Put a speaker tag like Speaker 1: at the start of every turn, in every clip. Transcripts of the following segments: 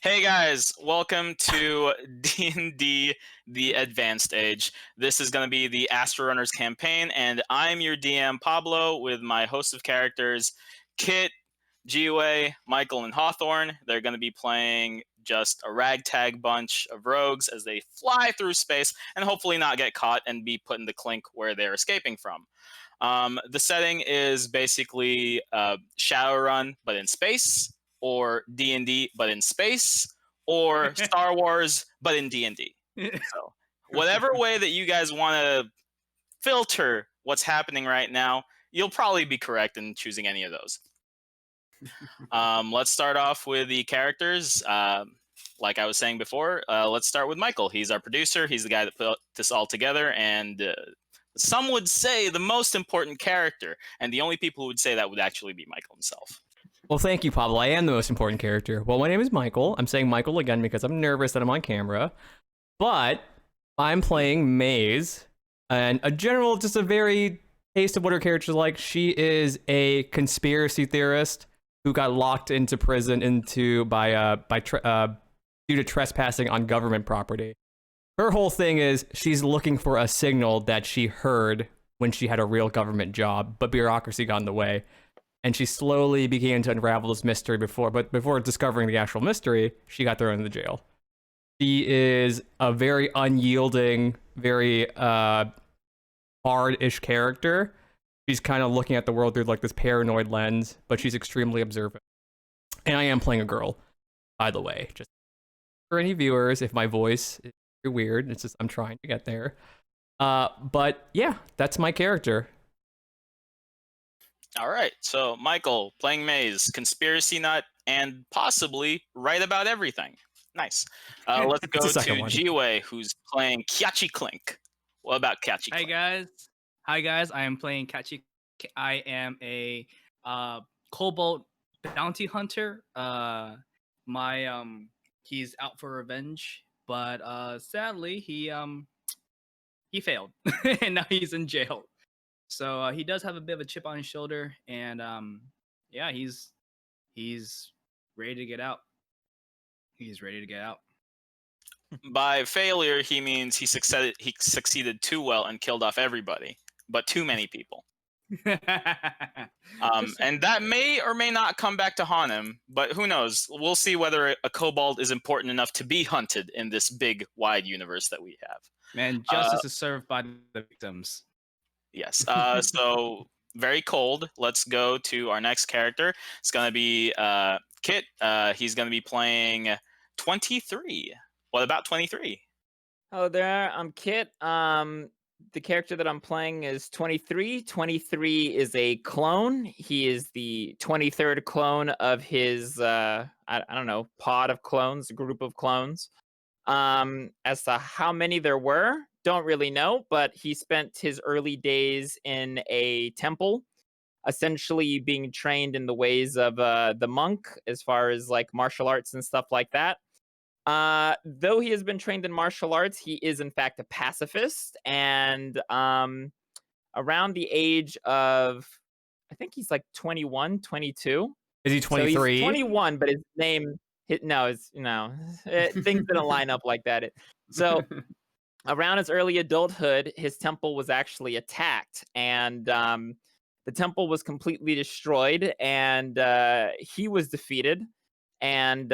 Speaker 1: Hey guys, welcome to D&D The Advanced Age. This is going to be the AstraRunners campaign, and I'm your DM, Pablo, with my host of characters, Kit, Jiwei, Michael, and Hawthorne. They're going to be playing just a ragtag bunch of rogues as they fly through space and hopefully not get caught and be put in the clink where they're escaping from. The setting is basically Shadowrun, but in space, or D&D, but in space, or Star Wars, but in D&D. So whatever way that you guys want to filter what's happening right now, you'll probably be correct in choosing any of those. Let's start off with the characters. Like I was saying before, let's start with Michael. He's our producer. He's the guy that put this all together, and some would say the most important character, and the only people who would say that would actually be Michael himself.
Speaker 2: Well, thank you, Pablo. I am the most important character. Well, my name is Michael. I'm saying Michael again because I'm nervous that I'm on camera. But I'm playing Maze, and just a very taste of what her character's like. She is a conspiracy theorist who got locked into prison due to trespassing on government property. Her whole thing is she's looking for a signal that she heard when she had a real government job, but bureaucracy got in the way. And she slowly began to unravel this mystery before discovering the actual mystery, she got thrown into jail. She is a very unyielding, very hard-ish character. She's kind of looking at the world through like this paranoid lens, but she's extremely observant. And I am playing a girl, by the way. Just for any viewers, if my voice is weird, it's just I'm trying to get there. But yeah, that's my character.
Speaker 1: All right, so Michael playing Maze, conspiracy nut, and possibly right about everything. Nice. Let's go to Jiwei, who's playing Kyachi Clink. What about Kyachi Clink?
Speaker 3: Hi guys. I am playing Kyachi. I am a cobalt bounty hunter. He's out for revenge, but sadly he failed, and now he's in jail. So he does have a bit of a chip on his shoulder, and yeah, he's ready to get out. He's ready to get out.
Speaker 1: By failure, he means he succeeded too well and killed off everybody, but too many people. And that may or may not come back to haunt him, but who knows? We'll see whether a kobold is important enough to be hunted in this big, wide universe that we have.
Speaker 3: Man, justice is served by the victims.
Speaker 1: Yes. So very cold. Let's go to our next character. It's going to be Kit. He's going to be playing 23. What about 23?
Speaker 4: Hello there. I'm Kit. The character that I'm playing is 23. 23 is a clone. He is the 23rd clone of his, I don't know, pod of clones, group of clones. As to how many there were, don't really know, but he spent his early days in a temple, essentially being trained in the ways of the monk as far as like martial arts and stuff like that. Though he has been trained in martial arts, he is in fact a pacifist, and around the age of, I think he's like 21, 22.
Speaker 2: Is he 23?
Speaker 4: So he's 21, but his name, things didn't line up like that. So around his early adulthood, his temple was actually attacked, and the temple was completely destroyed, and he was defeated. And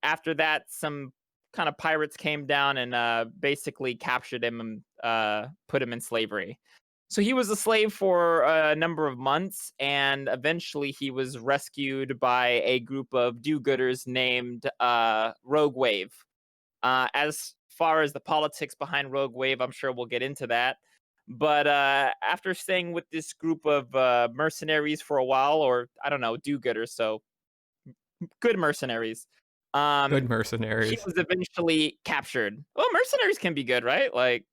Speaker 4: after that, some kind of pirates came down and basically captured him and put him in slavery. So he was a slave for a number of months, and eventually he was rescued by a group of do-gooders named Rogue Wave. As far as the politics behind Rogue Wave, I'm sure we'll get into that. But after staying with this group of mercenaries for a while, or I don't know, do-gooders, so good mercenaries.
Speaker 2: Good mercenaries.
Speaker 4: He was eventually captured. Well, mercenaries can be good, right? Like,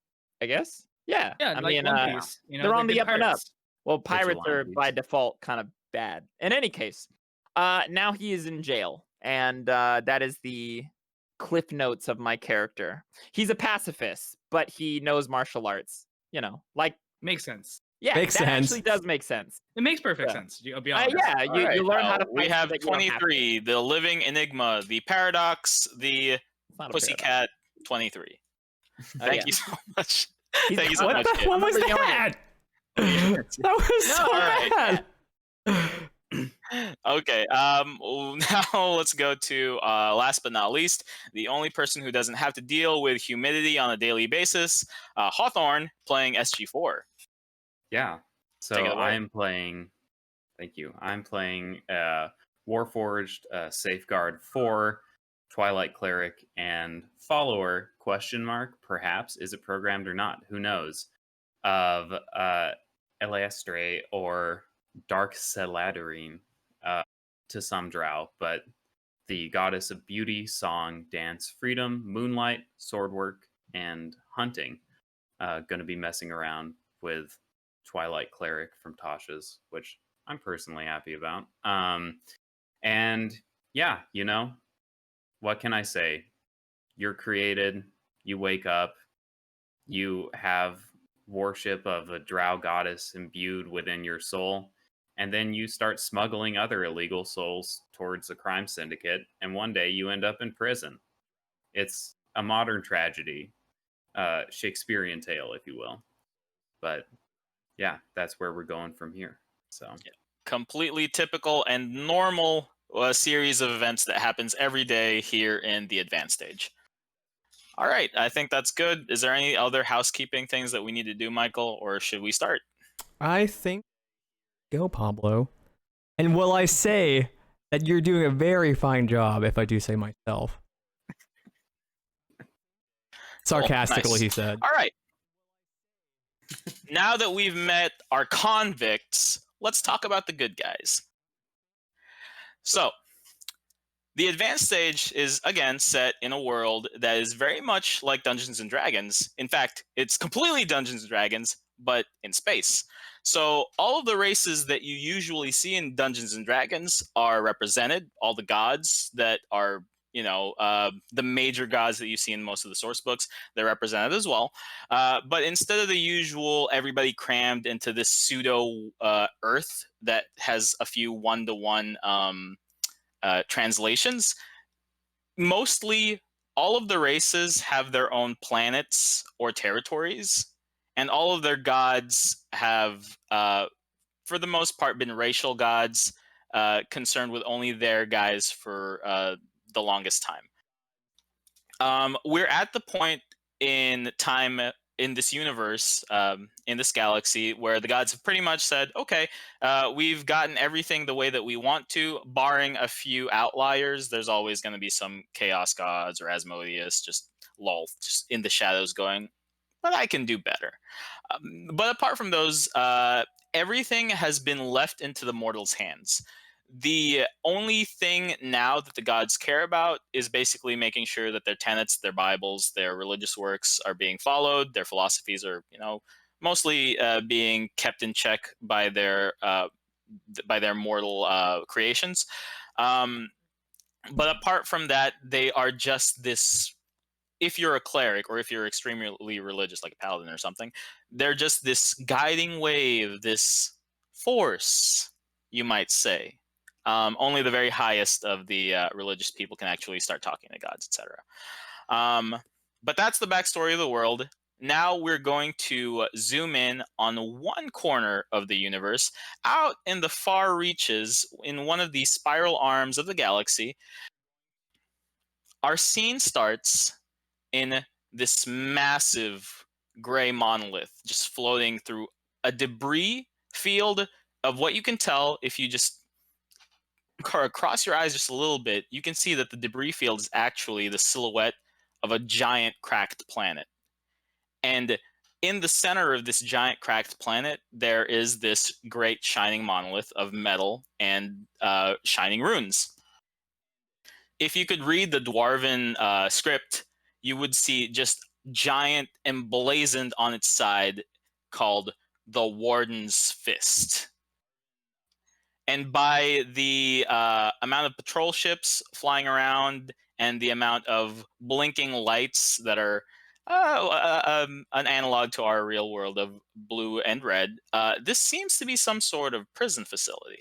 Speaker 4: I guess. Yeah.
Speaker 3: Yeah,
Speaker 4: I
Speaker 3: like
Speaker 4: mean,
Speaker 3: One Piece,
Speaker 4: they're on the up and up.
Speaker 3: pirates.
Speaker 4: Well, pirates
Speaker 5: Line
Speaker 4: are
Speaker 5: reads.
Speaker 4: by default kind of bad. In any case, now he is in jail, and that is the cliff notes of my character. He's a pacifist, but he knows martial arts. You know, like
Speaker 3: Makes sense.
Speaker 4: Yeah,
Speaker 2: Makes
Speaker 4: that
Speaker 2: sense.
Speaker 4: actually does make sense.
Speaker 3: It makes perfect
Speaker 4: Yeah.
Speaker 3: sense. I'll be honest.
Speaker 4: Yeah,
Speaker 1: All right,
Speaker 4: you learn how to
Speaker 1: we
Speaker 4: fight so
Speaker 1: have
Speaker 4: that you don't have to.
Speaker 1: 23, the living enigma, the paradox, the
Speaker 4: It's not a paradox.
Speaker 1: pussycat 23. Thank
Speaker 4: Yeah.
Speaker 1: you so much.
Speaker 4: He's
Speaker 1: Thank you so
Speaker 4: what
Speaker 1: much.
Speaker 4: the-
Speaker 1: Kid.
Speaker 2: What was
Speaker 4: Remember yelling
Speaker 2: that? That was
Speaker 4: No,
Speaker 2: so
Speaker 1: all right.
Speaker 2: bad.
Speaker 1: Okay. Now let's go to last but not least, the only person who doesn't have to deal with humidity on a daily basis, Hawthorne playing SG4.
Speaker 5: Yeah. So
Speaker 1: Take it away.
Speaker 5: I'm playing. Thank you. I'm playing Warforged, Safeguard 4, Twilight Cleric, and Follower, question mark, perhaps, is it programmed or not? Who knows? Of Elastre or Dark Celadarine to some drow, but the goddess of beauty, song, dance, freedom, moonlight, sword work, and hunting. Going to be messing around with Twilight Cleric from Tasha's, which I'm personally happy about. And yeah, you know, what can I say? You're created, you wake up, you have worship of a drow goddess imbued within your soul, and then you start smuggling other illegal souls towards a crime syndicate, and one day you end up in prison. It's a modern tragedy, Shakespearean tale, if you will. But yeah, that's where we're going from here. So
Speaker 1: Completely typical and normal series of events that happens every day here in the advanced stage. All right, I think that's good. Is there any other housekeeping things that we need to do, Michael, or should we start?
Speaker 2: I think go Pablo. And will I say that you're doing a very fine job if I do say myself. Sarcastically,
Speaker 1: nice.
Speaker 2: he said.
Speaker 1: All right. Now that we've met our convicts, let's talk about the good guys. So, the advanced stage is, again, set in a world that is very much like Dungeons & Dragons. In fact, it's completely Dungeons & Dragons, but in space. So all of the races that you usually see in Dungeons & Dragons are represented. All the gods that are, the major gods that you see in most of the source books, they're represented as well. But instead of the usual everybody crammed into this pseudo Earth that has a few one-to-one translations, mostly all of the races have their own planets or territories, and all of their gods have, for the most part, been racial gods concerned with only their guys for the longest time. We're at the point in time in this universe, in this galaxy, where the gods have pretty much said, okay, we've gotten everything the way that we want to, barring a few outliers. There's always going to be some chaos gods or Asmodeus, just lol, just in the shadows going, but I can do better. But apart from those, everything has been left into the mortals' hands. The only thing now that the gods care about is basically making sure that their tenets, their Bibles, their religious works are being followed. Their philosophies are, mostly being kept in check by their mortal creations. But apart from that, they are just this. If you're a cleric or if you're extremely religious, like a paladin or something, they're just this guiding wave, this force, you might say. Only the very highest of the religious people can actually start talking to gods, etc. But that's the backstory of the world. Now we're going to zoom in on one corner of the universe, out in the far reaches, in one of the spiral arms of the galaxy. Our scene starts in this massive gray monolith just floating through a debris field of what you can tell if you just cross your eyes just a little bit. You can see that the debris field is actually the silhouette of a giant cracked planet. And in the center of this giant cracked planet, there is this great shining monolith of metal and shining runes. If you could read the Dwarven script, you would see just giant emblazoned on its side called the Warden's Fist. And by the amount of patrol ships flying around and the amount of blinking lights that are An analog to our real world of blue and red. This seems to be some sort of prison facility.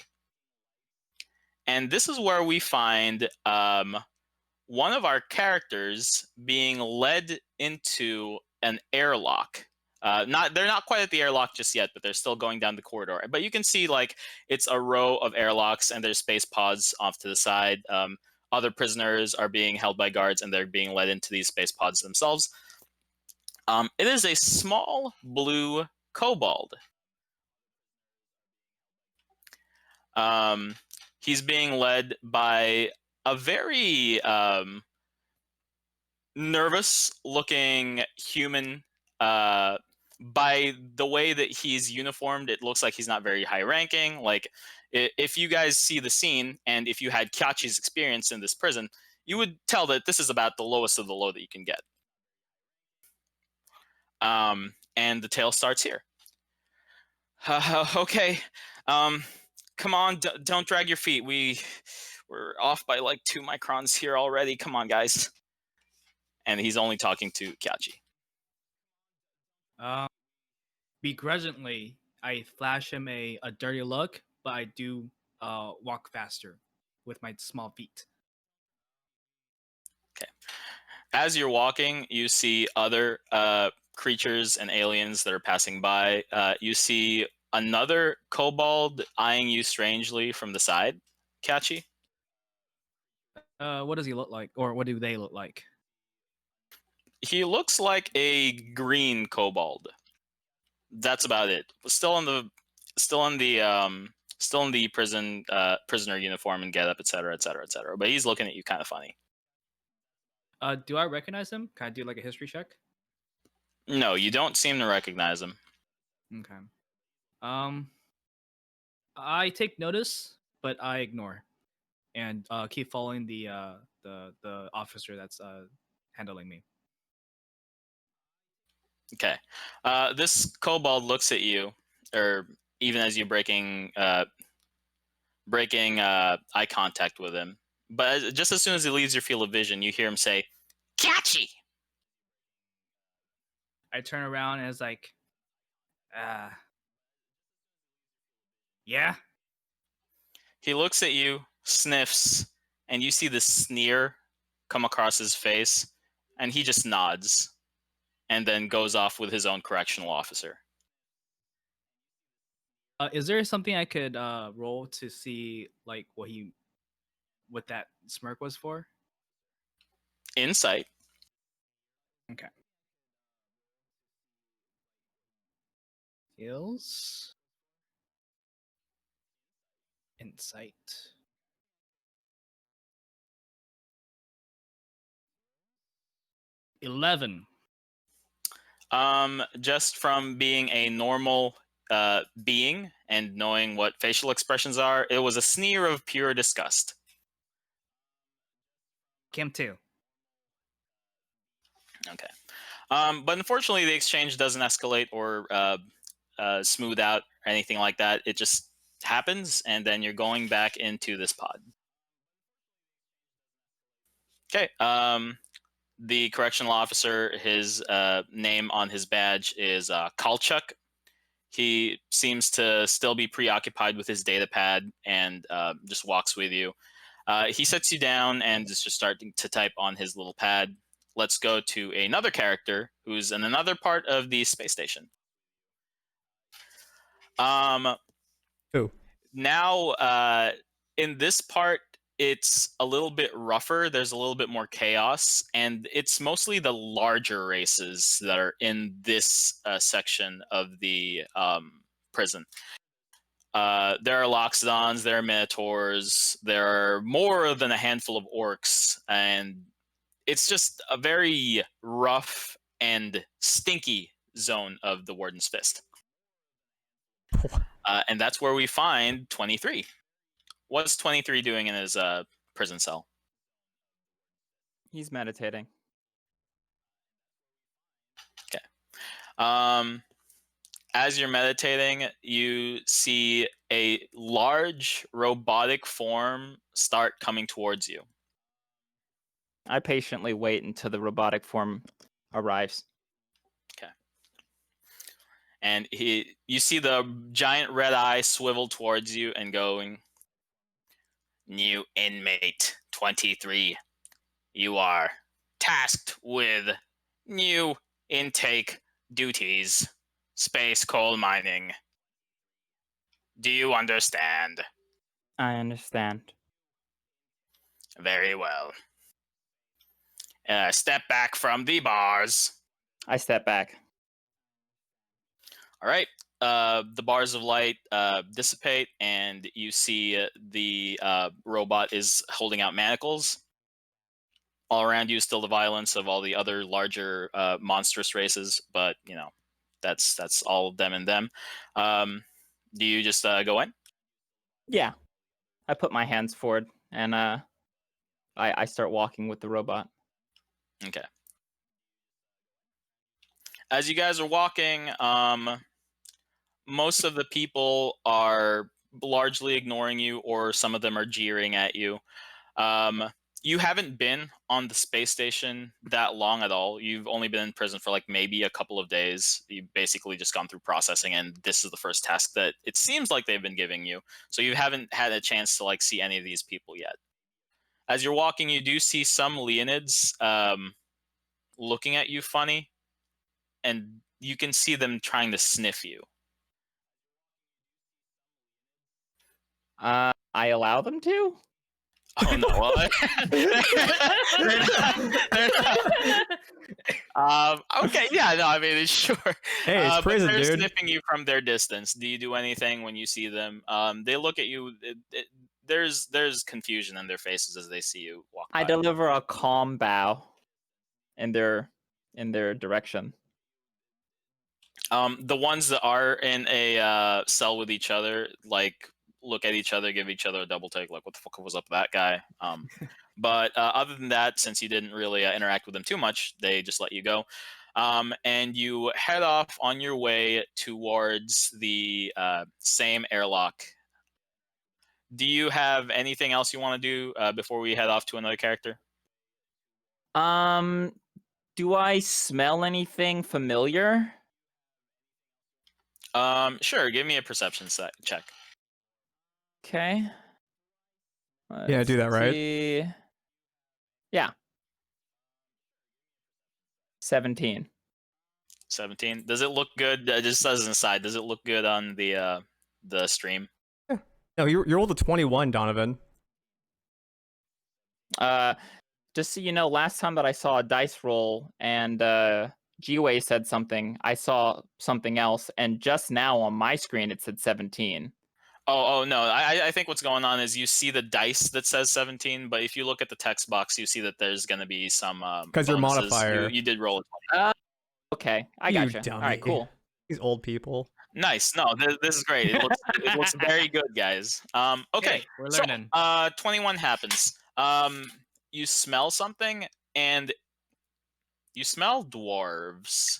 Speaker 1: And this is where we find one of our characters being led into an airlock. They're not quite at the airlock just yet, but they're still going down the corridor. But you can see like it's a row of airlocks and there's space pods off to the side. Other prisoners are being held by guards and they're being led into these space pods themselves. It is a small blue kobold. He's being led by a very nervous-looking human. By the way that he's uniformed, it looks like he's not very high-ranking. Like, if you guys see the scene, and if you had Kyachi's experience in this prison, you would tell that this is about the lowest of the low that you can get. And the tale starts here. Okay, come on, don't drag your feet. We're off by like 2 microns here already. Come on, guys. And he's only talking to Kyachi.
Speaker 3: Begrudgingly, I flash him a dirty look, but I do walk faster with my small feet.
Speaker 1: Okay. As you're walking, you see other creatures and aliens that are passing by. You see another kobold eyeing you strangely from the side, Kyachi.
Speaker 3: What does he look like, or what do they look like?
Speaker 1: He looks like a green kobold. That's about it. Still in the prison prisoner uniform and getup, etc., etc., etc. But he's looking at you kind of funny.
Speaker 3: Do I recognize him? Can I do like a history check?
Speaker 1: No, you don't seem to recognize him.
Speaker 3: Okay. I take notice, but I ignore, and keep following the officer that's handling me.
Speaker 1: Okay. This kobold looks at you, or even as you breaking eye contact with him. But just as soon as he leaves your field of vision, you hear him say, "Kyachi!"
Speaker 3: I turn around and it's like, yeah.
Speaker 1: He looks at you, sniffs, and you see this sneer come across his face, and he just nods, and then goes off with his own correctional officer.
Speaker 3: Is there something I could roll to see like what that smirk was for?
Speaker 1: Insight.
Speaker 3: Okay. Skills. Insight. $11.
Speaker 1: Just from being a normal being and knowing what facial expressions are, it was a sneer of pure disgust.
Speaker 3: Kim 2.
Speaker 1: Okay. But unfortunately, the exchange doesn't escalate or smooth out or anything like that. It just happens, and then you're going back into this pod. Okay. The correctional officer, his name on his badge is Kalchuk. He seems to still be preoccupied with his data pad and just walks with you. He sets you down and is just starting to type on his little pad. Let's go to another character who's in another part of the space station.
Speaker 2: Who?
Speaker 1: Now, in this part, it's a little bit rougher. There's a little bit more chaos, and it's mostly the larger races that are in this section of the prison. There are Loxodons, there are Minotaurs, there are more than a handful of orcs, and it's just a very rough and stinky zone of the Warden's Fist. And that's where we find 23. What's 23 doing in his prison cell?
Speaker 4: He's meditating.
Speaker 1: Okay. As you're meditating, you see a large robotic form start coming towards you.
Speaker 4: I patiently wait until the robotic form arrives.
Speaker 1: And you see the giant red eye swivel towards you and going, "New inmate 23. You are tasked with new intake duties. Space coal mining. Do you understand?"
Speaker 4: I understand.
Speaker 1: Very well. Step back from the bars.
Speaker 4: I step back.
Speaker 1: All right. The bars of light dissipate, and you see the robot is holding out manacles. All around you is still the violence of all the other larger monstrous races, but you know, that's all of them and them. Do you just go in?
Speaker 4: Yeah. I put my hands forward and I start walking with the robot.
Speaker 1: Okay. As you guys are walking, most of the people are largely ignoring you, or some of them are jeering at you. You haven't been on the space station that long at all. You've only been in prison for like maybe a couple of days. You've basically just gone through processing, and this is the first task that it seems like they've been giving you. So you haven't had a chance to like see any of these people yet. As you're walking, you do see some Leonids looking at you funny, and you can see them trying to sniff you.
Speaker 4: I allow them to?
Speaker 1: Oh no! Well, okay, yeah, no, I mean, sure.
Speaker 2: Hey, it's
Speaker 1: But
Speaker 2: prison,
Speaker 1: they're
Speaker 2: dude.
Speaker 1: sniffing you from their distance. Do you do anything when you see them? They look at you. There's confusion in their faces as they see you walk by.
Speaker 4: I deliver a calm bow in their direction.
Speaker 1: The ones that are in a cell with each other, like, look at each other, give each other a double take, like, what the fuck was up with that guy? But other than that, since you didn't really interact with them too much, they just let you go. And you head off on your way towards the same airlock. Do you have anything else you want to do before we head off to another character?
Speaker 4: Do I smell anything familiar?
Speaker 1: Sure. Give me a perception check.
Speaker 4: Okay.
Speaker 2: Yeah, do that, right?
Speaker 4: See. Yeah. 17.
Speaker 1: 17. Does it look good? Just as an aside, does it look good on the stream?
Speaker 2: No, you rolled a 21, Donovan.
Speaker 4: Just so you know, last time that I saw a dice roll and G-Way said something, I saw something else, and just now on my screen it said 17.
Speaker 1: Oh no! I think what's going on is you see the dice that says 17, but if you look at the text box, you see that there's going to be some
Speaker 2: Because your
Speaker 1: bonuses.
Speaker 2: modifier.
Speaker 1: You did roll a 20.
Speaker 4: Okay, I
Speaker 2: You
Speaker 4: gotcha. All
Speaker 2: dummy.
Speaker 4: right, cool.
Speaker 2: These old people.
Speaker 1: Nice. No, this is great. It looks very good, guys. Okay,
Speaker 3: Hey, we're learning.
Speaker 1: So, 21 happens. You smell something, and you smell dwarves.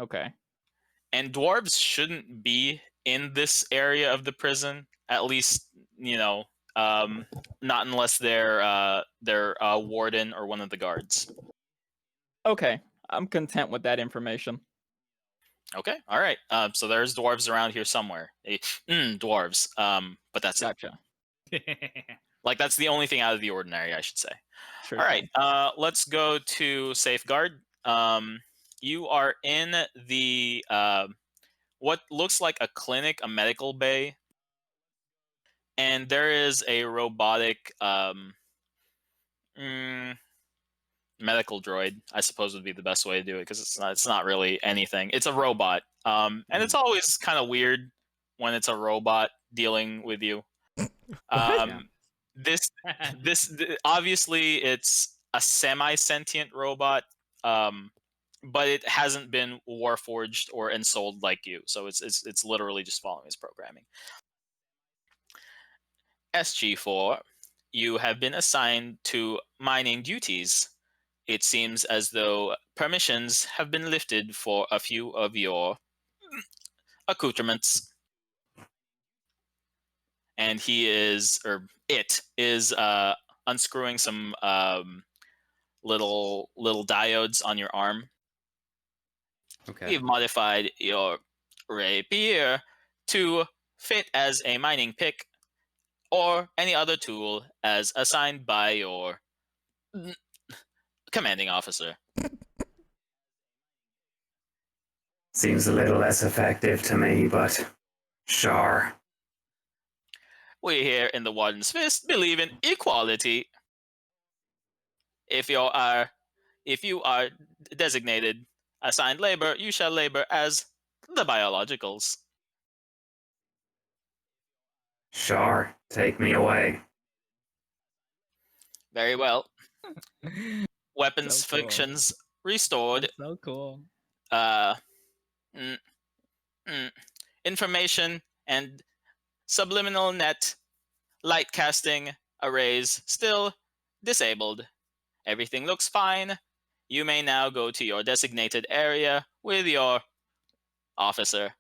Speaker 4: Okay.
Speaker 1: And dwarves shouldn't be in this area of the prison. At least, you know, not unless they're warden or one of the guards.
Speaker 4: Okay, I'm content with that information.
Speaker 1: Okay, all right. So there's dwarves around here somewhere. Dwarves. But that's
Speaker 4: Gotcha.
Speaker 1: it. Like, that's the only thing out of the ordinary, I should say.
Speaker 4: Sure.
Speaker 1: All right. Let's go to safeguard. You are in the what looks like a clinic, a medical bay, and there is a robotic medical droid, I suppose would be the best way to do it, because it's not really anything. It's a robot, and it's always kind of weird when it's a robot dealing with you. This obviously it's a semi-sentient robot, but it hasn't been warforged or ensouled like you, so it's literally just following its programming. SG4, you have been assigned to mining duties. It seems as though permissions have been lifted for a few of your accoutrements. And it is unscrewing some little diodes on your arm.
Speaker 5: Okay.
Speaker 1: We've modified your rapier to fit as a mining pick or any other tool as assigned by your commanding officer.
Speaker 5: Seems a little less effective to me, but sure.
Speaker 1: We here in the Warden's Fist believe in equality. If you are designated assigned labor, you shall labor as the biologicals.
Speaker 5: Sure. Take me away.
Speaker 1: Very well. Weapons
Speaker 3: So cool.
Speaker 1: functions restored.
Speaker 3: That's so cool.
Speaker 1: Uh, mm, information and subliminal net light casting arrays still disabled. Everything looks fine. You may now go to your designated area with your officer.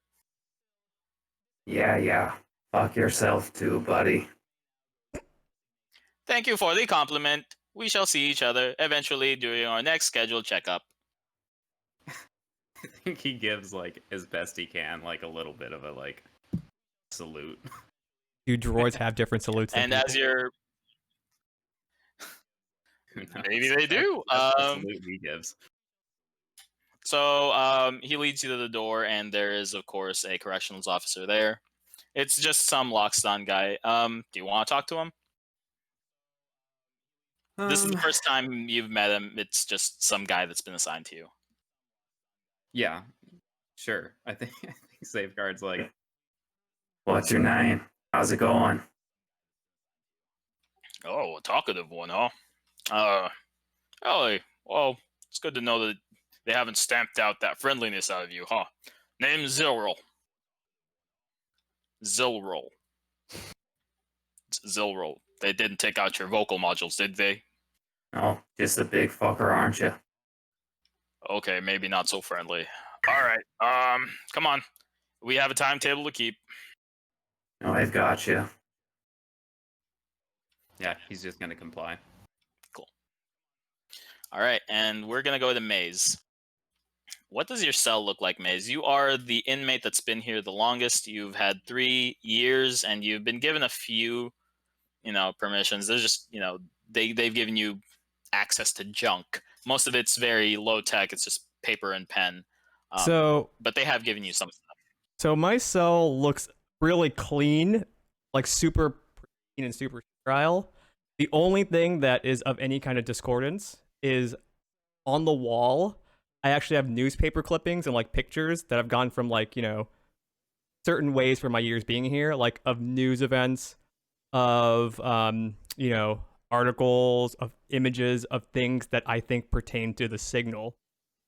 Speaker 5: Yeah. Fuck yourself too, buddy.
Speaker 1: Thank you for the compliment. We shall see each other eventually during our next scheduled checkup.
Speaker 5: I think he gives, like, as best he can, like, a little bit of a, like, salute.
Speaker 2: Do droids have different salutes? than
Speaker 1: And as
Speaker 2: people?
Speaker 1: you're
Speaker 5: Who knows?
Speaker 1: maybe they do.
Speaker 5: That's the salute he gives.
Speaker 1: So he leads you to the door, and there is, of course, a corrections officer there. It's just some lockstone guy. Do you want to talk to him? This is the first time you've met him. It's just some guy that's been assigned to you.
Speaker 5: Yeah, sure. I think Safeguard's like, what's your name? How's it going?
Speaker 1: Oh, a talkative one, huh? Really? Well, it's good to know that they haven't stamped out that friendliness out of you, huh? Name's Zilrol. Zilrol. It's Zilrol. They didn't take out your vocal modules, did they?
Speaker 5: Oh, just a big fucker, aren't you?
Speaker 1: Okay, maybe not so friendly. All right. Come on. We have a timetable to keep.
Speaker 5: No, I've got you. Yeah, he's just gonna comply.
Speaker 1: All right, and we're gonna go to Maze. What does your cell look like, Maze? You are the inmate that's been here the longest. You've had 3 years, and you've been given a few, permissions. There's just, they've given you access to junk. Most of it's very low tech. It's just paper and pen. But they have given you some stuff.
Speaker 2: So my cell looks really clean, like super clean and super sterile. The only thing that is of any kind of discordance is on the wall. I actually have newspaper clippings and like pictures that have gone from like, certain ways for my years being here, like of news events, of articles, of images, of things that I think pertain to the signal,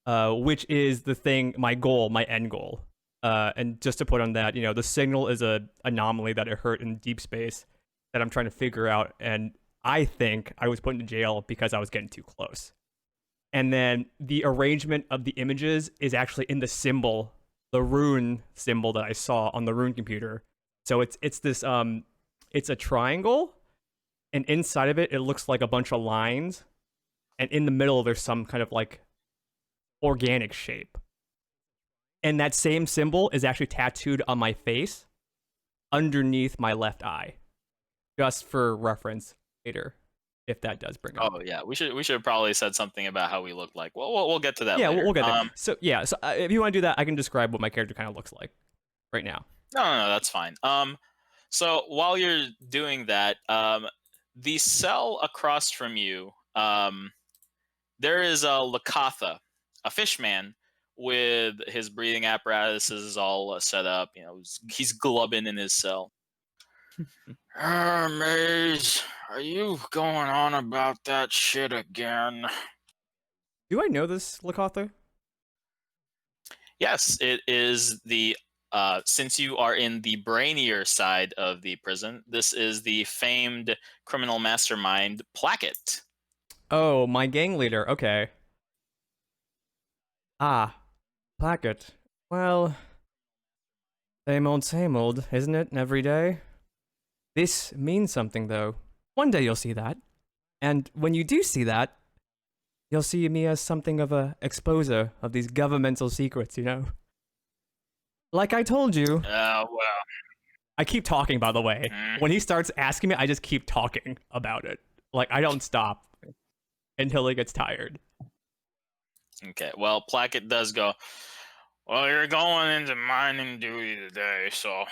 Speaker 2: which is the thing, my goal, my end goal. And just to put on that, the signal is a anomaly that occurred in deep space that I'm trying to figure out, and I think I was put into jail because I was getting too close. And then the arrangement of the images is actually in the symbol, the rune symbol that I saw on the rune computer. So it's this it's a triangle, and inside of it looks like a bunch of lines, and in the middle there's some kind of like organic shape. And that same symbol is actually tattooed on my face underneath my left eye. Just for reference later, if that does bring up.
Speaker 1: Oh yeah, we should have probably said something about how we look like. Well, we'll get to that.
Speaker 2: Yeah,
Speaker 1: later.
Speaker 2: we'll get there. So if you want to do that, I can describe what my character kind of looks like right now.
Speaker 1: No, that's fine. So while you're doing that, the cell across from you, there is a Lakatha, a fishman with his breathing apparatuses all set up. He's glubbing in his cell. Maze, are you going on about that shit again?
Speaker 2: Do I know this, Lakatha?
Speaker 1: Yes, it is the since you are in the brainier side of the prison, this is the famed criminal mastermind Placket.
Speaker 2: Oh, my gang leader. Okay. Ah, Packet. Well, same old, isn't it? Every day. This means something, though. One day you'll see that. And when you do see that, you'll see me as something of a exposer of these governmental secrets, you know? Like I told you.
Speaker 1: Well.
Speaker 2: I keep talking, by the way.
Speaker 1: Mm.
Speaker 2: When he starts asking me, I just keep talking about it. Like, I don't stop until he gets tired.
Speaker 1: Okay, well, Placket does go, well, you're going into mining duty today, so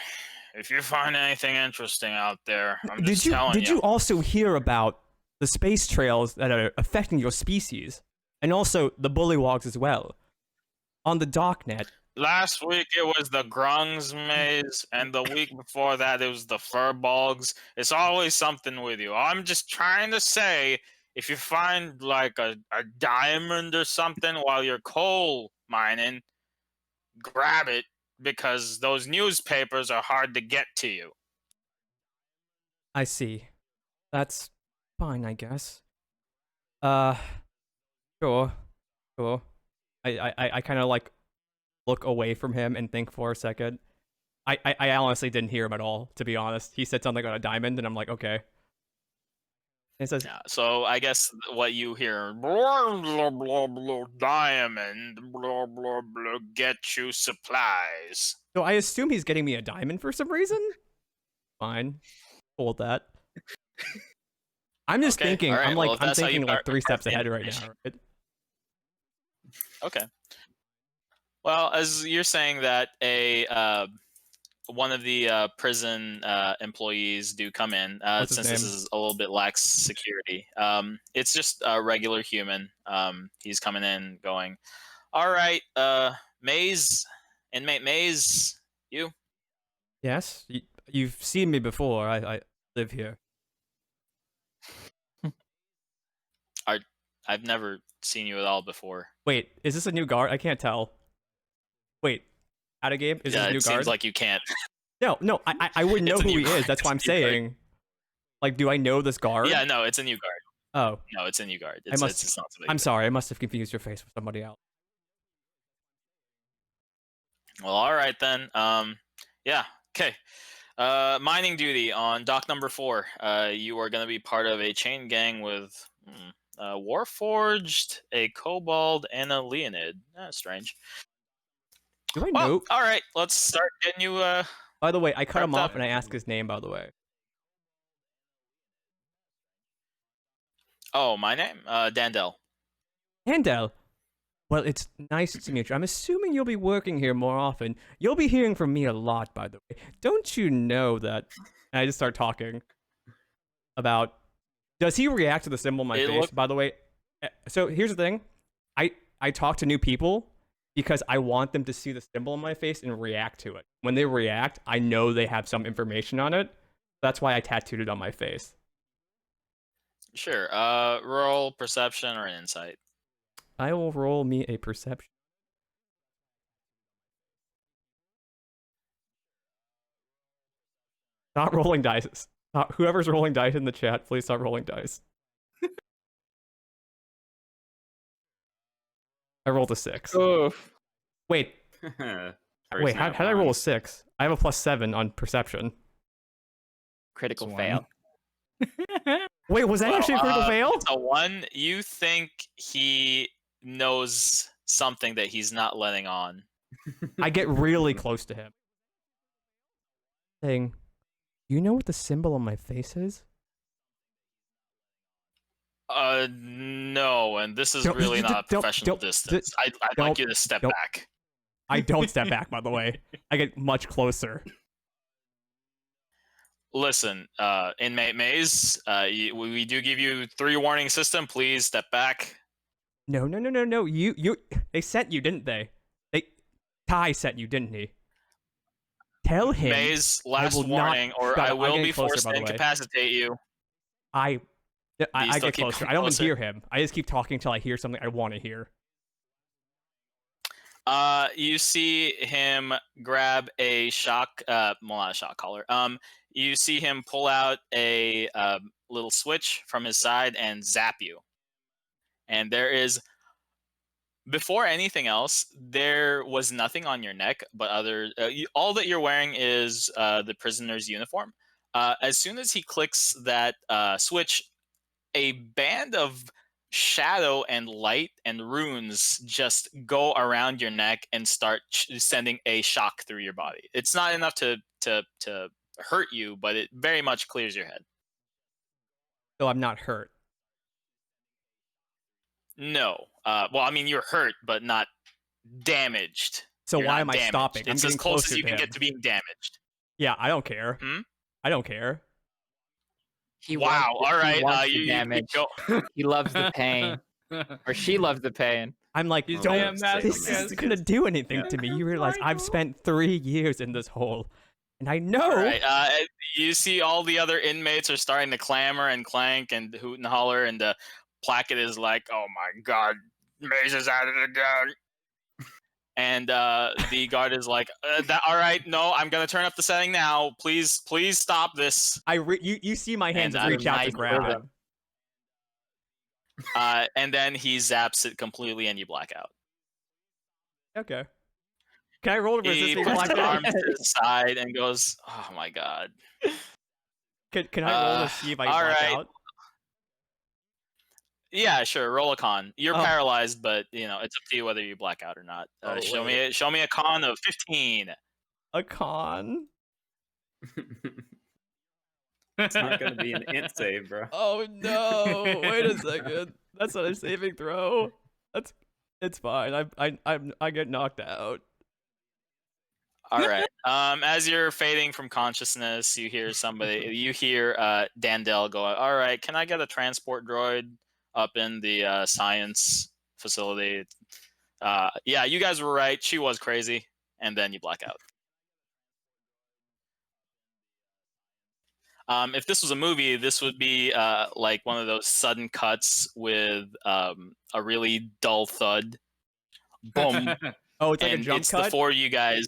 Speaker 1: if you find anything interesting out there, I'm just telling
Speaker 2: Did you also hear about the space trails that are affecting your species? And also the bullywogs as well. On the darknet.
Speaker 1: Last week it was the grungs maze, and the week before that it was the furbolgs. It's always something with you. I'm just trying to say, if you find like a diamond or something while you're coal mining, grab it, because those newspapers are hard to get to you.
Speaker 2: I see. That's fine, I guess. Sure. Sure. I kind of like look away from him and think for a second. I honestly didn't hear him at all, to be honest. He said something about a diamond, and I'm like, okay. And it says,
Speaker 1: Yeah, so I guess what you hear, blah, blah, blah, blah, diamond, blah, blah, blah, get you supplies.
Speaker 2: so I assume he's getting me a diamond for some reason? Fine. Hold that. I'm just
Speaker 1: Okay,
Speaker 2: thinking,
Speaker 1: all right,
Speaker 2: I'm
Speaker 1: well, if
Speaker 2: I'm
Speaker 1: that's how you
Speaker 2: thinking like
Speaker 1: part-
Speaker 2: 3
Speaker 1: part
Speaker 2: steps
Speaker 1: the
Speaker 2: ahead right now.
Speaker 1: information.
Speaker 2: Right?
Speaker 1: Okay. Well, as you're saying that one of the prison employees do come in,
Speaker 2: What's his
Speaker 1: since this
Speaker 2: name?
Speaker 1: is a little bit lax security. It's just a regular human. He's coming in going, all right, inmate Maze, you?
Speaker 2: Yes? You've seen me before. I live here.
Speaker 1: I've never seen you at all before.
Speaker 2: Wait, is this a new guard? I can't tell. Wait, out of game? Is this a new
Speaker 1: it
Speaker 2: guard?
Speaker 1: seems like you can't.
Speaker 2: No, I wouldn't know
Speaker 1: It's a
Speaker 2: who
Speaker 1: new
Speaker 2: he
Speaker 1: guard.
Speaker 2: is. That's why I'm
Speaker 1: It's a new guard.
Speaker 2: saying. Like, do I know this guard?
Speaker 1: Yeah, no, it's a new guard.
Speaker 2: Oh,
Speaker 1: No, it's a new guard.
Speaker 2: I must.
Speaker 1: It's not somebody.
Speaker 2: I'm sorry. I must have confused your face with somebody else.
Speaker 1: Well, all right then. Yeah. Okay. Mining duty on dock number 4. You are going to be part of a chain gang with Warforged, a Kobold, and a Leonid. Strange.
Speaker 2: Do I
Speaker 1: Well,
Speaker 2: know?
Speaker 1: all right. Let's start getting you.
Speaker 2: By the way, I cut him
Speaker 1: prepped
Speaker 2: off
Speaker 1: up.
Speaker 2: and I asked his name. By the way.
Speaker 1: Oh, my name, Dandel.
Speaker 2: Handel. Well, it's nice to meet you. I'm assuming you'll be working here more often. You'll be hearing from me a lot, by the way. Don't you know that? And I just start talking about. Does he react to the symbol on my face? By the way, so here's the thing. I talk to new people because I want them to see the symbol on my face and react to it. When they react, I know they have some information on it. That's why I tattooed it on my face.
Speaker 1: Sure. Roll perception or an insight.
Speaker 2: I will roll me a perception. Stop rolling dice. Whoever's rolling dice in the chat, please stop rolling dice. I rolled a 6.
Speaker 4: Oof.
Speaker 2: Wait,
Speaker 5: First
Speaker 2: how
Speaker 5: nat
Speaker 2: did I roll a
Speaker 5: one.
Speaker 2: 6? I have a +7 on perception.
Speaker 4: Critical
Speaker 3: That's
Speaker 4: fail.
Speaker 2: Wait, was that
Speaker 1: Well,
Speaker 2: actually a critical fail?
Speaker 1: So 1, you think he knows something that he's not letting on.
Speaker 2: I get really close to him. Saying, you know what the symbol on my face is?
Speaker 1: No, and this is
Speaker 2: Don't-
Speaker 1: really not
Speaker 2: don't-
Speaker 1: professional
Speaker 2: don't-
Speaker 1: distance. I'd
Speaker 2: don't-
Speaker 1: like you to step
Speaker 2: don't-
Speaker 1: back.
Speaker 2: I don't step back, by the way. I get much closer.
Speaker 1: Listen, inmate Maze, we do give you 3 warning system. Please step back.
Speaker 2: No. They sent you, didn't they? Ty sent you, didn't he? Tell him.
Speaker 1: Maze, last
Speaker 2: will not-
Speaker 1: warning, or
Speaker 2: Scott,
Speaker 1: I
Speaker 2: I'm
Speaker 1: will
Speaker 2: getting
Speaker 1: be
Speaker 2: closer,
Speaker 1: forced
Speaker 2: by
Speaker 1: to
Speaker 2: the way.
Speaker 1: incapacitate you.
Speaker 2: I
Speaker 1: still
Speaker 2: get
Speaker 1: keep
Speaker 2: closer.
Speaker 1: coming
Speaker 2: I don't even
Speaker 1: closer?
Speaker 2: hear him. I just keep talking until I hear something I want to hear.
Speaker 1: You see him grab a shock, well, not a shock collar. You see him pull out a little switch from his side and zap you. And there is, before anything else, there was nothing on your neck, but all that you're wearing is the prisoner's uniform. As soon as he clicks that switch, a band of shadow and light and runes just go around your neck and start sending a shock through your body. It's not enough to hurt you, but it very much clears your head.
Speaker 2: So I'm not hurt.
Speaker 1: No. Well, I mean, you're hurt, but not damaged.
Speaker 2: So
Speaker 1: You're
Speaker 2: why
Speaker 1: not
Speaker 2: am I
Speaker 1: damaged.
Speaker 2: stopping? I'm
Speaker 1: It's
Speaker 2: getting
Speaker 1: as close
Speaker 2: closer
Speaker 1: as you
Speaker 2: to
Speaker 1: can
Speaker 2: him.
Speaker 1: get to being damaged.
Speaker 2: Yeah, I don't care.
Speaker 1: Hmm?
Speaker 2: I don't care.
Speaker 4: He
Speaker 1: Wow.
Speaker 4: wants,
Speaker 1: All
Speaker 4: he
Speaker 1: right.
Speaker 4: wants the
Speaker 1: You
Speaker 4: damage.
Speaker 1: go.
Speaker 4: He loves the pain, or she loves the pain.
Speaker 2: I'm like,
Speaker 3: He's
Speaker 2: don't.
Speaker 3: being
Speaker 2: This isn't gonna do anything to me. You realize I've spent 3 years in this hole, and I know.
Speaker 1: All right. You see all the other inmates are starting to clamor and clank and hoot and holler, and the placket is like, "Oh my God, Maze is at it again." And the guard is like, "All right, no, I'm gonna turn up the setting now. Please stop this."
Speaker 2: You see my hands
Speaker 1: And
Speaker 2: reach out to
Speaker 4: nice
Speaker 2: grab it.
Speaker 4: rhythm.
Speaker 1: And then he zaps it completely, and you black out.
Speaker 2: Okay. Can I roll to resist
Speaker 1: He
Speaker 2: being
Speaker 1: puts
Speaker 2: blacked
Speaker 1: his
Speaker 2: out?
Speaker 1: arms to his side and goes, "Oh my God."
Speaker 2: Can I roll to see if I
Speaker 1: all
Speaker 2: black
Speaker 1: right.
Speaker 2: out?
Speaker 1: Yeah, sure. Roll a con. You're
Speaker 2: Oh.
Speaker 1: paralyzed, but it's up to you whether you black out or not.
Speaker 2: Oh,
Speaker 1: Show
Speaker 2: wait.
Speaker 1: me a con of 15.
Speaker 2: A con?
Speaker 5: It's not going to be an int save, bro.
Speaker 2: Oh no! Wait a second. That's not a saving throw. It's fine. I get knocked out.
Speaker 1: All right. As you're fading from consciousness, you hear Dandel go, "All right, can I get a transport droid up in the science facility?" Yeah, you guys were right. She was crazy, and then you black out. If this was a movie, this would be like one of those sudden cuts with a really dull thud. Boom.
Speaker 2: Oh, it's like
Speaker 1: and
Speaker 2: a jump
Speaker 1: it's
Speaker 2: cut.
Speaker 1: the four of you guys.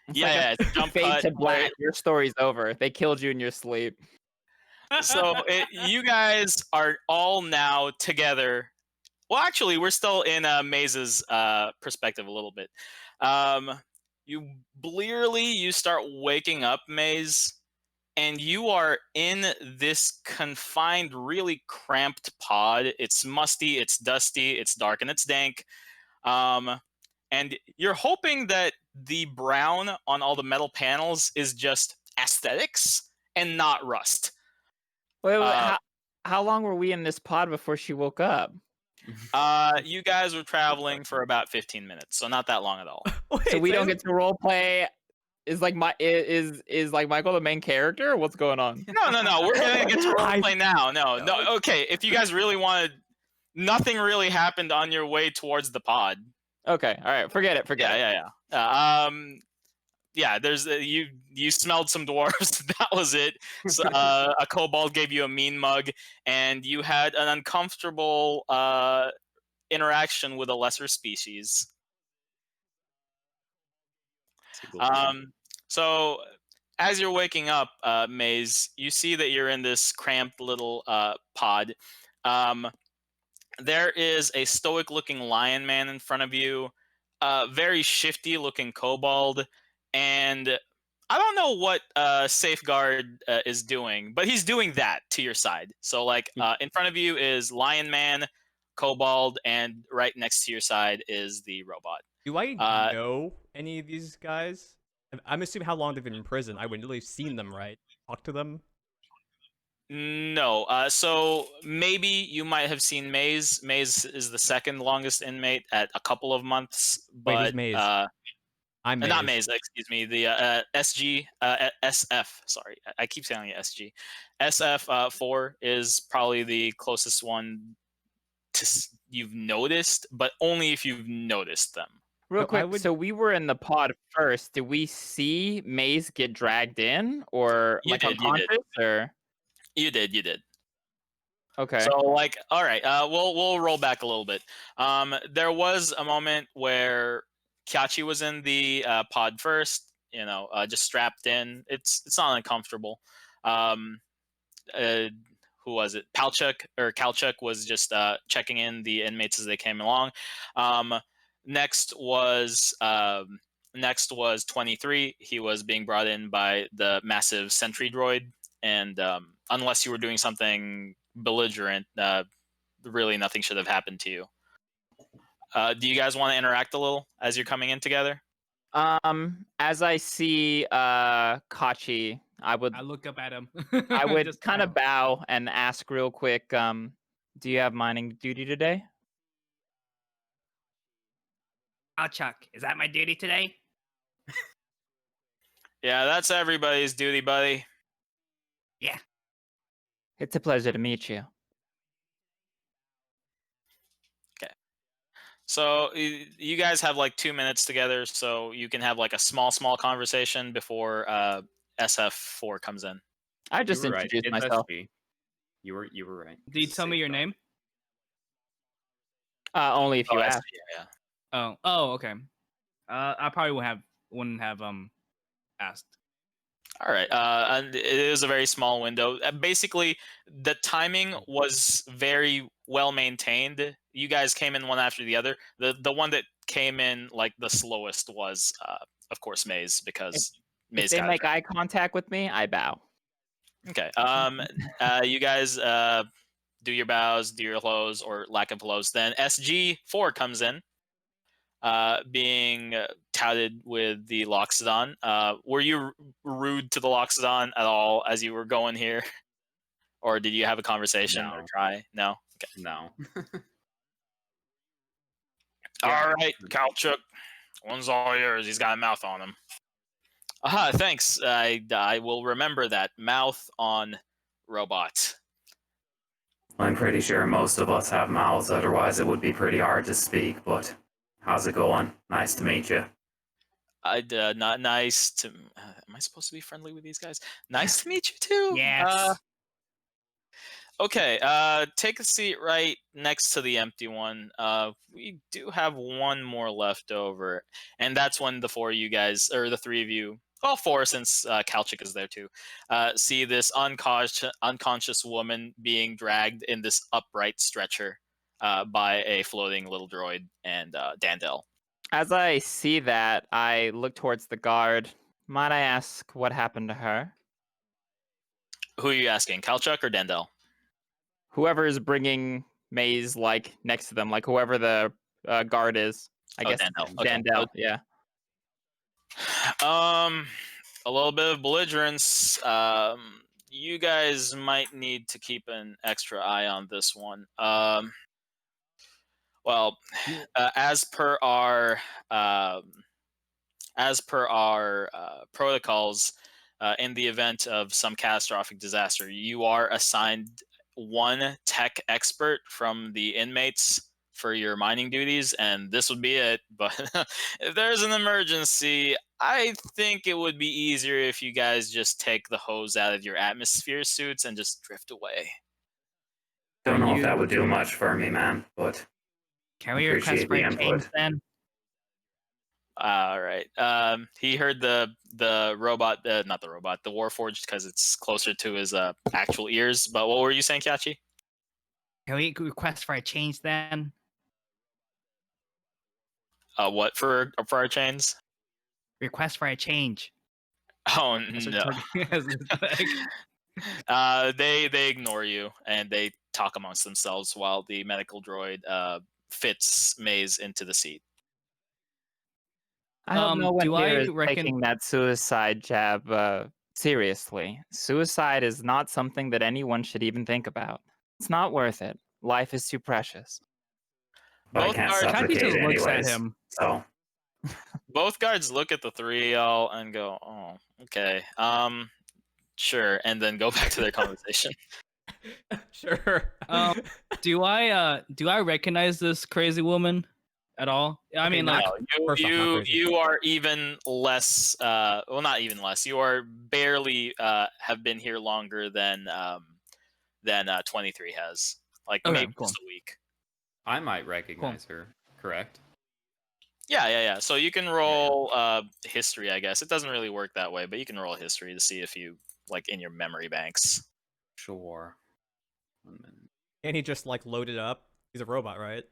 Speaker 4: It's
Speaker 1: Yeah,
Speaker 4: like
Speaker 1: yeah, it's a jump
Speaker 4: Fade
Speaker 1: cut.
Speaker 4: to black. Your story's over. They killed you in your sleep.
Speaker 1: So you guys are all now together. Well, actually, we're still in Maze's perspective a little bit. You start waking up, Maze, and you are in this confined, really cramped pod. It's musty, it's dusty, it's dark, and it's dank. And you're hoping that the brown on all the metal panels is just aesthetics and not rust.
Speaker 4: Wait, how long were we in this pod before she woke up?
Speaker 1: You guys were traveling for about 15 minutes, so not that long at all.
Speaker 2: Wait,
Speaker 4: So we don't get to role play. Is like Michael the main character? Or what's going on?
Speaker 1: No. We're gonna get to roleplay now. No. Okay, if you guys really wanted, nothing really happened on your way towards the pod.
Speaker 4: Okay, all right, forget it.
Speaker 1: Yeah. There's you smelled some dwarves. That was it. So, a kobold gave you a mean mug, and you had an uncomfortable interaction with a lesser species. So as you're waking up, Maze, you see that you're in this cramped little pod. There is a stoic-looking lion man in front of you, very shifty-looking kobold, and I don't know what Safeguard is doing, but he's doing that to your side. So, like, in front of you is Lion Man, Kobold, and right next to your side is the robot.
Speaker 2: Do I know any of these guys? I'm assuming how long they've been in prison. I wouldn't really have seen them, right? Talk to them?
Speaker 1: No. So maybe you might have seen Maze. Maze is the second longest inmate at a couple of months. But,
Speaker 2: wait, who's Maze? I'm Maze.
Speaker 1: Not Maze, excuse me. The SG, SF, sorry. I keep saying SG. SF4 is probably the closest one you've noticed, but only if you've noticed them.
Speaker 4: Real quick, so we were in the pod first. Did we see Maze get dragged in, or
Speaker 1: You did.
Speaker 4: or
Speaker 1: you did?
Speaker 4: Okay.
Speaker 1: So, like, all right, we'll roll back a little bit. There was a moment where Kyachi was in the pod first. Just strapped in. It's not uncomfortable. Who was it? Kalchuk was just checking in the inmates as they came along. Next was 23. He was being brought in by the massive sentry droid, and unless you were doing something belligerent, really nothing should have happened to you. Do you guys want to interact a little as you're coming in together?
Speaker 4: As I see Kachi, I
Speaker 3: look up at him.
Speaker 4: would
Speaker 3: Just
Speaker 4: kind of
Speaker 3: smile.
Speaker 4: bow and ask real quick, do you have mining duty today?
Speaker 3: Oh, Chuck, is that my duty today?
Speaker 1: Yeah, that's everybody's duty, buddy.
Speaker 3: Yeah.
Speaker 4: It's a pleasure to meet you.
Speaker 1: So you guys have like 2 minutes together, so you can have like a small conversation before SF4 comes in.
Speaker 4: I just
Speaker 5: You were right.
Speaker 4: introduced
Speaker 5: It's
Speaker 4: myself.
Speaker 5: SG. You were right.
Speaker 3: Do you tell me your name?
Speaker 4: Only if you ask.
Speaker 1: Yeah.
Speaker 3: Oh, okay. I probably wouldn't have asked.
Speaker 1: All right. And it is a very small window. Basically, the timing was very well maintained. You guys came in one after the other. The one that came in like the slowest was, of course, Maze, because Maze
Speaker 4: If they
Speaker 1: got
Speaker 4: make eye contact with me, I bow.
Speaker 1: Okay. You guys do your bows, do your hellos, or lack of hellos. Then SG4 comes in, being touted with the Loxodon. Were you rude to the Loxodon at all as you were going here? Or did you have a conversation or
Speaker 5: No.
Speaker 1: try? No? Okay.
Speaker 5: No.
Speaker 1: All right, Kalchuk. One's all yours. He's got a mouth on him. Aha, thanks. I will remember that. Mouth on robot.
Speaker 5: I'm pretty sure most of us have mouths, otherwise it would be pretty hard to speak, but how's it going? Nice to meet you.
Speaker 1: Not nice to. Am I supposed to be friendly with these guys? Nice to meet you too.
Speaker 3: Yes.
Speaker 1: Okay. Take a seat right next to the empty one. We do have one more left over, and that's when the four of you guys, or the three of you, all four, since Kalchik is there too, see this unconscious woman being dragged in this upright stretcher by a floating little droid and Dandel.
Speaker 4: As I see that, I look towards the guard. Might I ask what happened to her?
Speaker 1: Who are you asking, Kalchuk or Dandel?
Speaker 4: Whoever is bringing Maze, like, next to them, like whoever the guard is. I guess
Speaker 1: Dandel. Okay.
Speaker 4: Dandel, yeah.
Speaker 1: A little bit of belligerence. You guys might need to keep an extra eye on this one. Well, as per our protocols, in the event of some catastrophic disaster, you are assigned one tech expert from the inmates for your mining duties, and this would be it. But if there's an emergency, I think it would be easier if you guys just take the hose out of your atmosphere suits and just drift away.
Speaker 5: Don't know if that would do much for me, man, but
Speaker 3: Can we request
Speaker 5: appreciate
Speaker 3: for
Speaker 5: the
Speaker 3: a change
Speaker 5: input.
Speaker 3: then?
Speaker 1: All right. He heard the robot, not the robot, the Warforged, because it's closer to his actual ears. But what were you saying, Kachi?
Speaker 3: Can we request for a change then?
Speaker 1: What for our chains?
Speaker 3: Request for a change.
Speaker 1: Oh
Speaker 3: That's
Speaker 1: no. They ignore you and they talk amongst themselves while the medical droid fits Maze into the seat.
Speaker 4: I hope no one
Speaker 3: do
Speaker 4: here
Speaker 3: I
Speaker 4: is
Speaker 3: reckon-
Speaker 4: taking that suicide jab seriously. Suicide is not something that anyone should even think about. It's not worth it. Life is too precious.
Speaker 5: But I
Speaker 1: Both
Speaker 5: can't
Speaker 1: guards-
Speaker 3: Kachi
Speaker 5: supplicate
Speaker 3: just looks at
Speaker 5: anyways.
Speaker 3: him.
Speaker 5: So
Speaker 1: Both guards look at the three of y'all and go, "Oh, okay, sure," and then go back to their conversation.
Speaker 2: Sure.
Speaker 3: Do I recognize this crazy woman at all? I mean, like,
Speaker 1: No,
Speaker 2: first off, not crazy.
Speaker 1: you are even less. Well, not even less. You are barely have been here longer than 23 has. Like
Speaker 3: Okay,
Speaker 1: maybe
Speaker 3: cool.
Speaker 1: just a week.
Speaker 5: I might recognize her, correct?
Speaker 1: Yeah. So you can roll history, I guess. It doesn't really work that way, but you can roll history to see if you like in your memory banks.
Speaker 5: Sure. 1 minute.
Speaker 2: And he just like loaded up. He's a robot, right?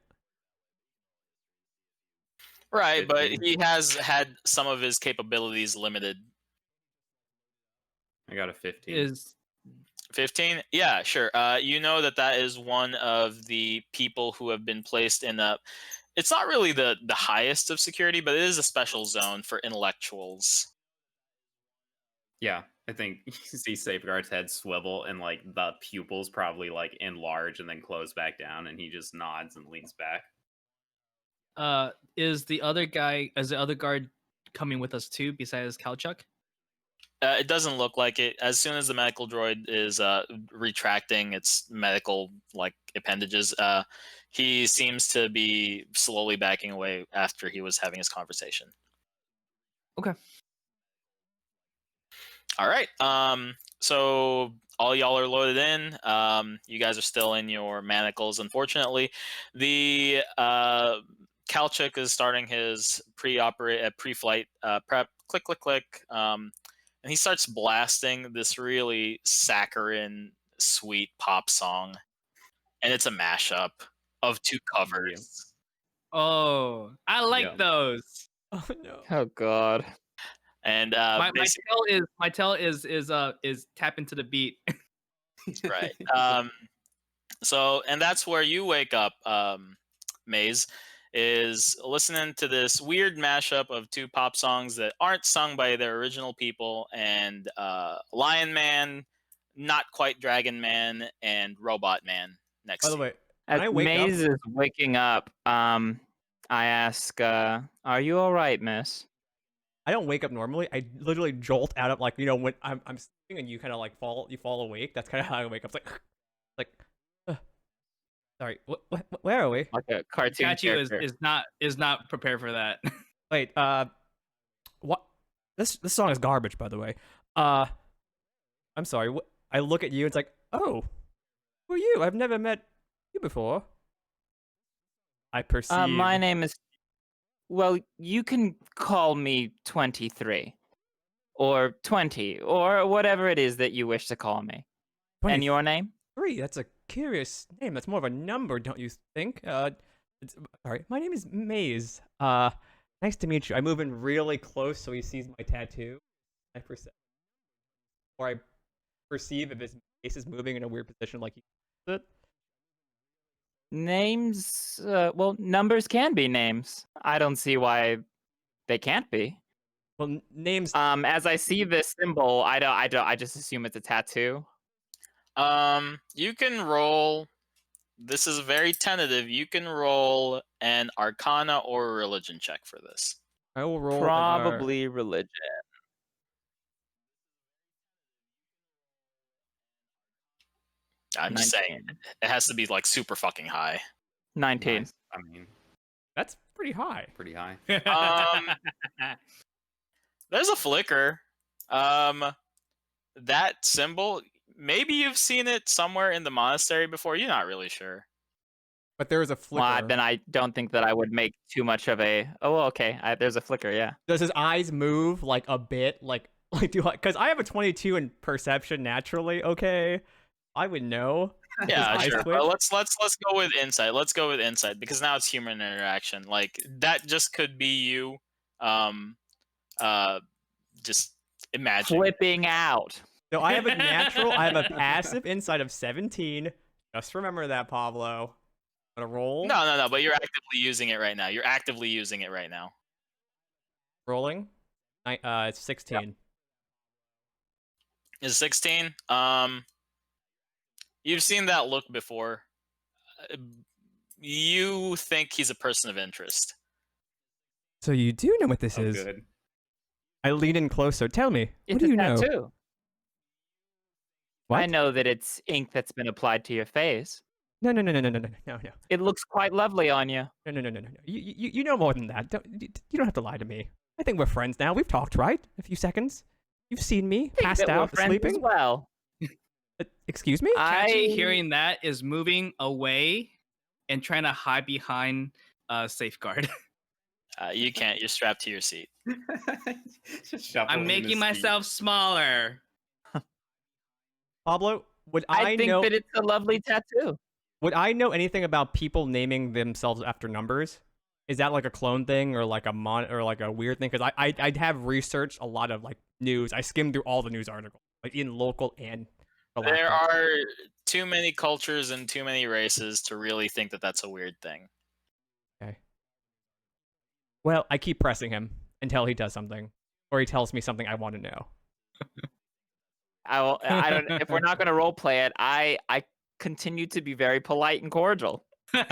Speaker 1: Right, but
Speaker 5: 15.
Speaker 1: he has had some of his capabilities limited.
Speaker 5: I got a 15.
Speaker 3: is
Speaker 1: 15? Yeah, sure. You know that is one of the people who have been placed in a. It's not really the highest of security, but it is a special zone for intellectuals.
Speaker 5: Yeah, I think you see Safeguard's head swivel and like the pupils probably like enlarge and then close back down, and he just nods and leans back.
Speaker 3: Is the other guard coming with us too, besides Kalchuk?
Speaker 1: It doesn't look like it. As soon as the medical droid is retracting its medical like appendages, he seems to be slowly backing away after he was having his conversation.
Speaker 3: Okay.
Speaker 1: All right. So all y'all are loaded in. You guys are still in your manacles. Unfortunately, the Kalchuk is starting his pre-flight prep. Click, click, click. And he starts blasting this really saccharine, sweet pop song, and it's a mashup of two covers.
Speaker 3: Oh, I like
Speaker 5: Yeah.
Speaker 3: those.
Speaker 2: Oh no.
Speaker 4: Oh God.
Speaker 1: And
Speaker 3: My
Speaker 1: basically,
Speaker 3: tail is tap into the beat.
Speaker 1: right. So, and that's where you wake up, Maze, is listening to this weird mashup of two pop songs that aren't sung by their original people, and Lion Man, not quite Dragon Man, and Robot Man next
Speaker 2: By the
Speaker 1: to you.
Speaker 2: way, when
Speaker 4: As
Speaker 2: I wake
Speaker 4: Maze
Speaker 2: up,
Speaker 4: is waking up, I ask, "Are you all right, miss?"
Speaker 2: I don't wake up normally. I literally jolt out of like when I'm sleeping and you kind of like fall awake. That's kind of how I wake up. It's like sorry. Where are we?
Speaker 4: Like a cartoon
Speaker 3: Statue
Speaker 4: character.
Speaker 3: is not prepared for that.
Speaker 2: Wait. What? This song is garbage, by the way. I'm sorry. I look at you. It's like, oh, who are you? I've never met you before. I perceive.
Speaker 4: My name is. Well, you can call me 23, or 20, or whatever it is that you wish to call me. And your name?
Speaker 2: 23. That's a curious name. That's more of a number, don't you think? Sorry. My name is Maze. Nice to meet you. I move in really close so he sees my tattoo. I perceive if his face is moving in a weird position like he does it.
Speaker 4: Names? Well, numbers can be names. I don't see why they can't be.
Speaker 2: Well, names.
Speaker 4: As I see this symbol, I just assume it's a tattoo.
Speaker 1: You can roll. This is very tentative. You can roll an Arcana or a Religion check for this.
Speaker 2: I will roll.
Speaker 4: Probably religion.
Speaker 1: I'm just saying, it has to be like super fucking high.
Speaker 4: 19.
Speaker 5: Nice. I mean,
Speaker 2: That's pretty high.
Speaker 5: pretty high.
Speaker 1: There's a flicker. That symbol, maybe you've seen it somewhere in the monastery before. You're not really sure.
Speaker 2: But there is a flicker.
Speaker 4: Well, then I don't think that I would make too much of a. Oh, okay. There's a flicker. Yeah.
Speaker 2: Does his eyes move like a bit? Like do I? Because I have a 22 in perception naturally. Okay, I would know.
Speaker 1: Yeah,
Speaker 2: His eyes
Speaker 1: sure.
Speaker 2: twitch.
Speaker 1: But let's go with insight. Let's go with insight because now it's human interaction. Like that just could be you. Just imagine.
Speaker 4: Flipping out.
Speaker 2: So I have a natural. I have a passive insight of 17. Just remember that, Pablo. Gonna roll.
Speaker 1: No. But you're actively using it right now. You're actively using it right now.
Speaker 2: Rolling. It's 16.
Speaker 1: Yep. Is 16? You've seen that look before. You think he's a person of interest.
Speaker 2: So you do know what this is.
Speaker 5: Good.
Speaker 2: I lean in closer. Tell me,
Speaker 4: It's
Speaker 2: what do
Speaker 4: a
Speaker 2: you know?
Speaker 4: tattoo.
Speaker 2: What?
Speaker 4: I know that it's ink that's been applied to your face.
Speaker 2: No.
Speaker 4: It looks quite lovely on you.
Speaker 2: No. You know more than that. You don't have to lie to me. I think we're friends now. We've talked, right? A few seconds. You've seen me
Speaker 4: Think
Speaker 2: passed
Speaker 4: that we're
Speaker 2: out,
Speaker 4: friends
Speaker 2: sleeping.
Speaker 4: as well.
Speaker 2: Excuse me?
Speaker 3: Kachi, hearing that, is moving away and trying to hide behind Safeguard.
Speaker 1: You can't. You're strapped to your seat.
Speaker 5: Just shuffle
Speaker 3: I'm
Speaker 5: him in
Speaker 3: making
Speaker 5: his
Speaker 3: myself smaller.
Speaker 2: Pablo, would
Speaker 4: I think
Speaker 2: know?
Speaker 4: that it's a lovely tattoo.
Speaker 2: Would I know anything about people naming themselves after numbers? Is that like a clone thing or like a weird thing? Because I have researched a lot of like news. I skimmed through all the news articles, like in local and for lack
Speaker 1: There
Speaker 2: of-
Speaker 1: are too many cultures and too many races to really think that that's a weird thing.
Speaker 2: Okay. Well, I keep pressing him until he does something, or he tells me something I want to know.
Speaker 4: I don't. If we're not going to role play it, I continue to be very polite and cordial.
Speaker 1: So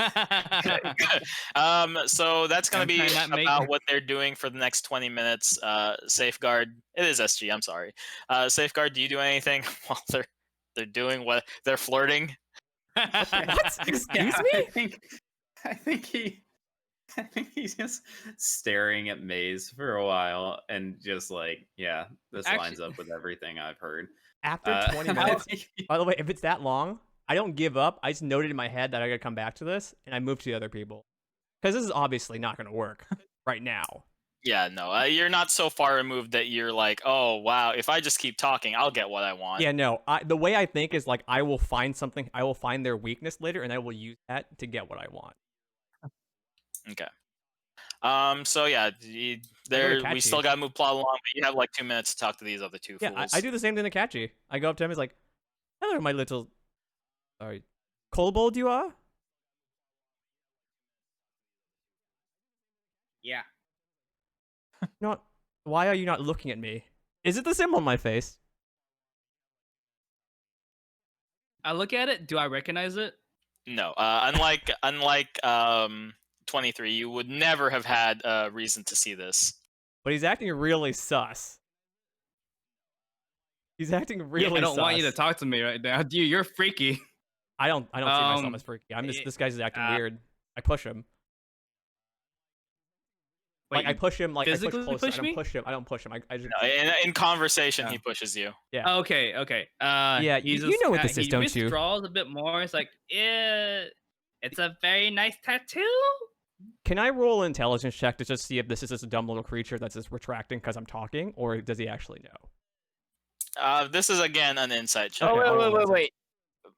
Speaker 1: that's going to be
Speaker 3: Sometimes that make-
Speaker 1: about what they're doing for the next 20 minutes. Safeguard. It is SG. I'm sorry. Safeguard. Do you do anything while they're doing what they're flirting?
Speaker 2: What? Excuse
Speaker 5: Yeah,
Speaker 2: me?
Speaker 5: I think he's just staring at Maze for a while and just like, yeah, this lines
Speaker 3: Actually-
Speaker 5: up with everything I've heard.
Speaker 2: After 20 minutes. By the way, if it's that long, I don't give up. I just noted in my head that I gotta come back to this, and I move to the other people. Because this is obviously not gonna work right now.
Speaker 1: Yeah, no, you're not so far removed that you're like, oh wow, if I just keep talking, I'll get what I want.
Speaker 2: Yeah, no. The way I think is like I will find something, I will find their weakness later, and I will use that to get what I want.
Speaker 1: Okay. So yeah, there we still
Speaker 2: catchy.
Speaker 1: gotta move plot along, but you have like 2 minutes to talk to these other two
Speaker 2: Yeah,
Speaker 1: fools.
Speaker 2: I do the same thing to Catchy. I go up to him, he's like, hello, my little... Sorry. Kobold you are?
Speaker 3: Yeah.
Speaker 2: Not... Why are you not looking at me? Is it the symbol on my face?
Speaker 3: I look at it. Do I recognize it?
Speaker 1: No, unlike 23, you would never have had a reason to see this.
Speaker 2: But he's acting really sus. He's acting really
Speaker 3: I don't
Speaker 2: sus.
Speaker 3: want you to talk to me right now. Dude, you're freaky.
Speaker 2: I don't see myself
Speaker 3: Um,
Speaker 2: as freaky. I'm just...
Speaker 3: y-
Speaker 2: This guy's just acting weird. I push him.
Speaker 3: Wait,
Speaker 2: Like, I push him, like, I
Speaker 3: physically
Speaker 2: push closer.
Speaker 3: push
Speaker 2: I don't
Speaker 3: me?
Speaker 2: push him. I don't push him. I just...
Speaker 1: No, in conversation,
Speaker 3: Yeah.
Speaker 1: he pushes you.
Speaker 2: Yeah.
Speaker 3: Okay.
Speaker 2: Yeah,
Speaker 3: he
Speaker 2: you know what this is,
Speaker 3: he
Speaker 2: don't you?
Speaker 3: withdraws a bit more. It's like, it's a very nice tattoo.
Speaker 2: Can I roll an intelligence check to just see if this is just a dumb little creature that's just retracting because I'm talking, or does he actually know?
Speaker 1: This is again an insight check.
Speaker 4: Oh
Speaker 2: Okay, I'll roll
Speaker 4: wait,
Speaker 2: insight.
Speaker 4: wait.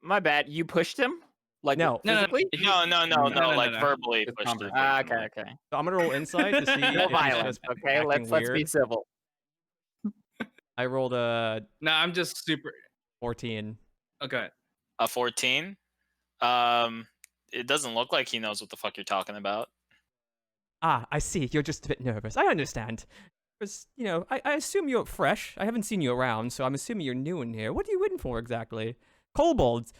Speaker 4: My bad. You pushed him? Like
Speaker 2: No.
Speaker 4: physically?
Speaker 1: No, like
Speaker 3: no.
Speaker 1: verbally
Speaker 5: It's
Speaker 1: pushed him.
Speaker 5: conversation.
Speaker 4: Okay.
Speaker 2: So I'm gonna roll insight to see
Speaker 4: No
Speaker 2: if he's
Speaker 4: violence.
Speaker 2: just
Speaker 4: Okay,
Speaker 2: acting
Speaker 4: let's be
Speaker 2: weird.
Speaker 4: civil.
Speaker 2: I rolled a
Speaker 3: No, I'm just super.
Speaker 2: 14.
Speaker 3: Okay.
Speaker 1: A 14. It doesn't look like he knows what the fuck you're talking about.
Speaker 2: Ah, I see. You're just a bit nervous. I understand. Because, you know, I assume you're fresh. I haven't seen you around, so I'm assuming you're new in here. What are you in for exactly? Kobolds.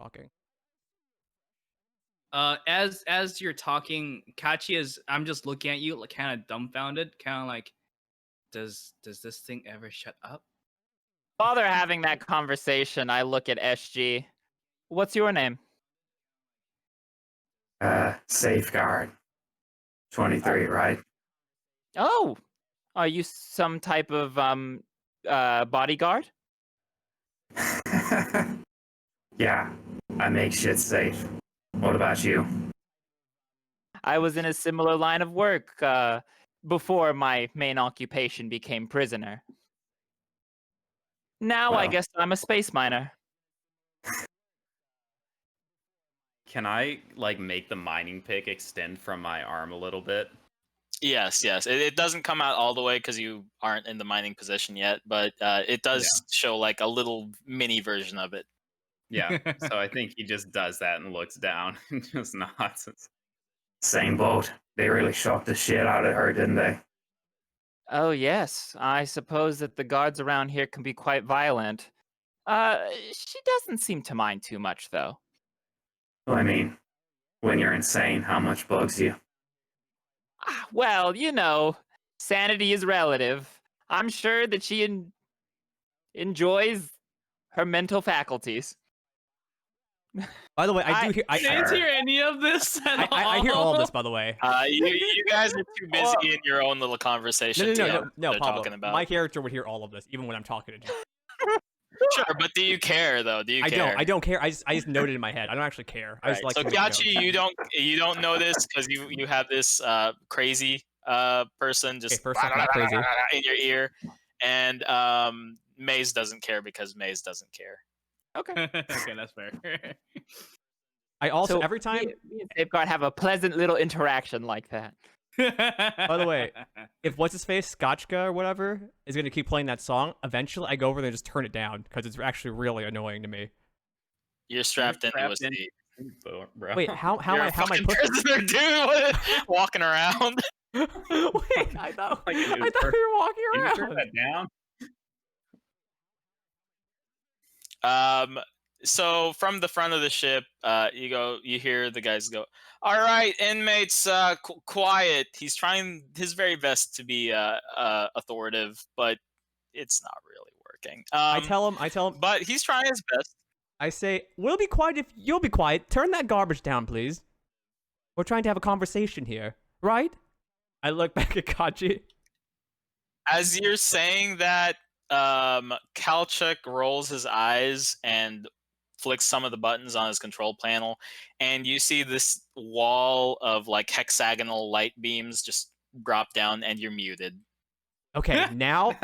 Speaker 2: Talking.
Speaker 3: As you're talking, Kachi is. I'm just looking at you, like kind of dumbfounded, kind of like, does this thing ever shut up?
Speaker 4: While they're having that conversation, I look at SG. What's your name?
Speaker 6: Safeguard. 23, right?
Speaker 4: Oh, are you some type of bodyguard?
Speaker 6: Yeah, I make shit safe. What about you?
Speaker 4: I was in a similar line of work before my main occupation became prisoner. Now I
Speaker 6: Well.
Speaker 4: guess I'm a space miner.
Speaker 5: Can I like make the mining pick extend from my arm a little bit?
Speaker 1: Yes. It doesn't come out all the way because you aren't in the mining position yet, but it does show like a little mini version of it.
Speaker 5: Yeah. So I think he just does that and looks down and just nods.
Speaker 6: Same boat. They really shocked the shit out of her, didn't they?
Speaker 4: Oh yes, I suppose that the guards around here can be quite violent. She doesn't seem to mind too much though.
Speaker 6: Well, I mean, when you're insane, how much bugs you?
Speaker 4: Well, you know, sanity is relative. I'm sure that she enjoys her mental faculties.
Speaker 2: By the way, I do hear.
Speaker 3: I didn't
Speaker 6: Sure.
Speaker 3: hear any of this.
Speaker 2: I hear all of this, by the way.
Speaker 1: You guys are too busy in your own little conversation.
Speaker 2: No,
Speaker 1: to know
Speaker 2: no,
Speaker 1: what
Speaker 2: no,
Speaker 1: they're
Speaker 2: Pablo.
Speaker 1: talking about.
Speaker 2: My character would hear all of this, even when I'm talking to you.
Speaker 1: Sure, but do you care though? Do you
Speaker 2: I
Speaker 1: care?
Speaker 2: don't care. I just noted in my head. I don't actually care. I just
Speaker 1: Right.
Speaker 2: like
Speaker 1: So
Speaker 2: to make notes.
Speaker 1: Gachi, you don't know this because you have this crazy person just
Speaker 2: Okay, first off, not crazy.
Speaker 1: in your ear, and Maze doesn't care because Maze doesn't care.
Speaker 4: Okay.
Speaker 3: Okay, that's fair.
Speaker 2: I also
Speaker 4: So
Speaker 2: every time
Speaker 4: me and Safeguard have a pleasant little interaction like that.
Speaker 2: By the way, if what's his face, Scotchka or whatever, is gonna keep playing that song, eventually I go over there and just turn it down because it's actually really annoying to me.
Speaker 1: You're strapped into a
Speaker 5: Strapped
Speaker 1: seat.
Speaker 5: bro.
Speaker 2: Wait, how
Speaker 1: You're
Speaker 2: am I
Speaker 1: a fucking
Speaker 2: pushing?
Speaker 1: prisoner, dude. Walking around.
Speaker 2: Wait, I thought
Speaker 5: Like a
Speaker 2: we
Speaker 5: news
Speaker 2: were walking
Speaker 5: Can you turn
Speaker 2: around.
Speaker 5: that down?
Speaker 1: So from the front of the ship, you hear the guys go, "All right, inmates, quiet." He's trying his very best to be authoritative, but it's not really working.
Speaker 2: I tell him,
Speaker 1: But he's trying his best.
Speaker 2: I say, we'll be quiet if you'll be quiet. Turn that garbage down, please. We're trying to have a conversation here, right? I look back at Kachi.
Speaker 1: As you're saying that, Kalchuk rolls his eyes and flicks some of the buttons on his control panel, and you see this wall of like hexagonal light beams just drop down, and you're muted.
Speaker 2: Okay, now,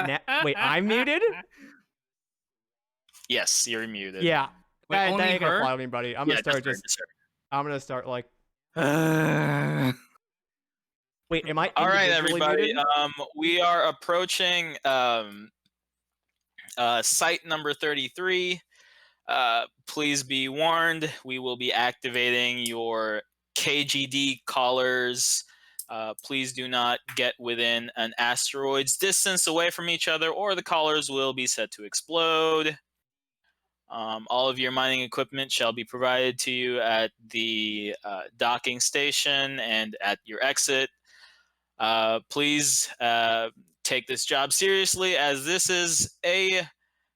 Speaker 2: wait, I'm muted?
Speaker 1: Yes, you're muted.
Speaker 2: Yeah.
Speaker 3: Wait,
Speaker 2: that
Speaker 3: only
Speaker 2: ain't gonna
Speaker 3: her?
Speaker 2: fly with me, buddy. I'm
Speaker 1: Yeah,
Speaker 2: gonna start
Speaker 1: just her.
Speaker 2: I'm gonna start like. Wait, am I?
Speaker 1: All right,
Speaker 2: individually
Speaker 1: everybody.
Speaker 2: muted?
Speaker 1: We are approaching site number 33. Please be warned, we will be activating your KGD collars. Please do not get within an asteroid's distance away from each other, or the collars will be set to explode. All of your mining equipment shall be provided to you at the docking station and at your exit. Please take this job seriously, as this is a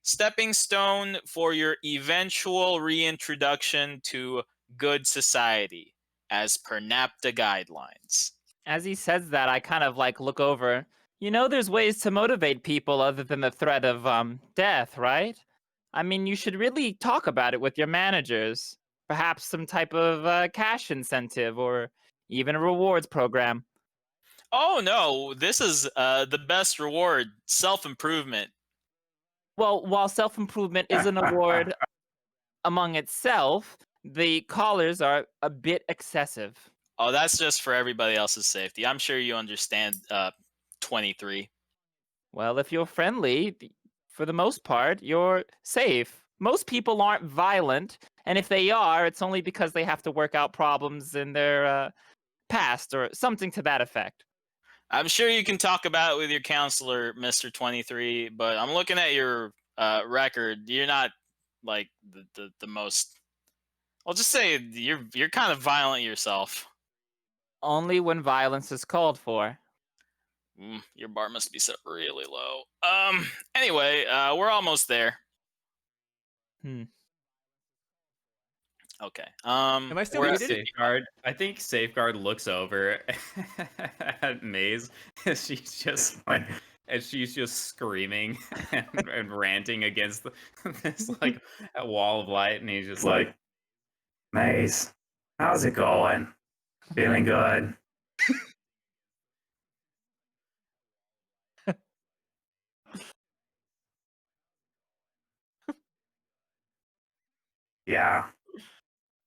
Speaker 1: stepping stone for your eventual reintroduction to good society, as per NAPTA guidelines.
Speaker 4: As he says that, I kind of like look over. You know, there's ways to motivate people other than the threat of death, right? I mean, you should really talk about it with your managers. Perhaps some type of cash incentive or even a rewards program.
Speaker 1: Oh no, this is the best reward, self-improvement.
Speaker 4: Well, while self-improvement is an award among itself, the collars are a bit excessive.
Speaker 1: Oh, that's just for everybody else's safety. I'm sure you understand 23.
Speaker 4: Well, if you're friendly, for the most part, you're safe. Most people aren't violent, and if they are, it's only because they have to work out problems in their past or something to that effect.
Speaker 1: I'm sure you can talk about it with your counselor, Mr. 23, but I'm looking at your record. You're not like the most. I'll just say you're kind of violent yourself.
Speaker 4: Only when violence is called for.
Speaker 1: Your bar must be set really low. Anyway, we're almost there. Okay.
Speaker 2: Am I still
Speaker 1: we're at
Speaker 2: muted?
Speaker 5: Safeguard. I think Safeguard looks over at Maze and she's just screaming and ranting against this like a wall of light, and he's just like,
Speaker 6: Maze, how's it going? Feeling good? Yeah.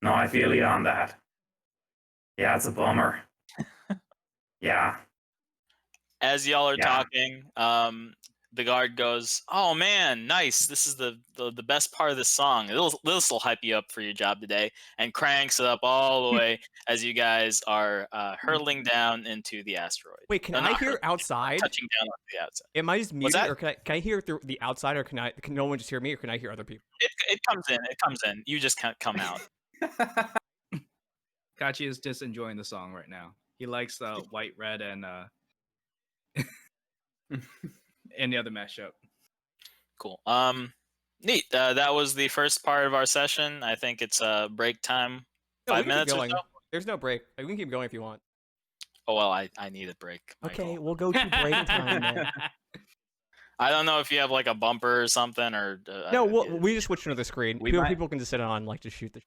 Speaker 6: No, I feel you on that. Yeah, it's a bummer. Yeah.
Speaker 1: As y'all are
Speaker 6: Yeah.
Speaker 1: talking, the guard goes, "Oh man, nice! This is the best part of this song. This will hype you up for your job today," and cranks it up all the way as you guys are hurtling down into the asteroid.
Speaker 2: Wait, can
Speaker 1: No,
Speaker 2: I
Speaker 1: not
Speaker 2: hear
Speaker 1: hurtling,
Speaker 2: outside?
Speaker 1: touching down on the outside?
Speaker 2: Am I just muted,
Speaker 1: that?
Speaker 2: or can I hear through the outside, or can no one just hear me, or can I hear other people?
Speaker 1: It comes in. It comes in. You just can't come out.
Speaker 3: Kachi is just enjoying the song right now. He likes white, red, and and the other mashup.
Speaker 1: Cool. Neat. That was the first part of our session. I think it's break time.
Speaker 2: No, we
Speaker 1: 5
Speaker 2: can keep
Speaker 1: minutes or
Speaker 2: going.
Speaker 1: so.
Speaker 2: There's no break. Like, we can keep going if you want.
Speaker 1: Oh well, I need a break.
Speaker 2: Okay,
Speaker 1: Michael.
Speaker 2: we'll go to break time then.
Speaker 1: I don't know if you have like a bumper or something, or
Speaker 2: No, we just switch to another screen.
Speaker 5: We might-
Speaker 2: People can just sit on like to shoot the.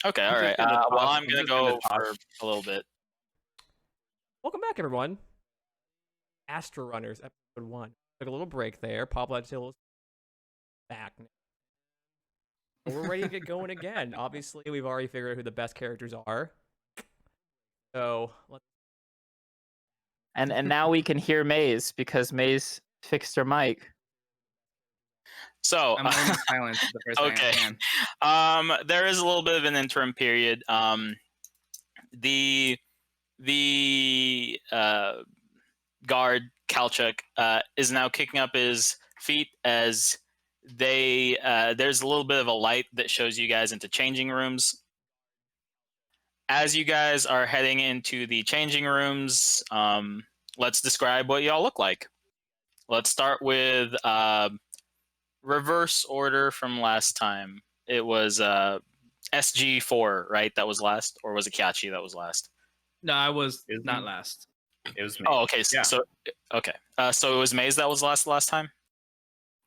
Speaker 1: Okay, all
Speaker 5: I'm
Speaker 1: right.
Speaker 5: just gonna
Speaker 1: Well,
Speaker 5: toss-
Speaker 1: I'm
Speaker 5: I'm
Speaker 1: gonna
Speaker 5: just gonna
Speaker 1: go
Speaker 5: toss-
Speaker 1: for a little bit.
Speaker 2: Welcome back, everyone. AstraRunners, episode 1. Took a little break there. Pablo Hill back. We're ready to get going again. Obviously, we've already figured out who the best characters are. So let's
Speaker 4: And now we can hear Maze because Maze fixed her mic.
Speaker 1: So
Speaker 3: I'm learning silence the first thing
Speaker 1: okay.
Speaker 3: I can.
Speaker 1: There is a little bit of an interim period. The guard Kalchuk is now kicking up his feet as there's a little bit of a light that shows you guys into changing rooms. As you guys are heading into the changing rooms, let's describe what y'all look like. Let's start with reverse order from last time. It was SG4, right? That was last, or was it Kiachi that was last?
Speaker 3: No, I was
Speaker 5: Isn't-
Speaker 3: not last.
Speaker 5: It was me.
Speaker 1: Oh, okay.
Speaker 5: Yeah.
Speaker 1: So it was Maze that was last time.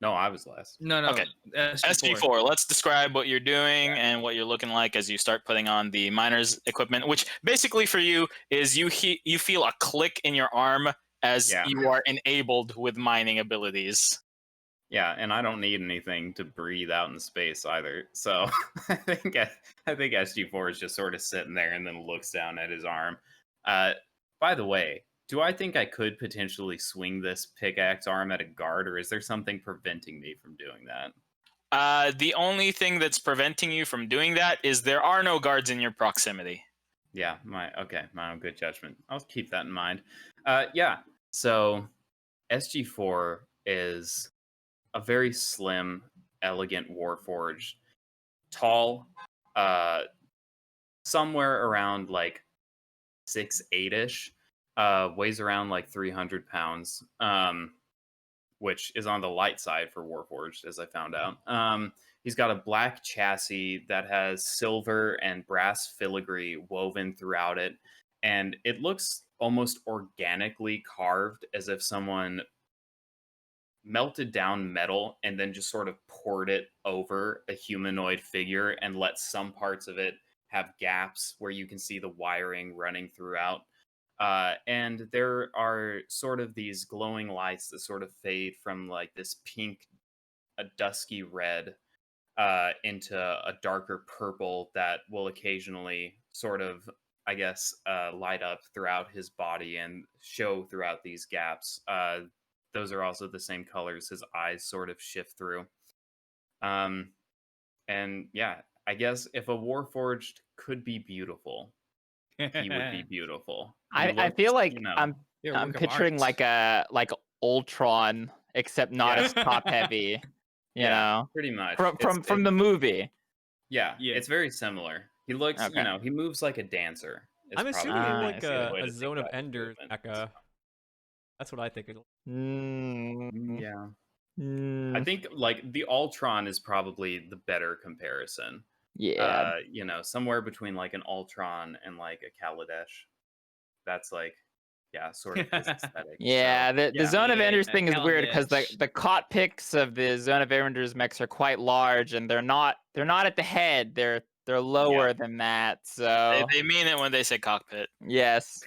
Speaker 5: No, I was last.
Speaker 3: No,
Speaker 1: Okay. SG4. Let's describe what you're doing and what you're looking like as you start putting on the miner's equipment, which basically for you is you feel a click in your arm as you are enabled with mining abilities.
Speaker 5: Yeah, and I don't need anything to breathe out in space either. So I think SG4 is just sort of sitting there and then looks down at his arm. By the way, do I think I could potentially swing this pickaxe arm at a guard, or is there something preventing me from doing that?
Speaker 1: The only thing that's preventing you from doing that is there are no guards in your proximity.
Speaker 5: Yeah, my own good judgment. I'll keep that in mind. Yeah, so SG4 is a very slim, elegant warforged, tall, somewhere around like 6'8"ish, weighs around like 300 pounds, which is on the light side for warforged, as I found out. He's got a black chassis that has silver and brass filigree woven throughout it, and it looks almost organically carved, as if someone melted down metal and then just sort of poured it over a humanoid figure and let some parts of it have gaps where you can see the wiring running throughout. And there are sort of these glowing lights that sort of fade from like this pink, a dusky red, into a darker purple that will occasionally sort of, I guess, light up throughout his body and show throughout these gaps. Those are also the same colors his eyes sort of shift through. And yeah, I guess if a warforged could be beautiful, he would be beautiful.
Speaker 4: I feel like I'm
Speaker 3: work of
Speaker 4: picturing
Speaker 3: art.
Speaker 4: like Ultron, except not as top heavy. You know,
Speaker 5: pretty much
Speaker 4: from the movie.
Speaker 5: Yeah,
Speaker 3: Yeah.
Speaker 5: it's very similar. He looks,
Speaker 4: Okay.
Speaker 5: he moves like a dancer. is
Speaker 2: I'm
Speaker 5: probably
Speaker 2: assuming
Speaker 5: the
Speaker 2: like
Speaker 5: easiest way
Speaker 2: a
Speaker 5: to
Speaker 2: zone
Speaker 5: think
Speaker 2: of
Speaker 5: about his
Speaker 2: enders
Speaker 5: movement.
Speaker 2: mecha. That's what I think.
Speaker 5: Yeah.
Speaker 4: Mm,
Speaker 5: I think like the Ultron is probably the better comparison.
Speaker 4: yeah.
Speaker 5: Somewhere between like an Ultron and like a Kaladesh. That's like, sort of his aesthetic.
Speaker 4: Yeah,
Speaker 5: So,
Speaker 4: the Zone of Enders thing is weird because
Speaker 3: Kaladesh.
Speaker 4: the cot pics of the Zone of Enders mechs are quite large, and they're not at the head. They're lower than that. So
Speaker 1: They mean it when they say cockpit.
Speaker 4: yes.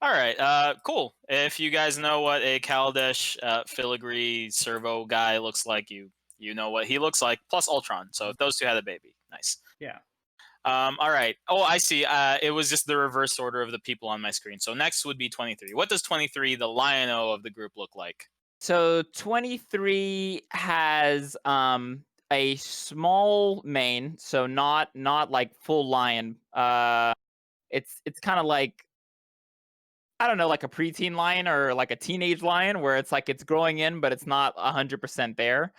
Speaker 1: All right, cool. If you guys know what a Kaladesh filigree servo guy looks like, you know what he looks like, plus Ultron. So if those two had a baby, nice.
Speaker 5: Yeah.
Speaker 1: All right. Oh, I see. It was just the reverse order of the people on my screen. So next would be 23. What does 23, the Lion-O of the group, look like?
Speaker 4: So 23 has a small mane, so not like full lion. It's kind of like, I don't know, like a preteen lion or like a teenage lion, where it's like it's growing in, but it's not 100% there.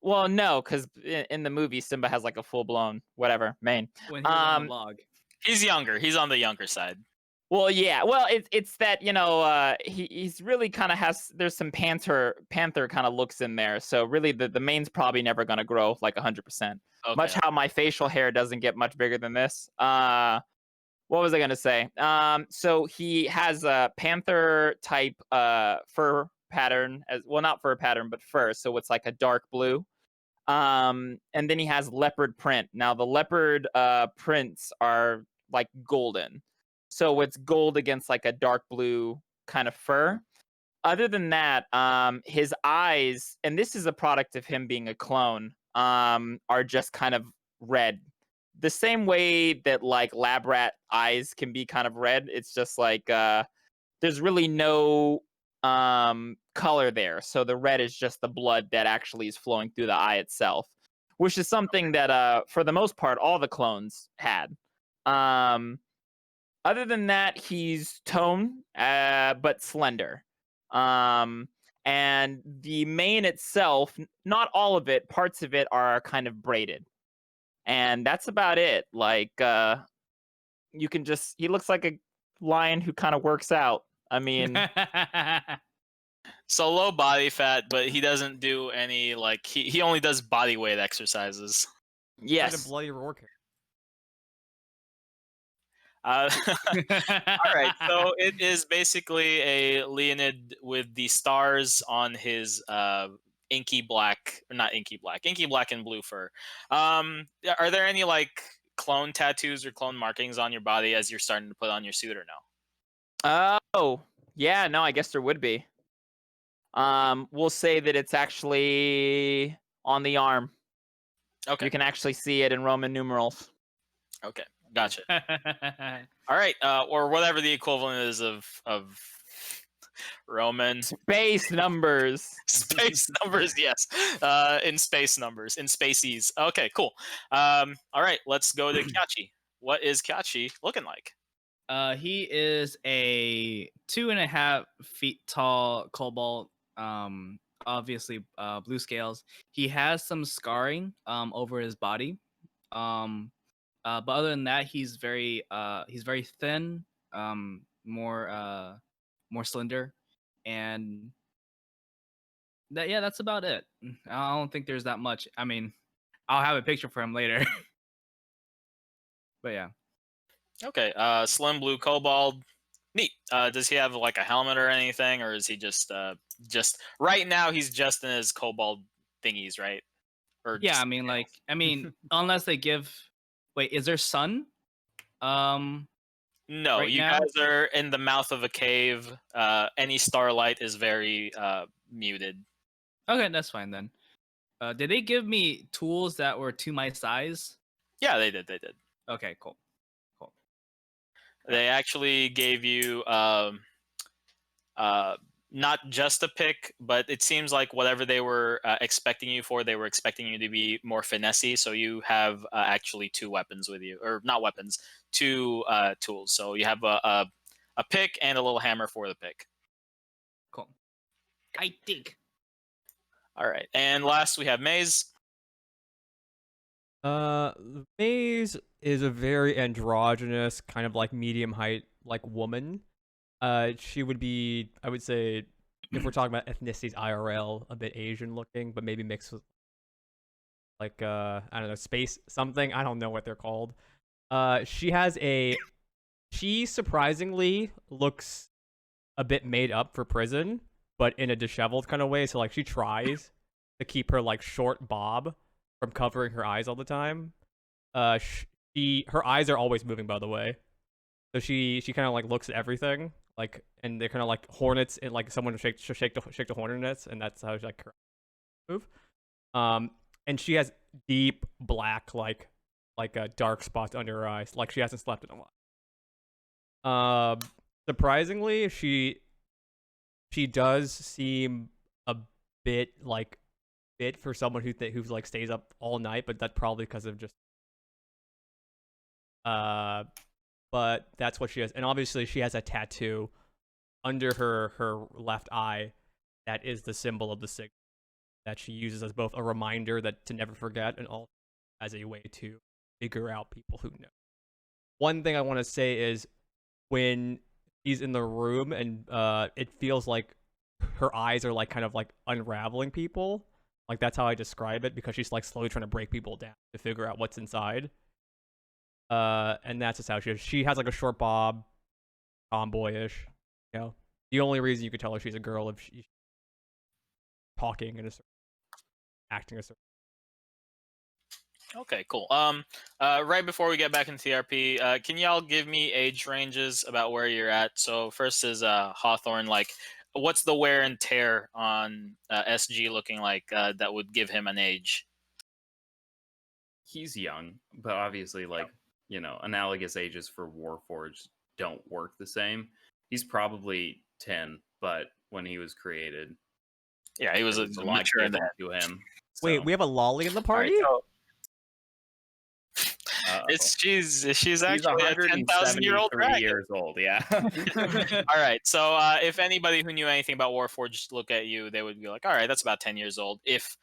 Speaker 4: Well, no, because in the movie Simba has like a full blown whatever mane.
Speaker 3: When he was on the log.
Speaker 1: He's younger. He's on the younger side.
Speaker 4: Well, yeah. Well, it's that he's really kind of there's some panther kind of looks in there. So really, the mane's probably never gonna grow like 100%.
Speaker 1: Okay.
Speaker 4: Much how my facial hair doesn't get much bigger than this. What was I gonna say? So he has a panther type fur pattern, as well, not fur pattern, but fur. So it's like a dark blue. And then he has leopard print. Now the leopard prints are like golden. So it's gold against like a dark blue kind of fur. Other than that, his eyes, and this is a product of him being a clone, are just kind of red. the same way that like lab rat eyes can be kind of red. It's just like there's really no color there. So the red is just the blood that actually is flowing through the eye itself, which is something that for the most part all the clones had. Other than that, he's toned but slender. And the mane itself, not all of it, parts of it are kind of braided. And that's about it. Like you can just he looks like a lion who kind of works out. I mean,
Speaker 1: So low body fat, but he doesn't do any like he only does body weight exercises.
Speaker 2: Like
Speaker 4: yes.
Speaker 2: a bloody roar character.
Speaker 1: All right, so it is basically a Leonid with the stars on his inky black, or not inky black, inky black and blue fur. Are there any like clone tattoos or clone markings on your body as you're starting to put on your suit or no?
Speaker 4: Oh, yeah, no, I guess there would be. We'll say that it's actually on the arm.
Speaker 1: Okay,
Speaker 4: You can actually see it in Roman numerals.
Speaker 1: okay, gotcha. All right, or whatever the equivalent is of Roman
Speaker 4: Base numbers.
Speaker 1: space numbers. Yes, in space numbers, in spacies. Okay, cool. All right, let's go to Kyachi. What is Kyachi looking like?
Speaker 3: He is a 2.5 feet tall kobold. Obviously, blue scales. He has some scarring over his body. But other than that, he's very thin, more slender, and that's about it. I don't think there's that much. I mean, I'll have a picture for him later. But yeah.
Speaker 1: Okay, slim blue kobold. Neat. Does he have like a helmet or anything, or is he just right now he's just in his kobold thingies, right? Or
Speaker 3: Yeah,
Speaker 1: just,
Speaker 3: I mean, unless they give. Wait, is there sun?
Speaker 1: no,
Speaker 3: right
Speaker 1: you
Speaker 3: now?
Speaker 1: guys are in the mouth of a cave. Any starlight is very muted.
Speaker 3: Okay, that's fine then. Did they give me tools that were to my size?
Speaker 1: Yeah, they did. They did.
Speaker 3: Okay, cool.
Speaker 1: They actually gave you not just a pick, but it seems like whatever they were expecting you for, they were expecting you to be more finessey. So you have actually two weapons with you, or not weapons, two tools. So you have a pick and a little hammer for the pick.
Speaker 3: Cool. I think.
Speaker 1: All right, and last we have Maze.
Speaker 2: Maze is a very androgynous, kind of like medium height, like woman. She would be, I would say, if we're talking about ethnicities IRL, a bit Asian looking, but maybe mixed with like I don't know, space something. I don't know what they're called. She surprisingly looks a bit made up for prison, but in a disheveled kind of way. So like she tries to keep her like short bob from covering her eyes all the time. Her eyes are always moving, by the way. So she kind of like looks at everything, like, and they're kind of like hornets, and like someone shake the hornet nets, and that's how like her move. And she has deep black like dark spots under her eyes, like she hasn't slept in a while. Surprisingly, she does seem a bit like fit for someone who like stays up all night, but that's probably because of just but that's what she has. And obviously she has a tattoo under her left eye that is the symbol of the signal that she uses as both a reminder that to never forget and also as a way to figure out people who know. One thing I want to say is when he's in the room and it feels like her eyes are like kind of like unraveling people. Like that's how I describe it, because she's like slowly trying to break people down to figure out what's inside. And that's just how she is. She has like a short bob, tomboyish. You know, the only reason you could tell her she's a girl if she's talking and acting a certain.
Speaker 1: Okay, cool. Right before we get back into TRP, can y'all give me age ranges about where you're at? So first is Hawthorne. Like, what's the wear and tear on SG looking like that would give him an age?
Speaker 5: he's young, but obviously, like, you know, analogous ages for Warforged don't work the same. He's probably 10, but when he was created,
Speaker 1: Yeah, he was
Speaker 5: there
Speaker 1: a
Speaker 5: was a lot
Speaker 1: mature in
Speaker 5: given
Speaker 1: that.
Speaker 5: to him.
Speaker 2: Wait,
Speaker 5: So,
Speaker 2: we have a lolly in the
Speaker 1: All
Speaker 2: party?
Speaker 1: right, so
Speaker 5: uh-oh.
Speaker 1: she's
Speaker 5: He's
Speaker 1: actually a 10,000-year-old
Speaker 5: 173
Speaker 1: dragon.
Speaker 5: years old. Yeah.
Speaker 1: All right, so if anybody who knew anything about Warforged look at you, they would be like, "All right, that's about 10 years old." If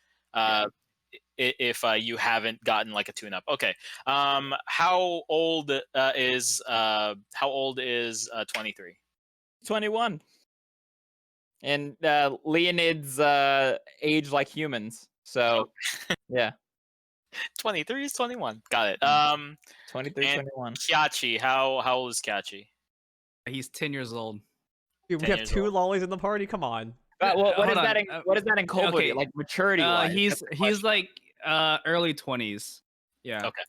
Speaker 1: you haven't gotten like a tune-up, okay. How old is 23?
Speaker 4: 21. And Leonid's age like humans. So yeah,
Speaker 1: 23 is 21. Got it.
Speaker 4: 23,
Speaker 1: And
Speaker 4: 21.
Speaker 1: Kyachi, how old is Kyachi?
Speaker 3: He's 10 years old.
Speaker 2: Dude, we
Speaker 1: 10
Speaker 2: have
Speaker 1: years
Speaker 2: 2
Speaker 1: old.
Speaker 2: lollies in the party. Come on.
Speaker 4: What is
Speaker 3: Hold
Speaker 4: that?
Speaker 3: on,
Speaker 4: What is that in Kobold?
Speaker 3: okay,
Speaker 4: Like maturity wise?
Speaker 3: he's like early 20s. Yeah.
Speaker 1: Okay.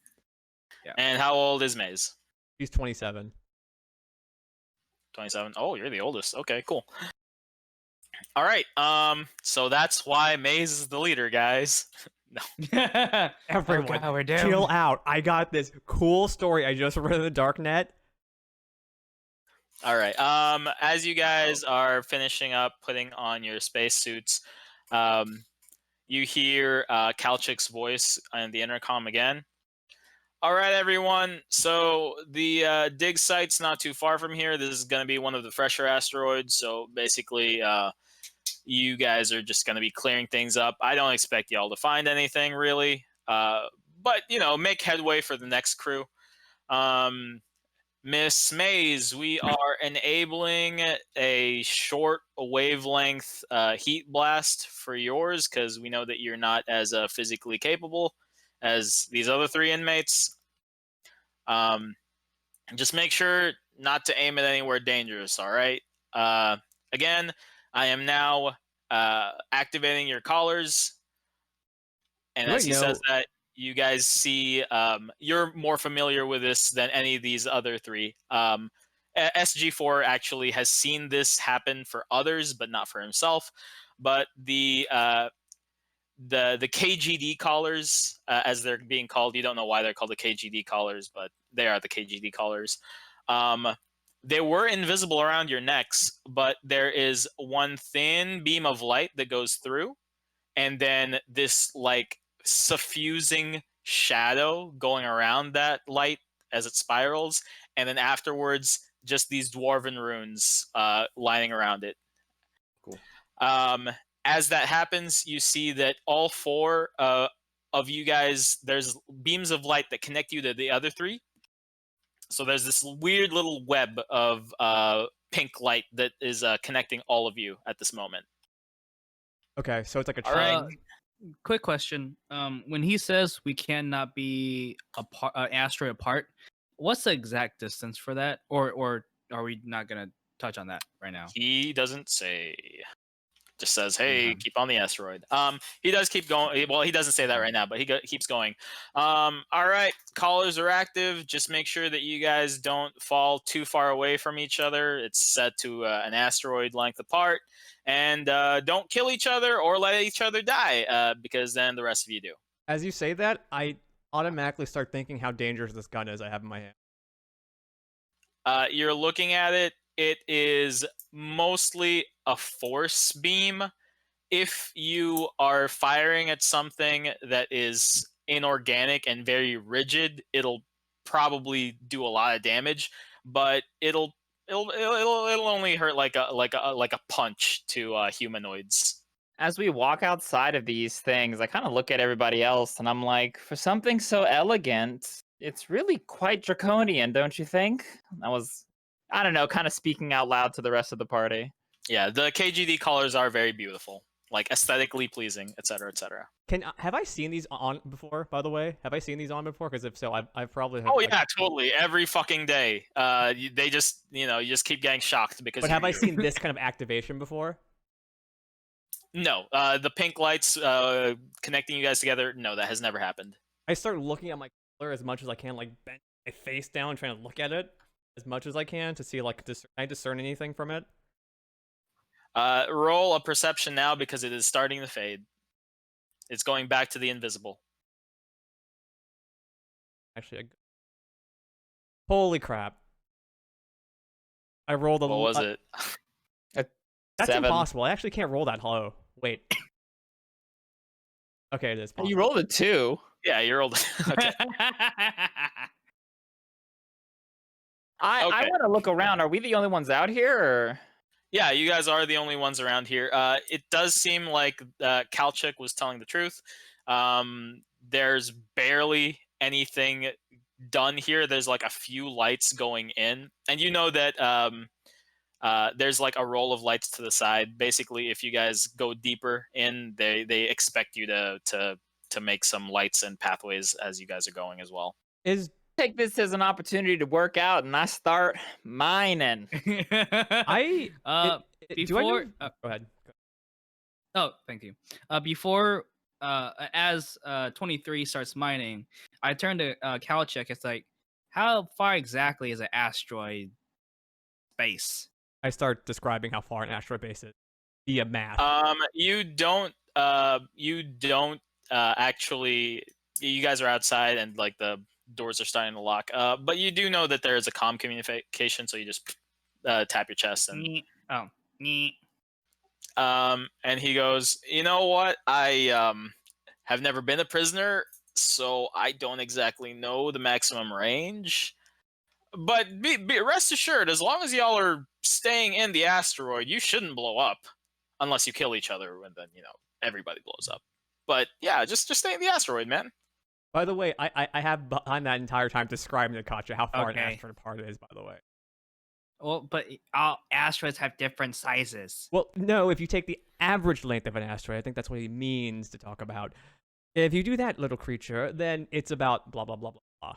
Speaker 3: Yeah.
Speaker 1: And how old is Maze?
Speaker 2: He's 27.
Speaker 1: 27. Oh, you're the oldest. Okay, cool. All right. So that's why Maze is the leader, guys.
Speaker 2: Everyone,
Speaker 3: God, we're
Speaker 2: chill
Speaker 3: doomed.
Speaker 2: out. I got this cool story I just read in the darknet.
Speaker 1: All right. As you guys are finishing up putting on your spacesuits, you hear Kalchik's voice on the intercom again. All right, everyone. So the dig site's not too far from here. This is going to be one of the fresher asteroids. So basically, you guys are just going to be clearing things up. I don't expect y'all to find anything really, but you know, make headway for the next crew. Miss Maze, we are enabling a short wavelength heat blast for yours because we know that you're not as physically capable as these other 3 inmates. Just make sure not to aim it anywhere dangerous, all right? Again, I am now activating your collars. And
Speaker 2: You
Speaker 1: as
Speaker 2: might
Speaker 1: he
Speaker 2: know-
Speaker 1: says that, you guys see you're more familiar with this than any of these other 3. SG4 actually has seen this happen for others, but not for himself. But the KGD collars, as they're being called, you don't know why they're called the KGD collars, but they are the KGD collars. They were invisible around your necks, but there is one thin beam of light that goes through, and then this like suffusing shadow going around that light as it spirals, and then afterwards just these dwarven runes lining around it.
Speaker 5: Cool.
Speaker 1: As that happens, you see that all 4 of you guys, there's beams of light that connect you to the other 3. So there's this weird little web of pink light that is connecting all of you at this moment.
Speaker 2: Okay, so it's like a
Speaker 1: All right.
Speaker 3: Quick question. When he says we cannot be asteroid apart, what's the exact distance for that? Or are we not gonna touch on that right now?
Speaker 1: He doesn't say. Just says, "Hey,
Speaker 3: Okay.
Speaker 1: keep on the asteroid." He does keep going. Well, he doesn't say that right now, but he keeps going. All right, callers are active. Just make sure that you guys don't fall too far away from each other. It's set to an asteroid length apart, and don't kill each other or let each other die, because then the rest of you do.
Speaker 2: As you say that, I automatically start thinking how dangerous this gun is I have in my hand.
Speaker 1: You're looking at it. It is mostly a force beam. If you are firing at something that is inorganic and very rigid, it'll probably do a lot of damage, but it'll only hurt like a punch to humanoids.
Speaker 4: As we walk outside of these things, I kind of look at everybody else and I'm like, for something so elegant, it's really quite draconian, don't you think? I don't know, kind of speaking out loud to the rest of the party.
Speaker 1: Yeah, the KGD colors are very beautiful, like aesthetically pleasing, etc., etc.
Speaker 2: Have I seen these on before? By the way, have I seen these on before? Because if so, I've probably.
Speaker 1: Oh yeah, totally. Every fucking day. They just you just keep getting shocked because.
Speaker 2: But have I seen this kind of activation before?
Speaker 1: No, the pink lights connecting you guys together. No, that has never happened.
Speaker 2: I start looking at my color as much as I can, like bend my face down, trying to look at it as much as I can to see like can I discern anything from it.
Speaker 1: Roll a perception now because it is starting to fade. It's going back to the invisible.
Speaker 2: Actually, holy crap! I rolled a.
Speaker 1: What was it?
Speaker 2: That's
Speaker 4: 7.
Speaker 2: impossible. I actually can't roll that low. Wait. Okay, it is possible.
Speaker 4: You rolled a 2.
Speaker 1: Yeah, you're old. Okay.
Speaker 4: I
Speaker 1: Okay.
Speaker 4: want to look around. Are we the only ones out here? Or?
Speaker 1: Yeah, you guys are the only ones around here. It does seem like Kalchik was telling the truth. There's barely anything done here. There's like a few lights going in, and you know that there's like a roll of lights to the side. Basically, if you guys go deeper in, they expect you to make some lights and pathways as you guys are going as well.
Speaker 4: Take this as an opportunity to work out, and I start mining.
Speaker 2: Do I know?
Speaker 3: Before
Speaker 2: Go ahead.
Speaker 3: oh, thank you. Before as 23 starts mining, I turn to Kalchik. It's like, how far exactly is an asteroid space?
Speaker 2: I start describing how far an asteroid base is via math.
Speaker 1: You don't actually. You guys are outside, and like the doors are starting to lock. But you do know that there is a comm communication, so you just tap your chest and. And he goes, you know what? I have never been a prisoner, so I don't exactly know the maximum range. But be rest assured, as long as y'all are staying in the asteroid, you shouldn't blow up, unless you kill each other, and then everybody blows up. But yeah, just stay in the asteroid, man.
Speaker 2: By the way, I have behind that entire time describing to Katja how far an
Speaker 3: Okay.
Speaker 2: asteroid part is. By the way.
Speaker 3: Well, but all asteroids have different sizes.
Speaker 2: Well, no, if you take the average length of an asteroid, I think that's what he means to talk about. If you do that, little creature, then it's about blah, blah, blah, blah, blah.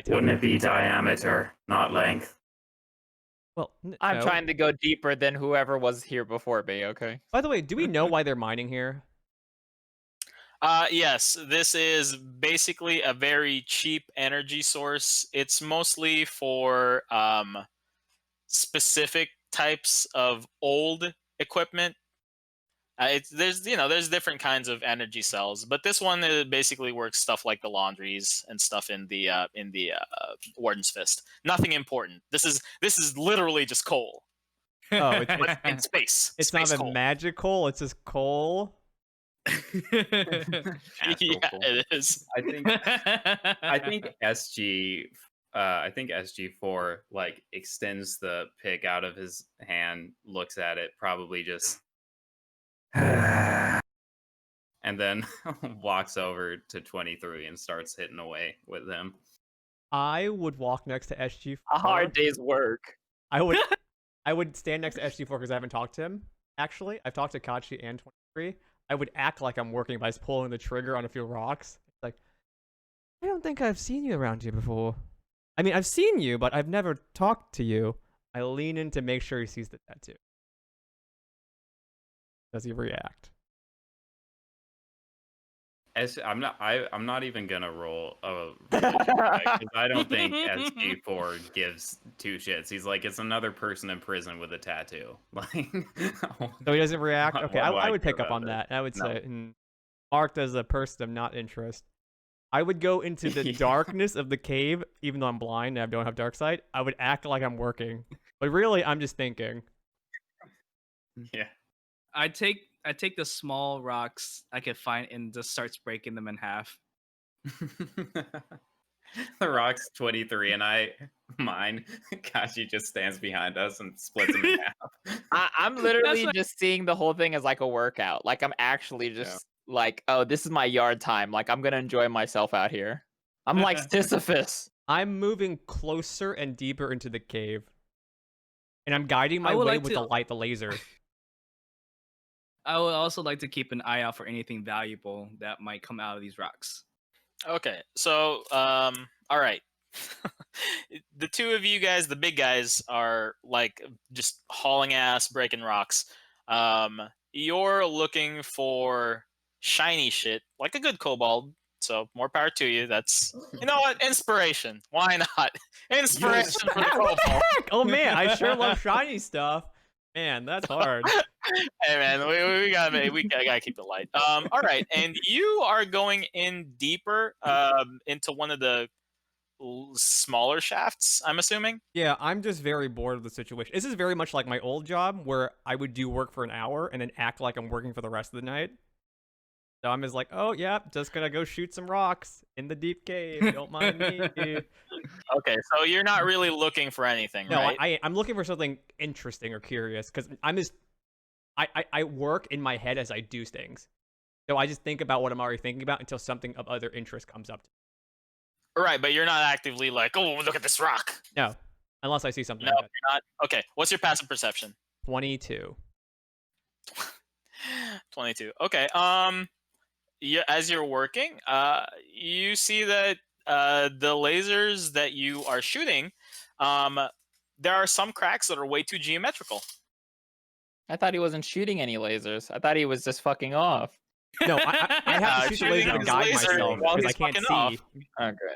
Speaker 6: Wouldn't it be diameter, not length?
Speaker 2: Well,
Speaker 4: I'm
Speaker 2: no.
Speaker 4: trying to go deeper than whoever was here before me, okay?
Speaker 2: By the way, do we know why they're mining here?
Speaker 1: Yes, this is basically a very cheap energy source. It's mostly for specific types of old equipment. There's different kinds of energy cells, but this one basically works stuff like the laundries and stuff in the Warden's Fist. Nothing important. This is literally just coal.
Speaker 2: Oh,
Speaker 1: But in space.
Speaker 2: It's
Speaker 1: space
Speaker 2: not
Speaker 1: coal.
Speaker 2: even magical. It's just coal.
Speaker 5: Astral
Speaker 1: Yeah,
Speaker 5: coal.
Speaker 1: it is.
Speaker 5: I think SG4 like extends the pick out of his hand, looks at it, probably just, and then walks over to 23 and starts hitting away with him.
Speaker 2: I would walk next to SG4.
Speaker 4: A hard day's work.
Speaker 2: I would stand next to SG4 because I haven't talked to him. Actually, I've talked to Kachi and 23. I would act like I'm working by just pulling the trigger on a few rocks. It's like, I don't think I've seen you around here before. I mean, I've seen you, but I've never talked to you. I lean in to make sure he sees the tattoo. Does he react?
Speaker 5: I'm not even gonna roll a because I don't think SG4 gives two shits. He's like, it's another person in prison with a tattoo. Like,
Speaker 2: So he doesn't react?
Speaker 5: What
Speaker 2: Okay,
Speaker 5: do
Speaker 2: I
Speaker 5: I
Speaker 2: would
Speaker 5: care
Speaker 2: pick up
Speaker 5: about
Speaker 2: on
Speaker 5: that?
Speaker 2: that. I would
Speaker 5: No.
Speaker 2: say, marked as a person of not interest. I would go into the
Speaker 5: Yeah.
Speaker 2: darkness of the cave, even though I'm blind and I don't have dark sight. I would act like I'm working. But really, I'm just thinking.
Speaker 5: yeah.
Speaker 3: I take the small rocks I could find and just starts breaking them in half.
Speaker 5: The rock's 23 and mine. Kashi just stands behind us and splits him in half.
Speaker 4: I'm literally
Speaker 3: what-
Speaker 4: just seeing the whole thing as like a workout. Like I'm actually just like, oh, this is my yard time. Like I'm gonna enjoy myself out here. I'm like Sisyphus.
Speaker 2: I'm moving closer and deeper into the cave. And I'm guiding my
Speaker 3: I would
Speaker 2: way
Speaker 3: like
Speaker 2: with
Speaker 3: to-
Speaker 2: the laser.
Speaker 3: I would also like to keep an eye out for anything valuable that might come out of these rocks.
Speaker 1: Okay, so all right. The two of you guys, the big guys, are like just hauling ass, breaking rocks. You're looking for shiny shit, like a good kobold. So more power to you. That's what, inspiration. Why not? Inspiration for the kobold.
Speaker 2: Heck! Oh man, I sure love shiny stuff. Man, that's hard.
Speaker 1: Hey man, we gotta keep it light. All right, and you are going in deeper into one of the smaller shafts, I'm assuming.
Speaker 2: Yeah, I'm just very bored of the situation. This is very much like my old job where I would do work for an hour and then act like I'm working for the rest of the night. So I'm just like, oh yeah, just gonna go shoot some rocks in the deep cave. Don't mind me.
Speaker 1: Okay, so you're not really looking for anything,
Speaker 2: No,
Speaker 1: right?
Speaker 2: I'm looking for something interesting or curious because I'm just I work in my head as I do things. So I just think about what I'm already thinking about until something of other interest comes up.
Speaker 1: Right, but you're not actively like, oh, look at this rock.
Speaker 2: No, unless I see something
Speaker 1: No,
Speaker 2: like that.
Speaker 1: you're not. Okay, what's your passive perception?
Speaker 2: 22.
Speaker 1: 22. Okay. Yeah, as you're working, you see that the lasers that you are shooting, there are some cracks that are way too geometrical.
Speaker 4: I thought he wasn't shooting any lasers. I thought he was just fucking off.
Speaker 2: No, I have to shoot the laser to
Speaker 1: his
Speaker 2: guide
Speaker 1: laser
Speaker 2: myself
Speaker 1: while
Speaker 2: because I
Speaker 1: he's
Speaker 2: can't
Speaker 1: fucking
Speaker 2: see.
Speaker 1: off.
Speaker 4: Okay.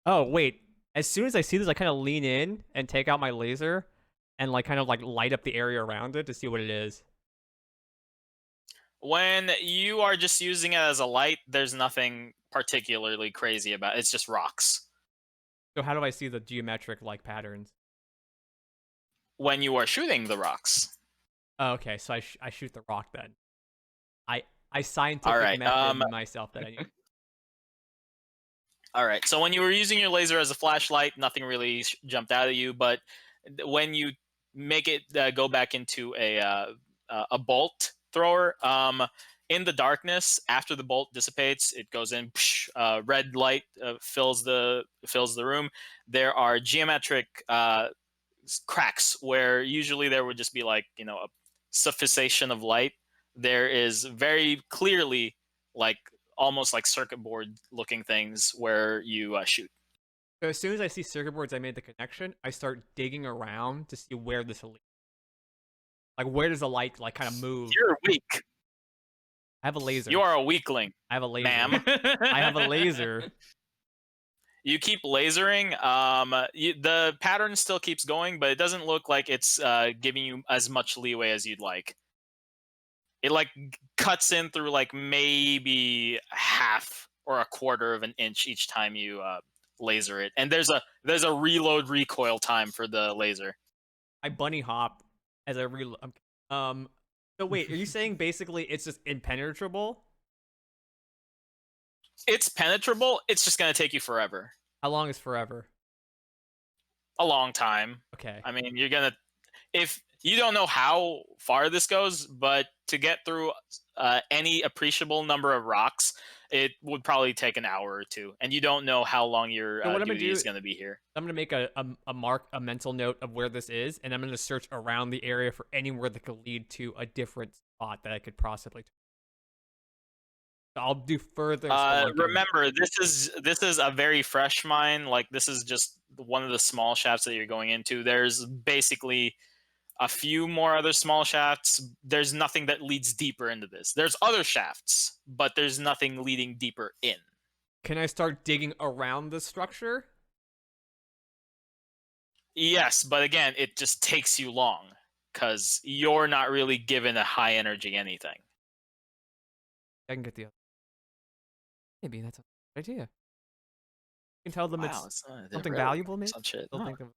Speaker 2: Oh wait, as soon as I see this, I kind of lean in and take out my laser and like kind of like light up the area around it to see what it is.
Speaker 1: When you are just using it as a light, there's nothing particularly crazy about it. It's just rocks.
Speaker 2: So how do I see the geometric like patterns?
Speaker 1: When you are shooting the rocks.
Speaker 2: Oh, okay, so I shoot the rock then. I scientific
Speaker 1: Alright,
Speaker 2: method myself that I need.
Speaker 1: All right. So when you were using your laser as a flashlight, nothing really jumped out at you. But when you make it go back into a bolt thrower, in the darkness, after the bolt dissipates, it goes in. Red light fills the room. There are geometric cracks where usually there would just be like a sufficient of light. There is very clearly like almost like circuit board looking things where you shoot.
Speaker 2: So as soon as I see circuit boards, I made the connection. I start digging around to see where this will lead. Like where does the light like kind of move?
Speaker 1: You're weak.
Speaker 2: I have a laser.
Speaker 1: You are a weakling,
Speaker 2: I have a laser.
Speaker 1: ma'am.
Speaker 2: I have a laser.
Speaker 1: You keep lasering. The pattern still keeps going, but it doesn't look like it's giving you as much leeway as you'd like. It like cuts in through like maybe half or a quarter of an inch each time you laser it, and there's a reload recoil time for the laser.
Speaker 2: I bunny hop as I reload. So wait, are you saying basically it's just impenetrable?
Speaker 1: It's penetrable. It's just gonna take you forever.
Speaker 2: How long is forever?
Speaker 1: A long time.
Speaker 2: Okay.
Speaker 1: I mean, you're gonna if you don't know how far this goes, but to get through any appreciable number of rocks, it would probably take an hour or two, and you don't know how long your
Speaker 2: So what I'm
Speaker 1: duty
Speaker 2: gonna
Speaker 1: is
Speaker 2: do-
Speaker 1: going to be here.
Speaker 2: I'm gonna make a mental note of where this is, and I'm gonna search around the area for anywhere that could lead to a different spot that I could possibly. I'll do further.
Speaker 1: Remember, this is a very fresh mine. Like this is just one of the small shafts that you're going into. There's basically a few more other small shafts. There's nothing that leads deeper into this. There's other shafts, but there's nothing leading deeper in.
Speaker 2: Can I start digging around the structure?
Speaker 1: Yes, but again, it just takes you long because you're not really given a high energy anything.
Speaker 2: I can get the other. Maybe that's a good idea. You can tell them it's something valuable, maybe?
Speaker 1: Some shit.
Speaker 2: They'll
Speaker 1: Huh.
Speaker 2: think of.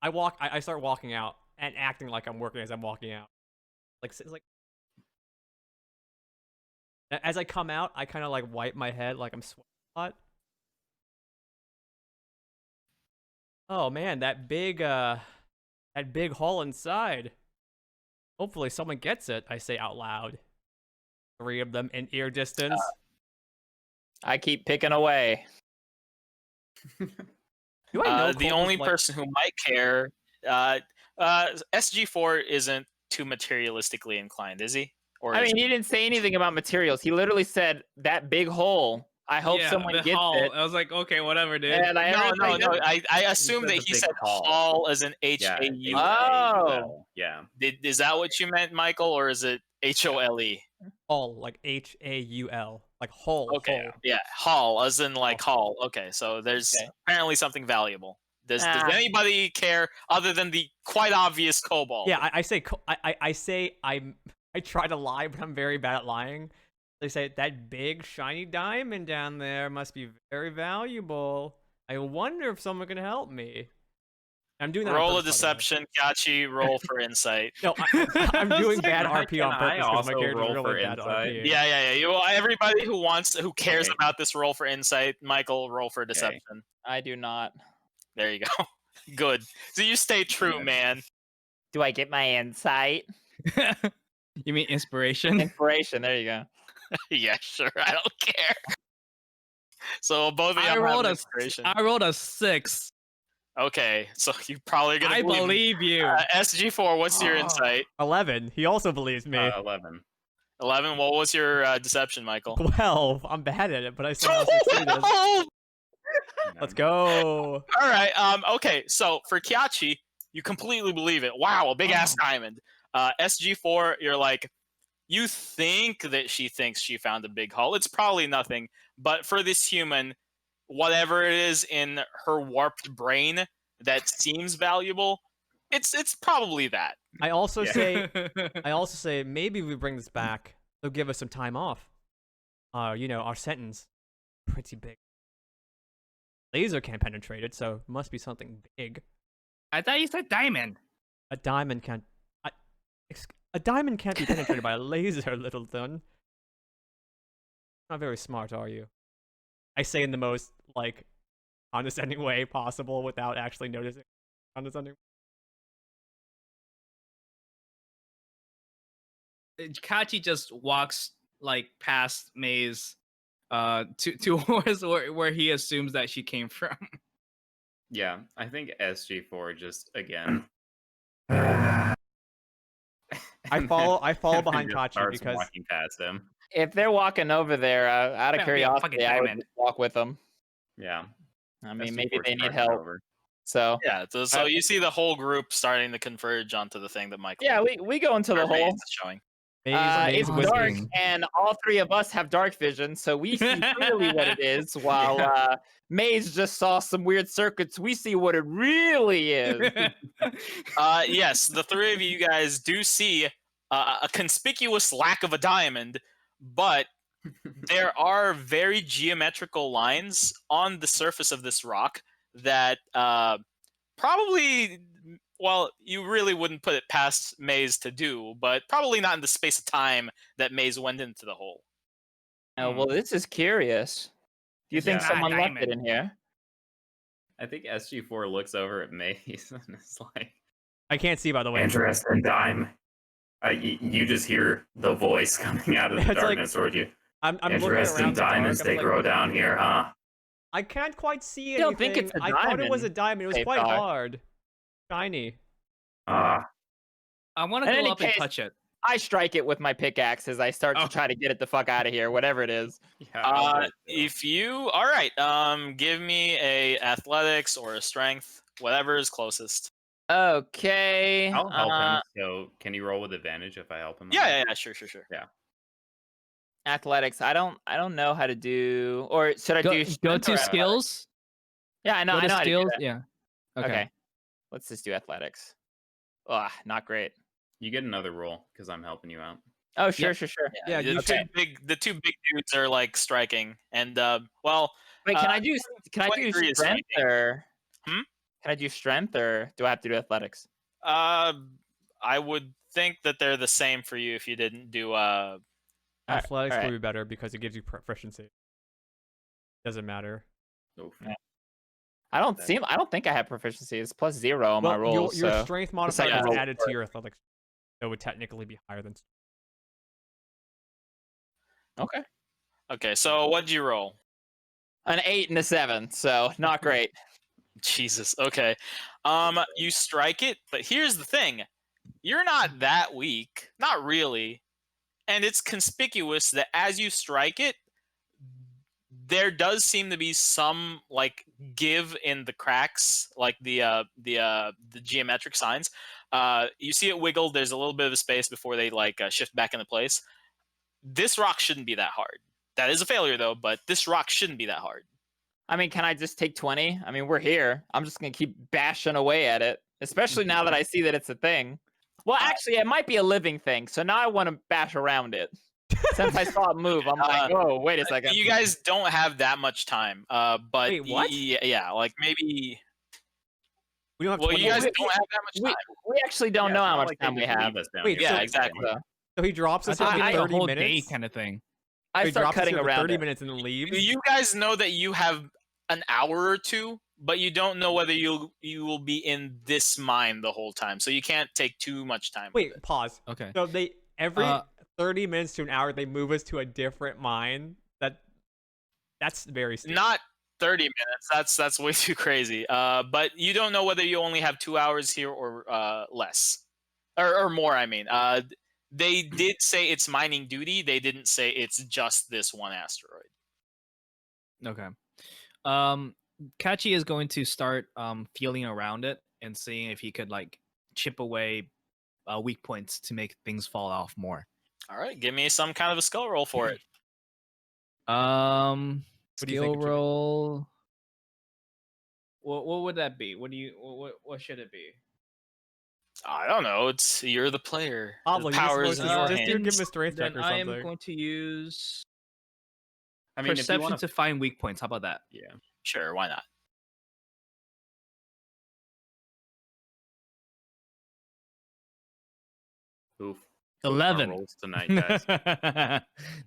Speaker 2: I start walking out and acting like I'm working as I'm walking out. Like as I come out, I kind of like wipe my head like I'm sweating a lot. Oh man, that big hole inside. Hopefully someone gets it, I say out loud. 3 of them in ear distance.
Speaker 4: I keep picking away.
Speaker 2: Do I know
Speaker 1: The
Speaker 2: Coleman's,
Speaker 1: only
Speaker 2: like-
Speaker 1: person who might care, SG4 isn't too materialistically inclined, is he? Or
Speaker 4: I
Speaker 1: is
Speaker 4: mean,
Speaker 1: he?
Speaker 4: he didn't say anything about materials. He literally said that big hole. I hope someone
Speaker 3: the
Speaker 4: gets
Speaker 3: hall.
Speaker 4: it.
Speaker 3: I was like, okay, whatever, dude.
Speaker 4: And I
Speaker 1: No. I assume that
Speaker 5: said the
Speaker 1: he
Speaker 5: big
Speaker 1: said
Speaker 5: hall.
Speaker 1: hall as an
Speaker 5: Yeah,
Speaker 1: HAU.
Speaker 4: Oh.
Speaker 5: Yeah.
Speaker 1: Is that what you meant, Michael, or is it HOLE?
Speaker 2: Hall, like HAUL, like hole.
Speaker 1: Okay,
Speaker 2: hole.
Speaker 1: yeah, hall as in like hall. Okay, so there's
Speaker 4: Okay.
Speaker 1: apparently something valuable. Does
Speaker 4: Ah.
Speaker 1: anybody care other than the quite obvious cobalt?
Speaker 2: Yeah, I say I try to lie, but I'm very bad at lying. They say that big shiny diamond down there must be very valuable. I wonder if someone can help me. I'm doing that.
Speaker 1: Roll
Speaker 2: on
Speaker 1: a
Speaker 2: purpose, by the way.
Speaker 1: deception, Kachi. Roll for insight.
Speaker 2: No, I'm doing bad
Speaker 5: Can I-
Speaker 2: RP on
Speaker 5: can I
Speaker 2: purpose because my
Speaker 5: also
Speaker 2: character's
Speaker 5: roll for
Speaker 2: really bad
Speaker 5: insight?
Speaker 2: RP.
Speaker 1: Yeah. Everybody who cares
Speaker 5: Okay.
Speaker 1: about this, roll for insight. Michael, roll for deception.
Speaker 4: I do not.
Speaker 1: There you go. Good. So you stay true,
Speaker 5: Yeah.
Speaker 1: man.
Speaker 4: Do I get my insight?
Speaker 3: You mean inspiration?
Speaker 4: Inspiration. There you go.
Speaker 1: Yeah, sure. I don't care. So both of you
Speaker 3: I
Speaker 1: have
Speaker 3: rolled
Speaker 1: an
Speaker 3: a
Speaker 1: inspiration.
Speaker 3: I rolled a 6.
Speaker 1: Okay, so you probably gonna
Speaker 3: I believe you.
Speaker 1: SG4. What's your
Speaker 3: Oh.
Speaker 1: insight?
Speaker 2: 11. He also believes me.
Speaker 5: 11.
Speaker 1: 11. What was your deception, Michael?
Speaker 2: 12. I'm bad at it, but I somehow succeeded. Let's go.
Speaker 1: All right. Okay. So for Kiachi, you completely believe it. Wow, a big ass diamond. SG4, you're like, you think that she thinks she found a big haul. It's probably nothing, but for this human, whatever it is in her warped brain that seems valuable, it's probably that.
Speaker 2: I also
Speaker 5: Yeah.
Speaker 2: say maybe we bring this back. They'll give us some time off. Our sentence pretty big. Laser can't penetrate it, so it must be something big.
Speaker 3: I thought you said diamond.
Speaker 2: A diamond can't. A diamond can't be penetrated by a laser, little thun. Not very smart, are you? I say in the most condescending way possible without actually noticing. Condescending.
Speaker 3: Kachi just walks past Maze towards where he assumes that she came from.
Speaker 5: Yeah, I think SG4 just again.
Speaker 2: I follow behind
Speaker 5: just
Speaker 2: Kachi
Speaker 5: starts
Speaker 2: because
Speaker 5: walking past him.
Speaker 4: If they're walking over there, out of
Speaker 3: Better be a fucking
Speaker 4: curiosity, I would
Speaker 3: diamond.
Speaker 4: just walk with them.
Speaker 5: Yeah.
Speaker 4: I mean,
Speaker 5: SG4
Speaker 4: maybe they need
Speaker 5: starts
Speaker 4: help.
Speaker 5: over.
Speaker 4: So
Speaker 1: Yeah. So you see the whole group starting to converge onto the thing that Michael.
Speaker 4: yeah, we go into the
Speaker 1: or Maze
Speaker 4: hole.
Speaker 1: is showing.
Speaker 2: Maze
Speaker 4: It's
Speaker 2: whispers.
Speaker 4: dark, and all three of us have dark vision, so we see clearly what it is. While Maze just saw some weird circuits, we see what it really is.
Speaker 1: Yes, the three of you guys do see a conspicuous lack of a diamond, but there are very geometrical lines on the surface of this rock that probably, well, you really wouldn't put it past Maze to do, but probably not in the space of time that Maze went into the hole.
Speaker 4: Oh, well, this is curious. Do you think
Speaker 5: Yeah.
Speaker 4: someone left it
Speaker 3: Diamond.
Speaker 4: in here?
Speaker 5: I think SG4 looks over at Maze and is like,
Speaker 2: I can't see, by the way.
Speaker 6: Interesting time. You just hear the voice coming out of the
Speaker 2: It's like-
Speaker 6: darkness towards you.
Speaker 2: I'm looking
Speaker 6: Interesting
Speaker 2: around the dark,
Speaker 6: diamonds
Speaker 2: I'm
Speaker 6: they
Speaker 2: like,
Speaker 6: grow down here, huh?
Speaker 2: I can't quite see
Speaker 4: You
Speaker 2: anything.
Speaker 4: don't think it's a
Speaker 2: I thought it was a
Speaker 4: diamond,
Speaker 2: diamond. It was
Speaker 4: they
Speaker 2: quite
Speaker 4: thought.
Speaker 2: hard. Shiny.
Speaker 6: Ah,
Speaker 3: I want to
Speaker 4: In
Speaker 3: go
Speaker 4: any
Speaker 3: up and
Speaker 4: case-
Speaker 3: touch it.
Speaker 4: I strike it with my pickaxe as I start
Speaker 3: Oh.
Speaker 4: to try to get it the fuck out of here, whatever it is.
Speaker 5: yeah. I'll do it too.
Speaker 1: If you, all right, give me a athletics or a strength, whatever is closest.
Speaker 4: Okay.
Speaker 5: I'll help him. So can you roll with advantage if I help him? out?
Speaker 1: Yeah, sure.
Speaker 4: Athletics. I don't know how to do, or should I
Speaker 3: Go,
Speaker 4: do?
Speaker 3: go
Speaker 4: strength or
Speaker 3: to
Speaker 4: athletics?
Speaker 3: skills.
Speaker 4: Yeah, I know.
Speaker 3: Go
Speaker 4: I
Speaker 3: to
Speaker 4: know how to do
Speaker 3: skills.
Speaker 4: that.
Speaker 3: Yeah.
Speaker 4: Okay. Let's just do athletics. Ugh, not great.
Speaker 5: You get another roll because I'm helping you out.
Speaker 4: Oh, sure.
Speaker 2: Yeah,
Speaker 1: the
Speaker 2: you
Speaker 1: two big dudes are like striking, and well,
Speaker 4: Wait, can I do
Speaker 1: 23 is
Speaker 4: strength
Speaker 1: striking.
Speaker 4: or?
Speaker 1: Hmm?
Speaker 4: Can I do strength or do I have to do athletics?
Speaker 1: I would think that they're the same for you if you didn't do
Speaker 2: Athletics
Speaker 4: alright.
Speaker 2: would be better because it gives you proficiency. Doesn't matter.
Speaker 5: Oof.
Speaker 4: Yeah. I don't think I have proficiency. It's +0 on my rolls.
Speaker 2: Your
Speaker 4: so-
Speaker 2: strength
Speaker 4: I
Speaker 2: modifier
Speaker 4: can
Speaker 2: is
Speaker 4: roll
Speaker 2: added
Speaker 4: for
Speaker 2: to
Speaker 4: it.
Speaker 2: your athletics. So it would technically be higher than.
Speaker 4: Okay.
Speaker 1: Okay, so what'd you roll?
Speaker 4: An 8 and a 7, so not great.
Speaker 1: Jesus. Okay. You strike it, but here's the thing. You're not that weak. Not really. And it's conspicuous that as you strike it, there does seem to be some give in the cracks, like the geometric signs. You see it wiggle. There's a little bit of a space before they shift back into place. This rock shouldn't be that hard. That is a failure though, but this rock shouldn't be that hard.
Speaker 4: I mean, can I just take 20? I mean, we're here. I'm just gonna keep bashing away at it, especially now that I see that it's a thing. Well, actually, it might be a living thing, so now I want to bash around it. Since I saw it move, I'm like, oh, wait a second.
Speaker 1: You guys don't have that much time. But
Speaker 2: Wait, what?
Speaker 1: Yeah, like maybe.
Speaker 2: We don't have
Speaker 1: Well,
Speaker 2: 20
Speaker 1: you guys
Speaker 2: minutes.
Speaker 1: don't have that much time.
Speaker 4: We actually don't
Speaker 5: Yeah,
Speaker 4: know
Speaker 5: it's
Speaker 4: how
Speaker 5: not
Speaker 4: much
Speaker 5: like they
Speaker 4: time we
Speaker 5: just
Speaker 4: have.
Speaker 5: leave us down
Speaker 2: Wait,
Speaker 5: here.
Speaker 1: Yeah,
Speaker 2: so-
Speaker 1: exactly.
Speaker 4: So
Speaker 2: So he drops
Speaker 3: I
Speaker 2: us here
Speaker 3: thought
Speaker 2: for
Speaker 3: you had a
Speaker 2: 30
Speaker 3: whole
Speaker 2: minutes.
Speaker 3: day kind of thing.
Speaker 4: I
Speaker 2: He
Speaker 4: start
Speaker 2: drops us
Speaker 4: cutting
Speaker 2: here for
Speaker 4: around
Speaker 2: 30
Speaker 4: it.
Speaker 2: minutes and then leaves.
Speaker 1: You guys know that you have an hour or two, but you don't know whether you will be in this mine the whole time. So you can't take too much time. with
Speaker 2: Wait,
Speaker 1: it.
Speaker 2: pause.
Speaker 3: Okay.
Speaker 2: So they every
Speaker 3: Uh,
Speaker 2: 30 minutes to an hour they move us to a different mine. That's very steep.
Speaker 1: Not 30 minutes. That's way too crazy. But you don't know whether you only have 2 hours here or less, or more. I mean, they did say it's mining duty. They didn't say it's just this one asteroid.
Speaker 3: Okay. Kachi is going to start feeling around it and seeing if he could like chip away weak points to make things fall off more.
Speaker 1: All right, give me some kind of a skill roll for it.
Speaker 2: What do you think
Speaker 3: Skill
Speaker 2: it should be?
Speaker 3: roll. What would that be? What should it be?
Speaker 1: I don't know. You're the player.
Speaker 2: Pablo,
Speaker 1: The
Speaker 2: you're
Speaker 1: power is
Speaker 2: supposed
Speaker 1: in
Speaker 2: to
Speaker 1: your
Speaker 2: just
Speaker 1: hands.
Speaker 2: give him a strength check
Speaker 3: Then
Speaker 2: or
Speaker 3: I am
Speaker 2: something.
Speaker 3: going to use
Speaker 5: I mean, if you
Speaker 3: perception
Speaker 5: want
Speaker 3: to find weak points. How about that?
Speaker 5: yeah.
Speaker 1: Sure, why not?
Speaker 5: Oof.
Speaker 3: 11.
Speaker 5: Rolls tonight, guys.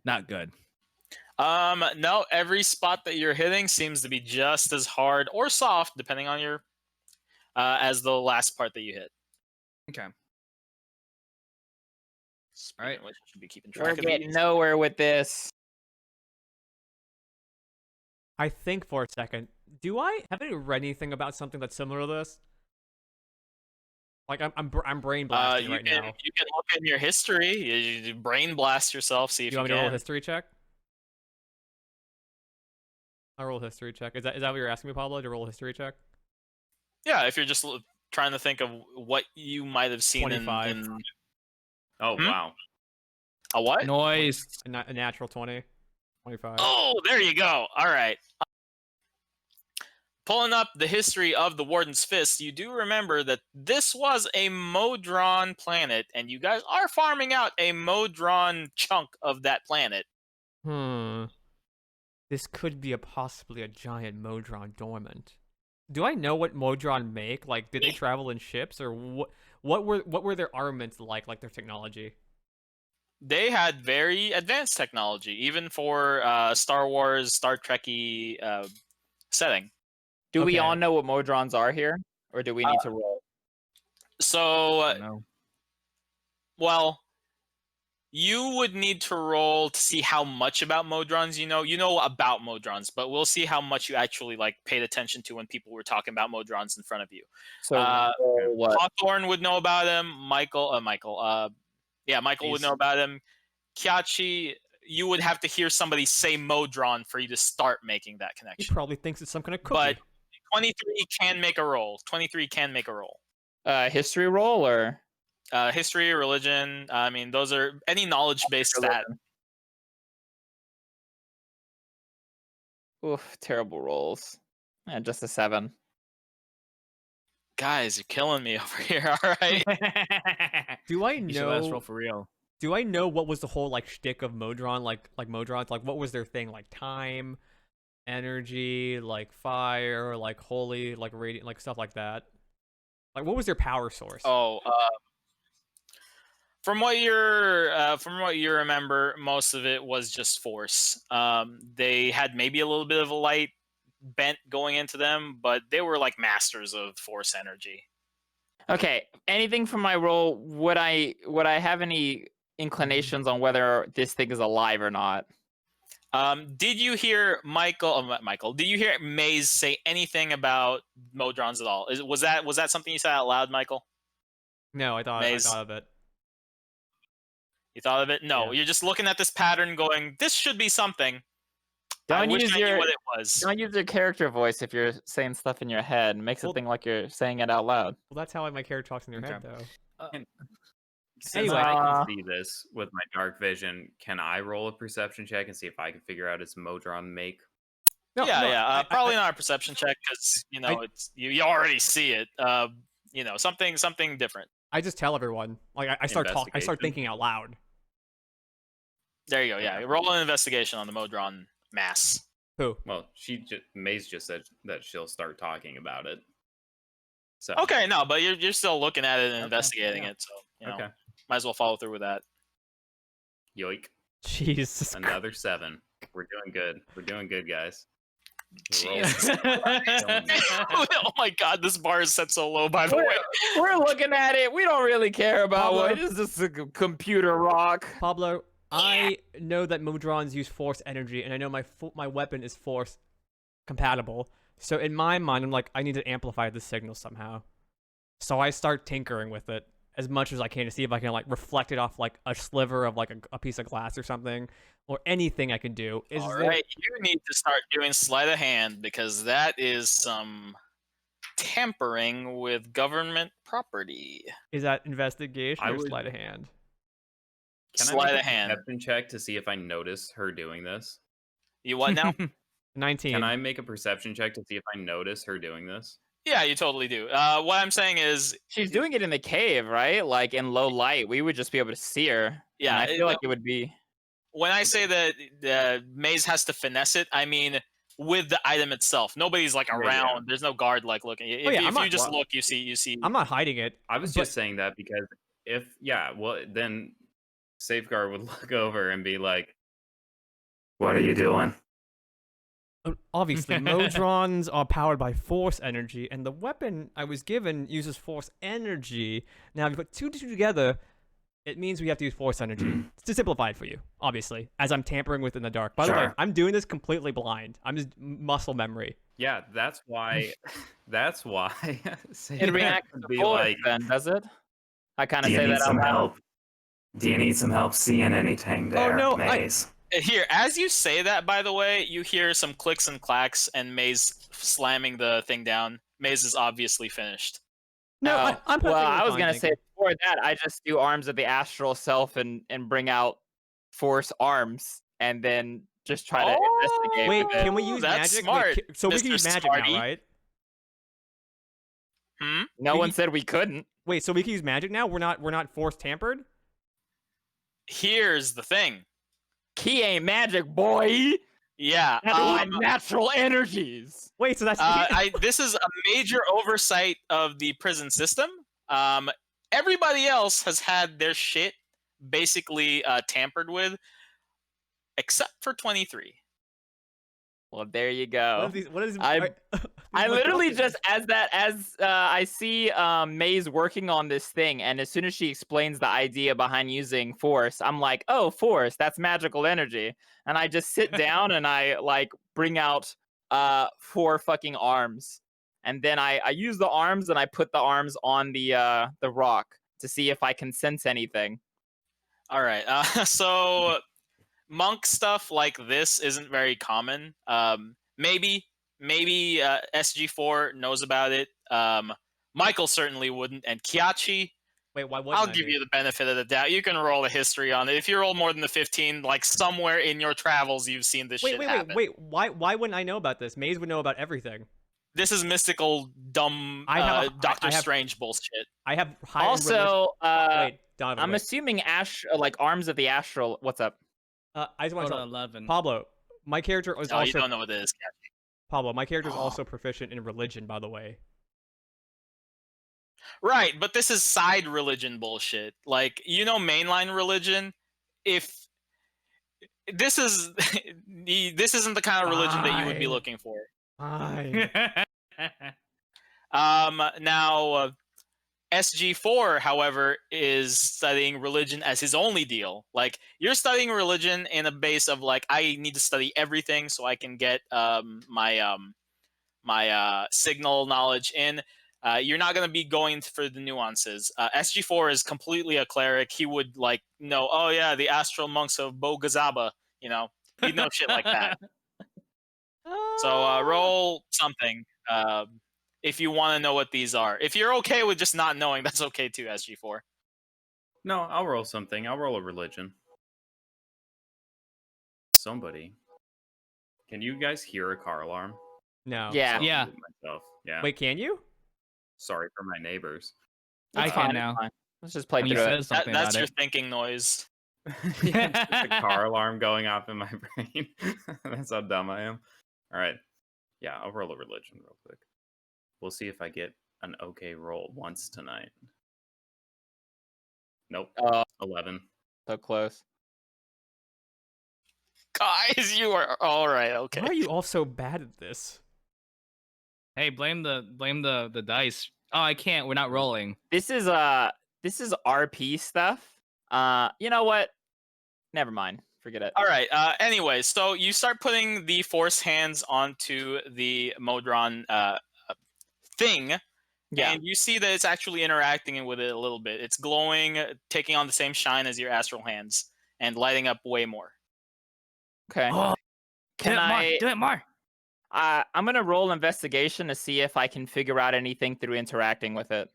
Speaker 3: Not good.
Speaker 1: No, every spot that you're hitting seems to be just as hard or soft, depending on your as the last part that you hit.
Speaker 3: Okay.
Speaker 1: Speaking
Speaker 3: Alright.
Speaker 1: of which, I should be keeping
Speaker 4: We're
Speaker 1: track of
Speaker 4: getting
Speaker 1: these.
Speaker 4: nowhere with this.
Speaker 2: I think for a second. Do I have any read anything about something that's similar to this? Like I'm brain blasting
Speaker 1: You
Speaker 2: right
Speaker 1: can
Speaker 2: now.
Speaker 1: you can look in your history. You brain blast yourself. See if
Speaker 2: Do you
Speaker 1: you
Speaker 2: want me to roll a
Speaker 1: can.
Speaker 2: history check? I'll roll a history check. Is that what you're asking me, Pablo? To roll a history check?
Speaker 1: Yeah, if you're just trying to think of what you might have seen
Speaker 2: 25.
Speaker 1: in
Speaker 5: Oh
Speaker 1: Hmm?
Speaker 5: wow.
Speaker 1: a what?
Speaker 3: Noise.
Speaker 2: A natural 20. 25.
Speaker 1: Oh, there you go. All right. Pulling up the history of the Warden's Fist, you do remember that this was a Modron planet, and you guys are farming out a Modron chunk of that planet.
Speaker 2: This could be possibly a giant Modron dormant. Do I know what Modron make? Like, did they travel in ships, or what were their armaments like their technology?
Speaker 1: They had very advanced technology, even for Star Wars, Star Trek-y setting.
Speaker 4: Do we
Speaker 2: Okay.
Speaker 4: all know what Modrons are here? Or do we need to roll?
Speaker 1: So,
Speaker 3: No.
Speaker 1: well, you would need to roll to see how much about Modrons you know. You know about Modrons, but we'll see how much you actually like paid attention to when people were talking about Modrons in front of you.
Speaker 4: So roll what?
Speaker 1: Hawthorne would know about him. Michael would know about him. Kyachi, you would have to hear somebody say Modron for you to start making that
Speaker 2: He
Speaker 1: connection.
Speaker 2: probably thinks it's some kind of cookie.
Speaker 1: But 23 can make a roll. 23 can make a roll.
Speaker 4: History roll or
Speaker 1: History, religion. I mean, those are any knowledge-based stat.
Speaker 4: Oof, terrible rolls. Just a 7.
Speaker 1: Guys, you're killing me over here. All right.
Speaker 2: do I
Speaker 3: You should let us
Speaker 2: know?
Speaker 3: roll for real.
Speaker 2: Do I know what was the whole like shtick of Modron? Like Modrons? Like what was their thing? Like time, energy, like fire, like holy, like radiant, like stuff like that. Like what was their power source?
Speaker 1: Oh, from what you remember, most of it was just force. They had maybe a little bit of a light bent going into them, but they were like masters of force energy.
Speaker 4: Okay, anything from my roll, would I have any inclinations on whether this thing is alive or not?
Speaker 1: Did you hear Michael? Did you hear Maze say anything about Modrons at all? Was that something you said out loud, Michael?
Speaker 2: No, I thought of it.
Speaker 1: You thought of it? No,
Speaker 2: Yeah.
Speaker 1: you're just looking at this pattern, going, "This should be something." I
Speaker 4: Don't
Speaker 1: wish
Speaker 4: use
Speaker 1: I knew
Speaker 4: your
Speaker 1: what it was.
Speaker 4: don't use your character voice if you're saying stuff in your head. It makes
Speaker 2: Well-
Speaker 4: it think like you're saying it out loud.
Speaker 2: Well, that's how my character talks in your head,
Speaker 3: Okay.
Speaker 2: though.
Speaker 5: Since
Speaker 2: Anyway.
Speaker 5: I can see this with my dark vision, can I roll a perception check and see if I can figure out its Modron make?
Speaker 2: No, no,
Speaker 1: Probably not a perception check because it's you already see it. Something different.
Speaker 2: I just tell everyone. Like I start talking. I start
Speaker 5: Investigation.
Speaker 2: thinking out loud.
Speaker 1: There you go. Yeah,
Speaker 5: Okay.
Speaker 1: roll an investigation on the Modron mass.
Speaker 2: Who?
Speaker 5: Well, Maze just said that she'll start talking about it. So
Speaker 1: Okay, no, but you're still looking at it and
Speaker 5: Okay,
Speaker 1: investigating
Speaker 5: yeah.
Speaker 1: it, so you know,
Speaker 5: Okay.
Speaker 1: might as well follow through with that.
Speaker 5: Yoink.
Speaker 2: Jesus.
Speaker 5: Another 7. We're doing good. We're doing good, guys. The roll
Speaker 1: Jesus.
Speaker 5: is killing me.
Speaker 1: Oh my god, this bar is set so low, by the way.
Speaker 4: We're looking at it. We don't really care about
Speaker 2: Pablo.
Speaker 4: what is this a computer rock.
Speaker 2: Pablo, I know that Modrons use force energy, and I know my weapon is force compatible. So in my mind, I'm like, I need to amplify this signal somehow. So I start tinkering with it as much as I can to see if I can like reflect it off like a sliver of like a piece of glass or something, or anything I can do.
Speaker 1: All right, you need to start doing sleight of hand because that is some tampering with government property.
Speaker 2: Is that investigation
Speaker 5: I
Speaker 2: or
Speaker 5: would-
Speaker 2: sleight of hand?
Speaker 5: Can I
Speaker 1: Sleight
Speaker 5: make
Speaker 1: of
Speaker 5: a
Speaker 1: hand.
Speaker 5: perception check to see if I notice her doing this?
Speaker 1: You what now?
Speaker 2: 19.
Speaker 5: Can I make a perception check to see if I notice her doing this?
Speaker 1: Yeah, you totally do. What I'm saying is,
Speaker 4: She's doing it in the cave, right? Like in low light. We would just be able to see her.
Speaker 1: Yeah,
Speaker 4: And I feel like it would be.
Speaker 1: when I say that the maze has to finesse it, I mean with the item itself. Nobody's like
Speaker 5: Yeah,
Speaker 1: around.
Speaker 5: yeah.
Speaker 1: There's no guard like looking. If,
Speaker 2: yeah,
Speaker 1: if
Speaker 2: I'm not-
Speaker 1: you just
Speaker 5: well,
Speaker 1: look, you see.
Speaker 2: I'm not hiding it.
Speaker 5: I was
Speaker 2: But-
Speaker 5: just saying that because then Safeguard would look over and be like,
Speaker 6: What are you doing?
Speaker 2: Obviously, Modrons are powered by force energy, and the weapon I was given uses force energy. Now, if you put two together, it means we have to use force energy. It's to simplify it for you, obviously, as I'm tampering with in the dark. By the way,
Speaker 6: Sure.
Speaker 2: I'm doing this completely blind. I'm just muscle memory.
Speaker 5: yeah, that's why
Speaker 4: It
Speaker 5: Safeguard
Speaker 4: reacts
Speaker 5: would
Speaker 4: to
Speaker 5: be
Speaker 4: force
Speaker 5: like,
Speaker 4: then, does it? I kind of
Speaker 6: Do you
Speaker 4: say
Speaker 6: need
Speaker 4: that out
Speaker 6: some
Speaker 4: loud.
Speaker 6: help? Do you need some help seeing anything there,
Speaker 2: no,
Speaker 6: Maze?
Speaker 1: Here, as you say that, by the way, you hear some clicks and clacks and Maze slamming the thing down. Maze is obviously finished.
Speaker 2: No,
Speaker 4: Oh,
Speaker 2: I'm
Speaker 4: well,
Speaker 2: perfectly
Speaker 4: I was
Speaker 2: fine,
Speaker 4: gonna
Speaker 2: thank
Speaker 4: say
Speaker 2: you.
Speaker 4: before that, I just do arms of the astral self and bring out force arms, and then just try to investigate.
Speaker 2: Wait,
Speaker 4: with it.
Speaker 2: can we use
Speaker 1: that's
Speaker 2: magic?
Speaker 1: smart,
Speaker 2: Wait, so we can
Speaker 1: Mr.
Speaker 2: use magic
Speaker 1: Smarty.
Speaker 2: now, right?
Speaker 1: Hmm?
Speaker 4: No
Speaker 2: we-
Speaker 4: one said we couldn't.
Speaker 2: Wait, so we can use magic now? We're not force tampered?
Speaker 1: Here's the thing.
Speaker 4: Key ain't magic, boy.
Speaker 1: Yeah.
Speaker 4: That's my natural energies.
Speaker 2: Wait, so that's
Speaker 1: This is a major oversight of the prison system. Everybody else has had their shit basically tampered with, except for 23.
Speaker 4: Well, there you go.
Speaker 2: what is
Speaker 4: I literally just as I see Maze working on this thing, and as soon as she explains the idea behind using force, I'm like, oh, force, that's magical energy. And I just sit down and I like bring out 4 fucking arms. And then I use the arms and I put the arms on the rock to see if I can sense anything.
Speaker 1: All right. So monk stuff like this isn't very common. Maybe SG4 knows about it. Michael certainly wouldn't, and Kiachi,
Speaker 2: Wait, why
Speaker 1: I'll give you the benefit of the doubt. You can roll a history on it. If you roll more than the 15, like somewhere in your travels, you've seen this shit happen.
Speaker 2: Wait. Why wouldn't I know about this? Maze would know about everything.
Speaker 1: This is mystical, dumb, Doctor Strange bullshit.
Speaker 2: I have high
Speaker 4: Also,
Speaker 2: wait, Donovan,
Speaker 4: I'm
Speaker 2: wait.
Speaker 4: assuming like arms of the astral. What's up?
Speaker 2: I just want to tell
Speaker 3: 11.
Speaker 2: Pablo, my character is
Speaker 1: Oh, you
Speaker 2: also
Speaker 1: don't know what it is.
Speaker 2: Pablo. My character is also proficient in religion, by the way.
Speaker 1: Right, but this is side religion bullshit. Like, mainline religion, if this is this isn't the kind of religion that you would be
Speaker 2: Fine.
Speaker 1: looking for.
Speaker 2: Fine.
Speaker 1: Now SG4, however, is studying religion as his only deal. Like, you're studying religion in a base of like, I need to study everything so I can get my signal knowledge in. You're not going to be going for the nuances. SG4 is completely a cleric. He would know, oh yeah, the astral monks of Bogazaba. He'd know shit like that. So roll something if you want to know what these are. If you're okay with just not knowing, that's okay too, SG4.
Speaker 5: no, I'll roll something. I'll roll a religion. Somebody. Can you guys hear a car alarm?
Speaker 2: No.
Speaker 4: Yeah.
Speaker 5: I'll
Speaker 3: Yeah.
Speaker 5: mute myself. Yeah.
Speaker 2: Wait, can you?
Speaker 5: Sorry for my neighbors.
Speaker 3: I
Speaker 4: It's
Speaker 3: can
Speaker 4: fine,
Speaker 3: now.
Speaker 4: it's fine. Let's just play
Speaker 3: When you
Speaker 4: through
Speaker 3: said
Speaker 4: it.
Speaker 3: something
Speaker 1: That's
Speaker 3: about
Speaker 1: your
Speaker 3: it.
Speaker 1: thinking noise.
Speaker 5: It's just a car alarm going off in my brain. That's how dumb I am. All right. Yeah, I'll roll a religion real quick. We'll see if I get an okay roll once tonight. Nope. 11.
Speaker 4: So close.
Speaker 1: Guys, you are all right. Okay.
Speaker 2: Why are you all so bad at this?
Speaker 3: Hey, blame the dice. Oh, I can't. We're not rolling.
Speaker 4: This is RP stuff. You know what? Never mind. Forget it.
Speaker 1: All right. Anyway, so you start putting the force hands onto the Modron thing,
Speaker 4: Yeah.
Speaker 1: and you see that it's actually interacting with it a little bit. It's glowing, taking on the same shine as your astral hands, and lighting up way more.
Speaker 4: Okay.
Speaker 3: Oh,
Speaker 4: Can I?
Speaker 3: do it more?
Speaker 4: I'm gonna roll investigation to see if I can figure out anything through interacting with it.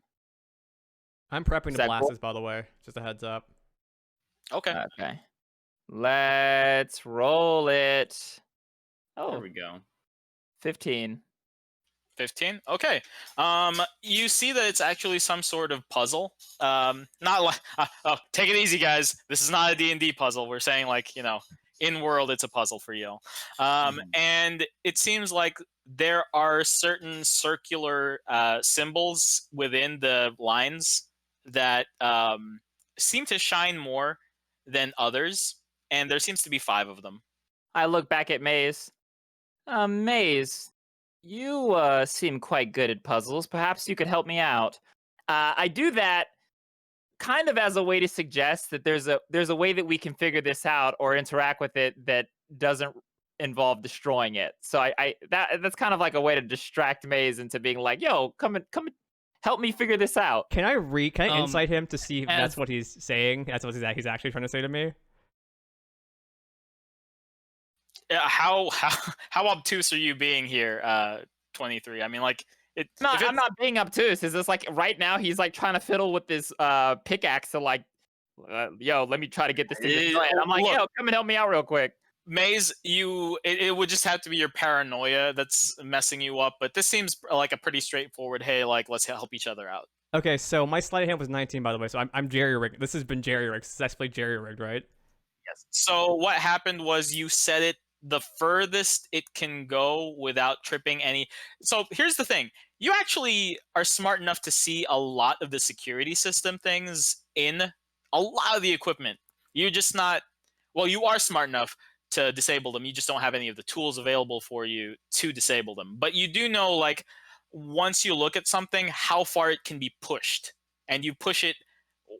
Speaker 2: I'm prepping
Speaker 4: Is
Speaker 2: to
Speaker 4: that
Speaker 2: blast
Speaker 4: cool?
Speaker 2: this, by the way. Just a heads up.
Speaker 1: Okay.
Speaker 4: Okay. Let's roll it.
Speaker 5: There
Speaker 4: Oh,
Speaker 5: we go.
Speaker 4: 15.
Speaker 1: 15. Okay. You see that it's actually some sort of puzzle. Not like oh, take it easy, guys. This is not a D&D puzzle. We're saying, like, you know, in world it's a puzzle for you. And it seems like there are certain circular symbols within the lines that seem to shine more than others, and there seems to be 5 of them.
Speaker 4: I look back at Maze. Maze, you seem quite good at puzzles. Perhaps you could help me out. I do that kind of as a way to suggest that there's a way that we can figure this out or interact with it that doesn't involve destroying it. So that's kind of like a way to distract Maze into being like, "Yo, come and help me figure this out."
Speaker 2: Can I insight him to see if that's
Speaker 3: as-
Speaker 2: what he's saying? That's what he's actually trying to say to me?
Speaker 1: How obtuse are you being here, 23? I mean, like,
Speaker 4: No, I'm not being obtuse. It's just like right now he's like trying to fiddle with this pickaxe to like, yo, let me try to get this thing to join. I'm like,
Speaker 1: Look,
Speaker 4: yo, come and help me out real quick.
Speaker 1: Maze, it would just have to be your paranoia that's messing you up, but this seems like a pretty straightforward, hey, like, let's help each other out.
Speaker 2: Okay, so my sleight of hand was 19, by the way, so I'm jerry-rigged. This has been jerry-rigged, successfully jerry-rigged, right?
Speaker 1: Yes. So what happened was you set it the furthest it can go without tripping any. So here's the thing. You actually are smart enough to see a lot of the security system things in a lot of the equipment. You're just not, well, you are smart enough to disable them. You just don't have any of the tools available for you to disable them. But you do know, like, once you look at something, how far it can be pushed. And you push it,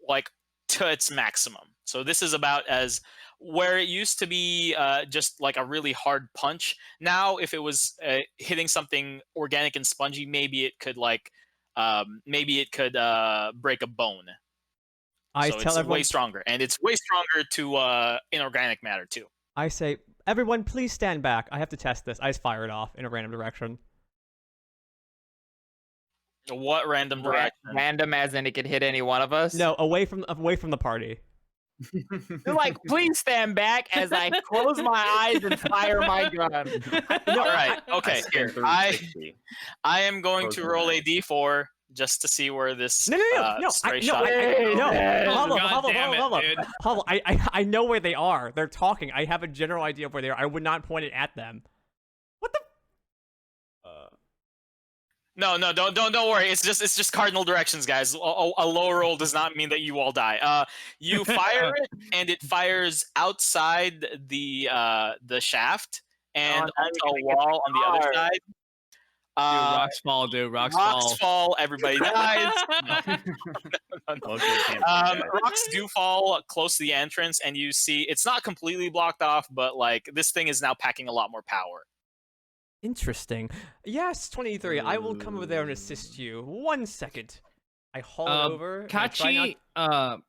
Speaker 1: like, to its maximum. So this is about as where it used to be just like a really hard punch. Now, if it was hitting something organic and spongy, maybe it could break a bone.
Speaker 2: I
Speaker 1: So
Speaker 2: tell
Speaker 1: it's
Speaker 2: everyone,
Speaker 1: way stronger, and it's way stronger to inorganic matter too.
Speaker 2: I say, everyone, please stand back. I have to test this. I just fire it off in a random direction.
Speaker 1: What random direction?
Speaker 4: Random as in it could hit any one of us?
Speaker 2: No, away from the party.
Speaker 4: You're like, please stand back as I close my eyes and fire my gun.
Speaker 1: All right. Okay.
Speaker 5: Scared through
Speaker 1: I
Speaker 5: 60.
Speaker 1: am going
Speaker 5: Close
Speaker 1: to
Speaker 5: my
Speaker 1: roll a
Speaker 5: eyes.
Speaker 1: d4 just to see where this
Speaker 2: No,
Speaker 1: stray
Speaker 2: no,
Speaker 1: shot.
Speaker 2: no,
Speaker 4: Hey,
Speaker 2: Pablo,
Speaker 3: God
Speaker 2: Pablo,
Speaker 3: damn it,
Speaker 2: Pablo,
Speaker 3: dude.
Speaker 2: Pablo, I know where they are. They're talking. I have a general idea of where they are. I would not point it at them. What the?
Speaker 1: No, don't worry. It's just cardinal directions, guys. A low roll does not mean that you all die. You fire it, and it fires outside the shaft and
Speaker 4: now
Speaker 1: onto
Speaker 4: you're
Speaker 1: a
Speaker 4: gonna get
Speaker 1: wall on the other
Speaker 4: hard.
Speaker 1: side.
Speaker 3: Dude, rocks fall, dude. Rocks fall.
Speaker 1: Everybody dies. Rocks do fall close to the entrance, and you see it's not completely blocked off, but like this thing is now packing a lot more power.
Speaker 2: Interesting. Yes, 23. I will come over there and assist you. 1 second. I haul it over. and I try not-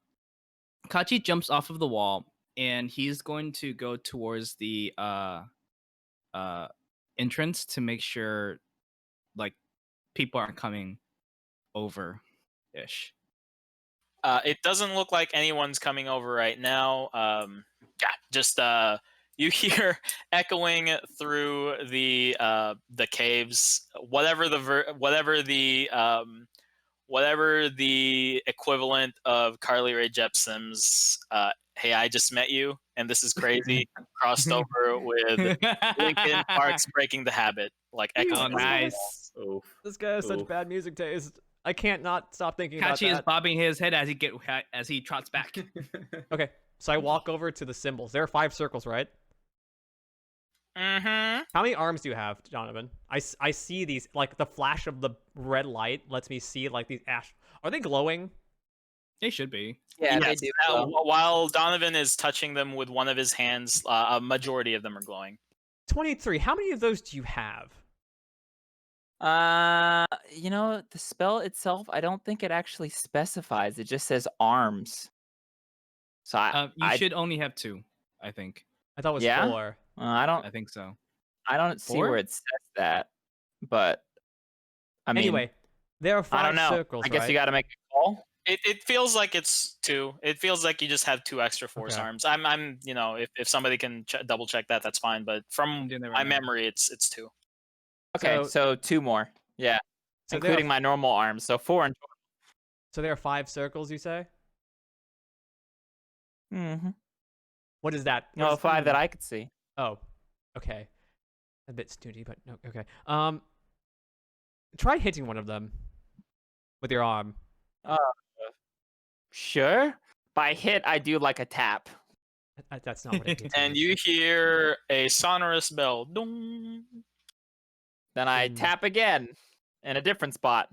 Speaker 3: Kachi jumps off of the wall, and he's going to go towards the entrance to make sure, like, people aren't coming over ish.
Speaker 1: It doesn't look like anyone's coming over right now. Yeah, just you hear echoing through the caves, whatever the whatever the equivalent of Carly Rae Jepsen's "Hey, I Just Met You and This Is Crazy" crossed over with Linkin Park's "Breaking the Habit," like echoing.
Speaker 3: Oh,
Speaker 1: over the wall.
Speaker 3: nice.
Speaker 5: Oof.
Speaker 2: This guy has such
Speaker 5: Oof.
Speaker 2: bad music taste. I can't not stop thinking about
Speaker 3: Kachi is
Speaker 2: that.
Speaker 3: bobbing his head as he trots back.
Speaker 2: Okay, so I walk over to the symbols. There are 5 circles, right?
Speaker 1: Mm-hmm.
Speaker 2: How many arms do you have, Donovan? I see these, like, the flash of the red light lets me see, like, these ash. Are they glowing?
Speaker 3: They should be.
Speaker 4: Yeah, they
Speaker 1: Yes,
Speaker 4: do.
Speaker 1: while Donovan is touching them with one of his hands, a majority of them are glowing.
Speaker 2: 23. How many of those do you have?
Speaker 4: You know, the spell itself, I don't think it actually specifies. It just says arms. So
Speaker 3: You should only have 2, I think.
Speaker 2: I thought it was
Speaker 4: Yeah?
Speaker 2: 4.
Speaker 3: I think so.
Speaker 4: I don't see
Speaker 3: 4?
Speaker 4: where it says that. But I mean,
Speaker 2: Anyway, there are 5
Speaker 4: I don't know.
Speaker 2: circles,
Speaker 4: I guess
Speaker 2: right?
Speaker 4: you got to make a call.
Speaker 1: It feels like it's 2. It feels like you just have 2 extra force
Speaker 2: Okay.
Speaker 1: arms. I'm you know, if somebody can double check that, that's fine. But from
Speaker 3: doing that
Speaker 1: my
Speaker 3: right now.
Speaker 1: memory, it's 2.
Speaker 4: Okay, so 2 more. Yeah,
Speaker 2: So there
Speaker 4: including
Speaker 2: are,
Speaker 4: my normal arms. So 4 in
Speaker 2: so there are 5 circles, you say?
Speaker 4: total. Mm-hmm.
Speaker 2: What is that?
Speaker 4: No, 5 that I could see.
Speaker 2: Oh, okay. A bit snooty, but no. Okay. Try hitting one of them with your arm.
Speaker 4: Sure. By hit, I do like a tap.
Speaker 2: That's not what it means.
Speaker 1: And you hear a sonorous bell. Dong,
Speaker 4: Then I
Speaker 2: Hmm.
Speaker 4: tap again in a different spot.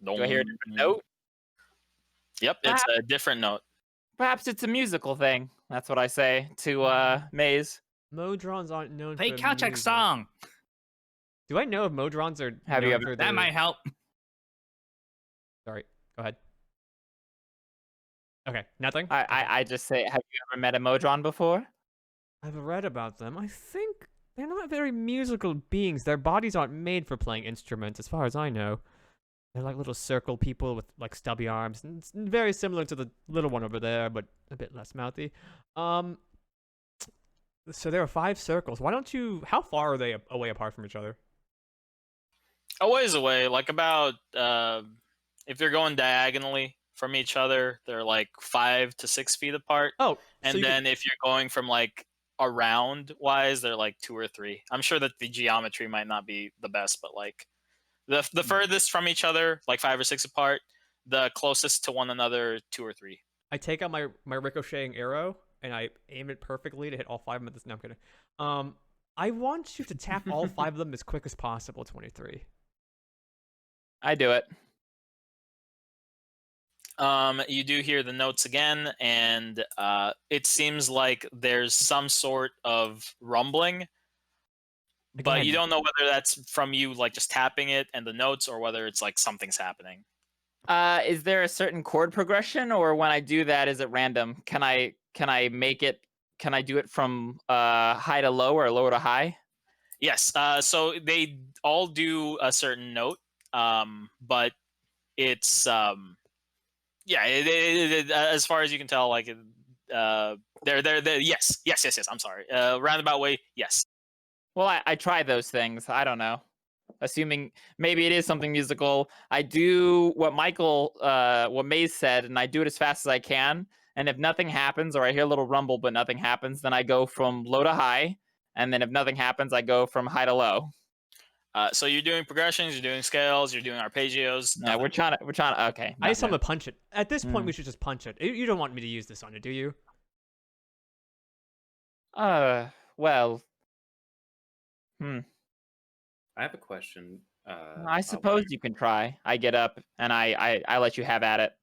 Speaker 4: Do I hear a different note?
Speaker 1: Yep, it's a different note.
Speaker 4: Perhaps it's a musical thing. That's what I say to Maze.
Speaker 2: Modrons aren't known
Speaker 3: Play
Speaker 2: for
Speaker 3: Calchek's
Speaker 2: music.
Speaker 3: song.
Speaker 2: Do I know if Modrons are
Speaker 4: Have you
Speaker 2: known
Speaker 4: ever-
Speaker 2: for
Speaker 3: That
Speaker 2: their...
Speaker 3: might help.
Speaker 2: Sorry, go ahead. Okay, nothing?
Speaker 4: I just say, have you ever met a Modron before?
Speaker 2: I've read about them. I think they're not very musical beings. Their bodies aren't made for playing instruments, as far as I know. They're like little circle people with like stubby arms. And it's very similar to the little one over there, but a bit less mouthy. So there are 5 circles. Why don't you... How far are they away apart from each other?
Speaker 1: A ways away, like about if they're going diagonally from each other, they're like 5 to 6 feet apart.
Speaker 2: Oh,
Speaker 1: And
Speaker 2: so you
Speaker 1: then if you're going from like around wise, they're like 2 or 3. I'm sure that the geometry might not be the best, but like the furthest from each other, like 5 or 6 apart, the closest to one another, 2 or 3.
Speaker 2: I take out my ricocheting arrow and I aim it perfectly to hit all 5 of them at this. No, I'm kidding. I want you to tap all 5 of them as quick as possible. 23.
Speaker 4: I do it.
Speaker 1: You do hear the notes again, and it seems like there's some sort of rumbling, but you
Speaker 2: Again.
Speaker 1: don't know whether that's from you like just tapping it and the notes, or whether it's like something's happening.
Speaker 4: Is there a certain chord progression, or when I do that, is it random? Can I make it? Can I do it from high to low or low to high?
Speaker 1: Yes. So they all do a certain note, but it's yeah. As far as you can tell, like they're yes. I'm sorry. Roundabout way, yes.
Speaker 4: Well, I try those things. I don't know. Assuming maybe it is something musical, I do what what Maze said, and I do it as fast as I can. And if nothing happens, or I hear a little rumble but nothing happens, then I go from low to high. And then if nothing happens, I go from high to low.
Speaker 1: So you're doing progressions, you're doing scales, you're doing arpeggios.
Speaker 4: Yeah, we're trying to. Okay.
Speaker 2: I just want to punch it. At this point,
Speaker 4: Mm.
Speaker 2: we should just punch it. You don't want me to use this on it, do you?
Speaker 4: Well.
Speaker 5: I have a question.
Speaker 4: I suppose you can try. I get up and I let you have at it.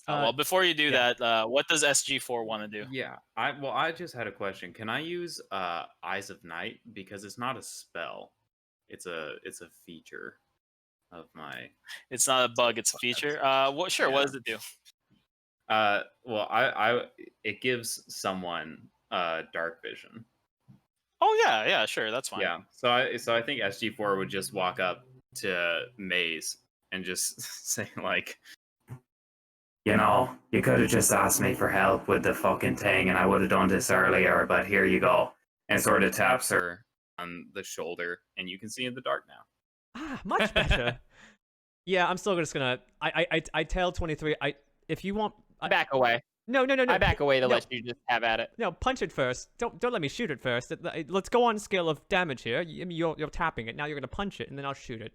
Speaker 1: Well, before you do
Speaker 2: yeah.
Speaker 1: that, what does SG4 want to do?
Speaker 5: Yeah, I just had a question. Can I use Eyes of Night, because it's not a spell, it's a feature of my.
Speaker 1: It's not a bug; it's a feature. What? Sure. What does it do?
Speaker 5: Well, it gives someone dark vision.
Speaker 1: Oh yeah, sure, that's fine.
Speaker 5: Yeah, so I think SG4 would just walk up to Maze and just say like,
Speaker 6: You know, you could have just asked me for help with the fucking thing and I would have done this earlier, but here you go.
Speaker 5: and sort of taps her on the shoulder, and you can see in the dark now.
Speaker 2: Ah, much better. Yeah, I'm still just gonna. I tell 23. If you want.
Speaker 4: Back away.
Speaker 2: No.
Speaker 4: I back away to
Speaker 2: no.
Speaker 4: let you just have at it.
Speaker 2: No, punch it first. Don't let me shoot it first. Let's go on scale of damage here. You're tapping it. Now you're gonna punch it, and then I'll shoot it.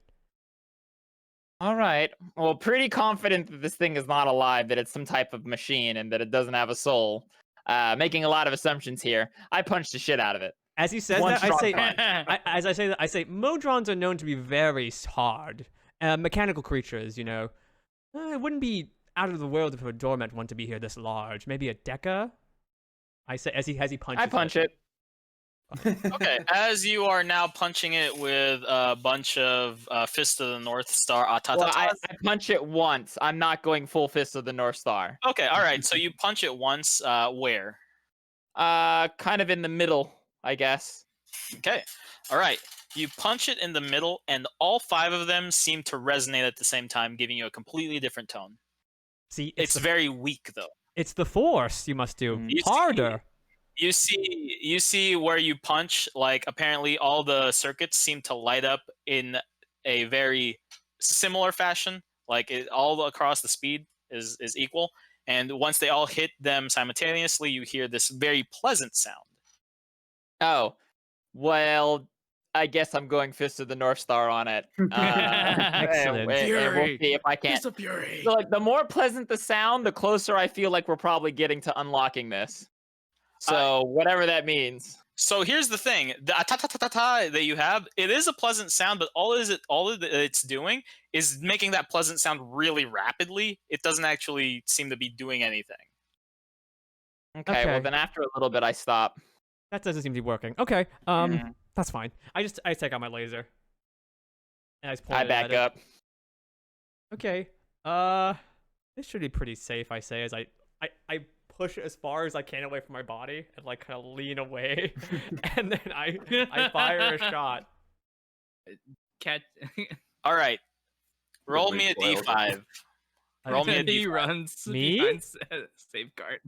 Speaker 4: All right. Well, pretty confident that this thing is not alive, that it's some type of machine, and that it doesn't have a soul. Making a lot of assumptions here. I punched the shit out of it.
Speaker 2: As he says
Speaker 4: One
Speaker 2: that, I
Speaker 4: strong
Speaker 2: say,
Speaker 4: punch.
Speaker 2: as I say that, I say, Modrons are known to be very hard, mechanical creatures. You know, it wouldn't be out of the world for a dormant one to be here this large. Maybe a Deca. I say as he punches.
Speaker 4: I punch it.
Speaker 1: Okay, as you are now punching it with a bunch of Fist of the North Star
Speaker 4: Well, I
Speaker 1: atatas.
Speaker 4: punch it once. I'm not going full fist of the North Star.
Speaker 1: Okay, all right. So you punch it once. Where?
Speaker 4: Kind of in the middle, I guess.
Speaker 1: Okay, all right. You punch it in the middle, and all 5 of them seem to resonate at the same time, giving you a completely different tone.
Speaker 2: See,
Speaker 1: It's very weak, though.
Speaker 2: It's the force you must do
Speaker 1: You
Speaker 2: harder.
Speaker 1: You see where you punch, like apparently all the circuits seem to light up in a very similar fashion, like all across the speed is equal, and once they all hit them simultaneously, you hear this very pleasant sound.
Speaker 4: Oh, well, I guess I'm going fist of the North Star on it.
Speaker 2: Excellent.
Speaker 4: We'll
Speaker 3: Fury.
Speaker 4: see if I can.
Speaker 3: Fist of Fury.
Speaker 4: So, like, the more pleasant the sound, the closer I feel like we're probably getting to unlocking this. So whatever that means.
Speaker 1: So here's the thing: the ta-ta-ta-ta-ta that you have, it is a pleasant sound, but all it's doing is making that pleasant sound really rapidly. It doesn't actually seem to be doing anything.
Speaker 4: Okay, well then after a little bit I stop.
Speaker 2: That doesn't seem to be working. Okay, that's fine. I take out my laser. And
Speaker 4: I back up.
Speaker 2: Okay. This should be pretty safe, I say, as I push it as far as I can away from my body and like kind of lean away, and then I fire a shot.
Speaker 3: Cat.
Speaker 1: All right, roll me a
Speaker 5: Recoil.
Speaker 1: d5. Roll me a
Speaker 3: He
Speaker 1: d5.
Speaker 3: runs
Speaker 2: Me?
Speaker 3: behind safeguard.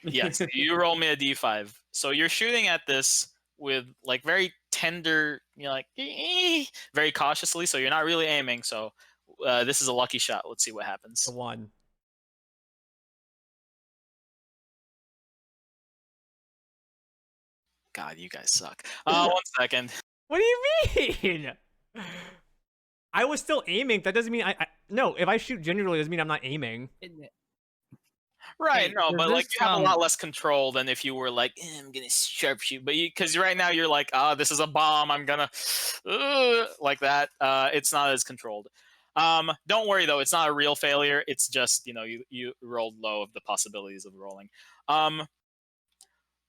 Speaker 1: Yes, you roll me a d5. So you're shooting at this with like very tender, like very cautiously. So you're not really aiming. So this is a lucky shot. Let's see what happens.
Speaker 2: The one.
Speaker 1: God, you guys suck. 1 second.
Speaker 2: What do you mean? I was still aiming. That doesn't mean no. If I shoot gingerly, it doesn't mean I'm not aiming.
Speaker 1: Right,
Speaker 3: Hey,
Speaker 1: no, but
Speaker 3: does
Speaker 1: like
Speaker 3: this,
Speaker 1: you have a lot less control than if you were like, I'm gonna sharpshoot. But because right now you're like, this is a bomb. I'm gonna like that. It's not as controlled. Don't worry though, it's not a real failure. It's just you rolled low of the possibilities of rolling.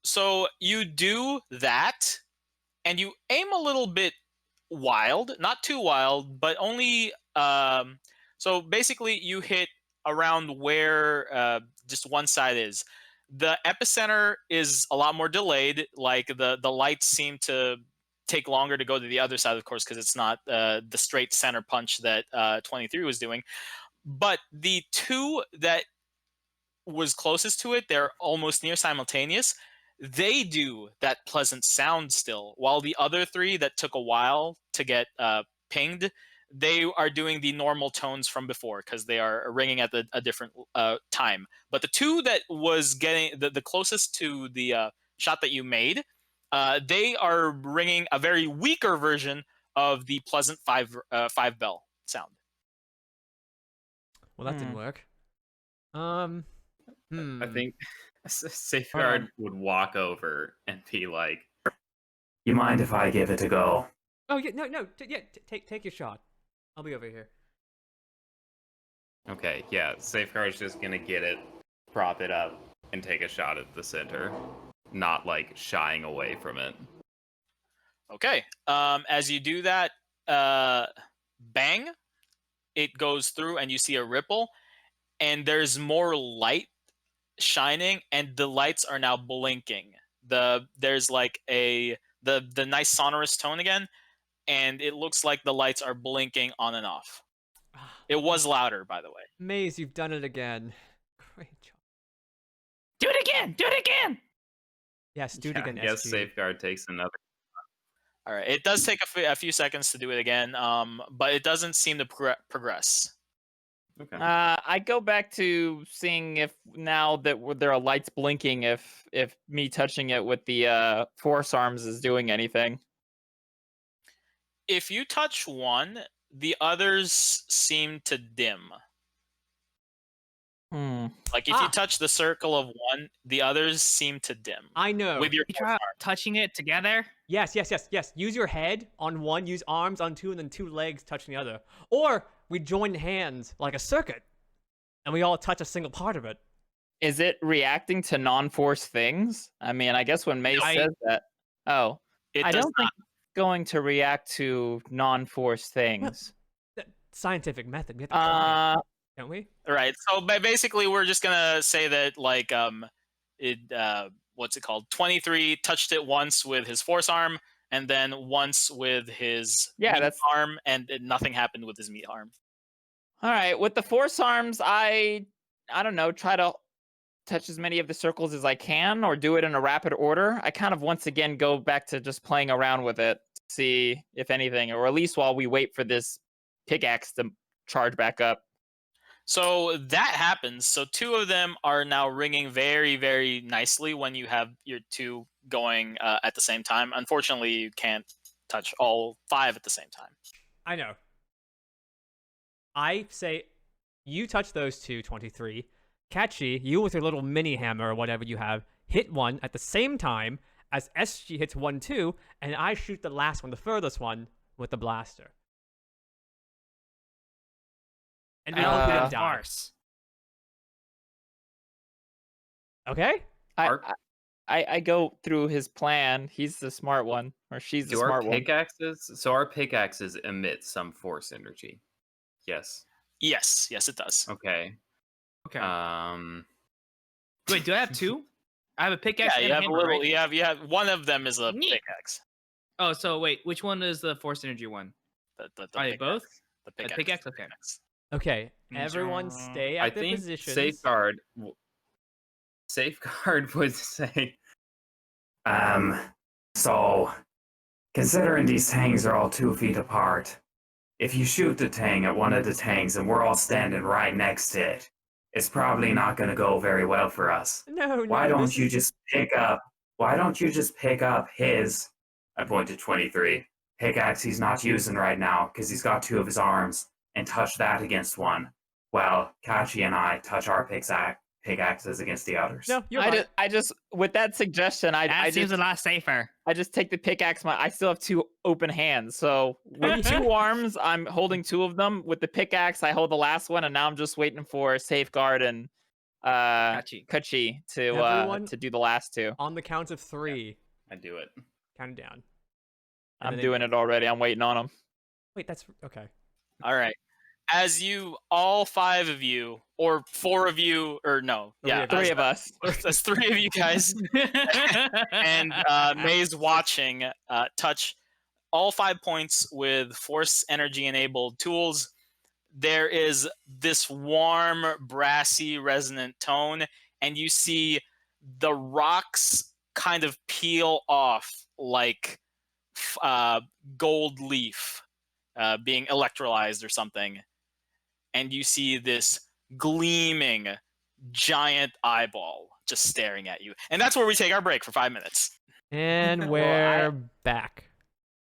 Speaker 1: So you do that, and you aim a little bit wild, not too wild, but only. So basically, you hit around where just one side is. The epicenter is a lot more delayed. Like the lights seem to take longer to go to the other side, of course, because it's not the straight center punch that 23 was doing. But the 2 that was closest to it, they're almost near simultaneous. They do that pleasant sound still, while the other 3 that took a while to get pinged, they are doing the normal tones from before because they are ringing at a different time. But the 2 that was getting the closest to the shot that you made, they are ringing a very weaker version of the pleasant 5 bell sound.
Speaker 2: Well, that didn't work.
Speaker 5: I think Safeguard would walk over and be like,
Speaker 6: You mind if I give it a go?
Speaker 2: Oh yeah, no, take your shot. I'll be over here.
Speaker 5: okay, yeah, Safeguard's just gonna get it, prop it up, and take a shot at the center, not like shying away from it.
Speaker 1: Okay. As you do that, bang, it goes through, and you see a ripple, and there's more light shining, and the lights are now blinking. There's like the nice sonorous tone again, and it looks like the lights are blinking on and off. It was louder, by the way.
Speaker 2: Maze, you've done it again. Great job.
Speaker 3: Do it again. Do it again.
Speaker 2: Yes, do it
Speaker 5: Yeah,
Speaker 2: again.
Speaker 5: I guess
Speaker 2: SQ.
Speaker 5: Safeguard takes another.
Speaker 1: All right. It does take a few seconds to do it again, but it doesn't seem to progress.
Speaker 5: Okay.
Speaker 4: I go back to seeing if now that there are lights blinking, if me touching it with the force arms is doing anything.
Speaker 1: If you touch one, the others seem to dim. Like if you touch the circle of one, the others seem to dim.
Speaker 2: I know.
Speaker 1: With your
Speaker 3: You
Speaker 1: force
Speaker 3: try
Speaker 1: arm.
Speaker 3: touching it together.
Speaker 2: Yes. Use your head on one, use arms on two, and then two legs touching the other. Or we join hands like a circuit, and we all touch a single part of it.
Speaker 4: Is it reacting to non-force things? I mean, I guess when May says that,
Speaker 1: It
Speaker 4: I
Speaker 1: does
Speaker 4: don't
Speaker 1: not.
Speaker 4: think it's going to react to non-force things.
Speaker 2: Scientific method. We have to try it, don't we?
Speaker 1: Right. So basically, we're just gonna say that like what's it called? 23 touched it once with his force arm, and then once with his meat arm, and nothing happened with his meat arm.
Speaker 4: All right. With the force arms, I don't know. Try to touch as many of the circles as I can, or do it in a rapid order. I kind of once again go back to just playing around with it, see if anything, or at least while we wait for this pickaxe to charge back up.
Speaker 1: So that happens. So two of them are now ringing very, very nicely when you have your two going at the same time. Unfortunately, you can't touch all 5 at the same time.
Speaker 2: I know. I say you touch those two, 23. Catchy, you with your little mini hammer or whatever you have, hit one at the same time as SG hits one too, and I shoot the last one, the furthest one, with the blaster. And we all get die.
Speaker 3: Farce.
Speaker 2: Okay?
Speaker 4: I go through his plan. He's the smart one, or she's the
Speaker 5: Do our
Speaker 4: smart one.
Speaker 5: pickaxes? So our pickaxes emit some force energy. Yes.
Speaker 1: Yes, it does.
Speaker 5: Okay.
Speaker 3: Okay.
Speaker 5: Um.
Speaker 3: Wait, do I have 2? I have a pickaxe
Speaker 1: Yeah,
Speaker 3: and
Speaker 1: you
Speaker 3: a
Speaker 1: have a
Speaker 3: hammer,
Speaker 1: little.
Speaker 3: right?
Speaker 1: You have one of them is a
Speaker 3: Neat.
Speaker 1: pickaxe.
Speaker 3: Oh, so wait, which one is the force energy one?
Speaker 1: The
Speaker 3: Are they
Speaker 1: pickaxe.
Speaker 3: both?
Speaker 1: The
Speaker 3: A
Speaker 1: pickaxe.
Speaker 3: pickaxe? Okay.
Speaker 2: Okay, everyone stay at
Speaker 5: I
Speaker 2: their
Speaker 5: think
Speaker 2: positions.
Speaker 5: Safeguard would say.
Speaker 6: So, considering these tangs are all 2 feet apart, if you shoot the tang at one of the tangs and we're all standing right next to it, it's probably not going to go very well for us.
Speaker 2: No,
Speaker 6: Why don't you just pick up his, I point to 23, pickaxe he's not using right now because he's got 2 of his arms, and touch that against one. Well, Kachi and I touch our pickaxes against the others.
Speaker 2: No, you're right.
Speaker 4: I just with that suggestion,
Speaker 3: That seems a lot safer.
Speaker 4: I just take the pickaxe. I still have 2 open hands, so with 2 arms, I'm holding 2 of them. With the pickaxe, I hold the last one, and now I'm just waiting for Safeguard and Kachi to do the last 2.
Speaker 2: On the count of 3,
Speaker 5: I do it.
Speaker 2: count it down.
Speaker 4: I'm doing it already. I'm waiting on them.
Speaker 2: Wait, that's okay.
Speaker 1: All right. As you, all 5 of you, or 4 of you, or no, yeah,
Speaker 4: 3 of us.
Speaker 1: That's 3 of you guys, and May's watching. Touch all 5 points with force energy enabled tools. There is this warm, brassy, resonant tone, and you see the rocks kind of peel off like gold leaf being electrolyzed or something. And you see this gleaming giant eyeball just staring at you. And that's where we take our break for 5 minutes.
Speaker 2: And we're back.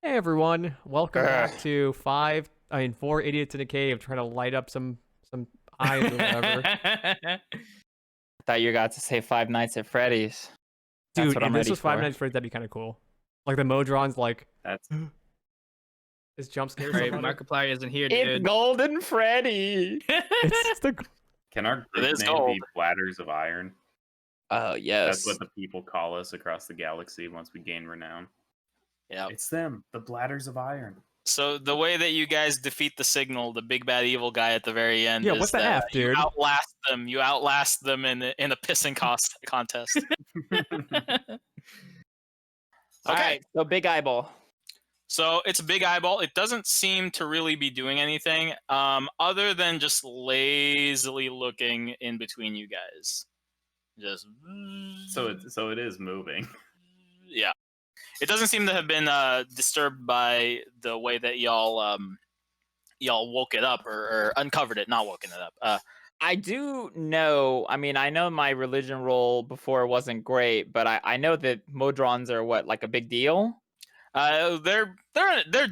Speaker 2: Hey everyone, welcome back to 4 idiots in a cave trying to light up some eyes or whatever.
Speaker 4: I thought you got to say 5 Nights at Freddy's.
Speaker 2: Dude,
Speaker 4: what
Speaker 2: if
Speaker 4: I'm
Speaker 2: this
Speaker 4: ready
Speaker 2: was 5
Speaker 4: for.
Speaker 2: Nights at Freddy's, that'd be kind of cool. Like the Modron's like,
Speaker 5: That's
Speaker 2: this jump scare.
Speaker 3: Right, Markiplier isn't here,
Speaker 4: It's
Speaker 3: dude.
Speaker 4: Golden Freddy.
Speaker 2: It's the
Speaker 5: Can our
Speaker 1: It
Speaker 5: group
Speaker 1: is
Speaker 5: name
Speaker 1: gold.
Speaker 5: be Bladders of Iron?
Speaker 4: Oh yes.
Speaker 5: That's what the people call us across the galaxy once we gain renown.
Speaker 1: Yeah.
Speaker 5: It's them, the Bladders of Iron.
Speaker 1: So the way that you guys defeat the signal, the big bad evil guy at the very end,
Speaker 2: Yeah,
Speaker 1: is
Speaker 2: what the
Speaker 1: that
Speaker 2: F, dude?
Speaker 1: You outlast them in a pissing contest.
Speaker 4: All right, so big eyeball.
Speaker 1: So it's a big eyeball. It doesn't seem to really be doing anything other than just lazily looking in between you guys. Just
Speaker 5: So it is moving.
Speaker 1: yeah. It doesn't seem to have been disturbed by the way that y'all y'all woke it up or uncovered it, not woken it up.
Speaker 4: I do know. I mean, I know my religion roll before wasn't great, but I know that Modrons are what, like a big deal.
Speaker 1: They're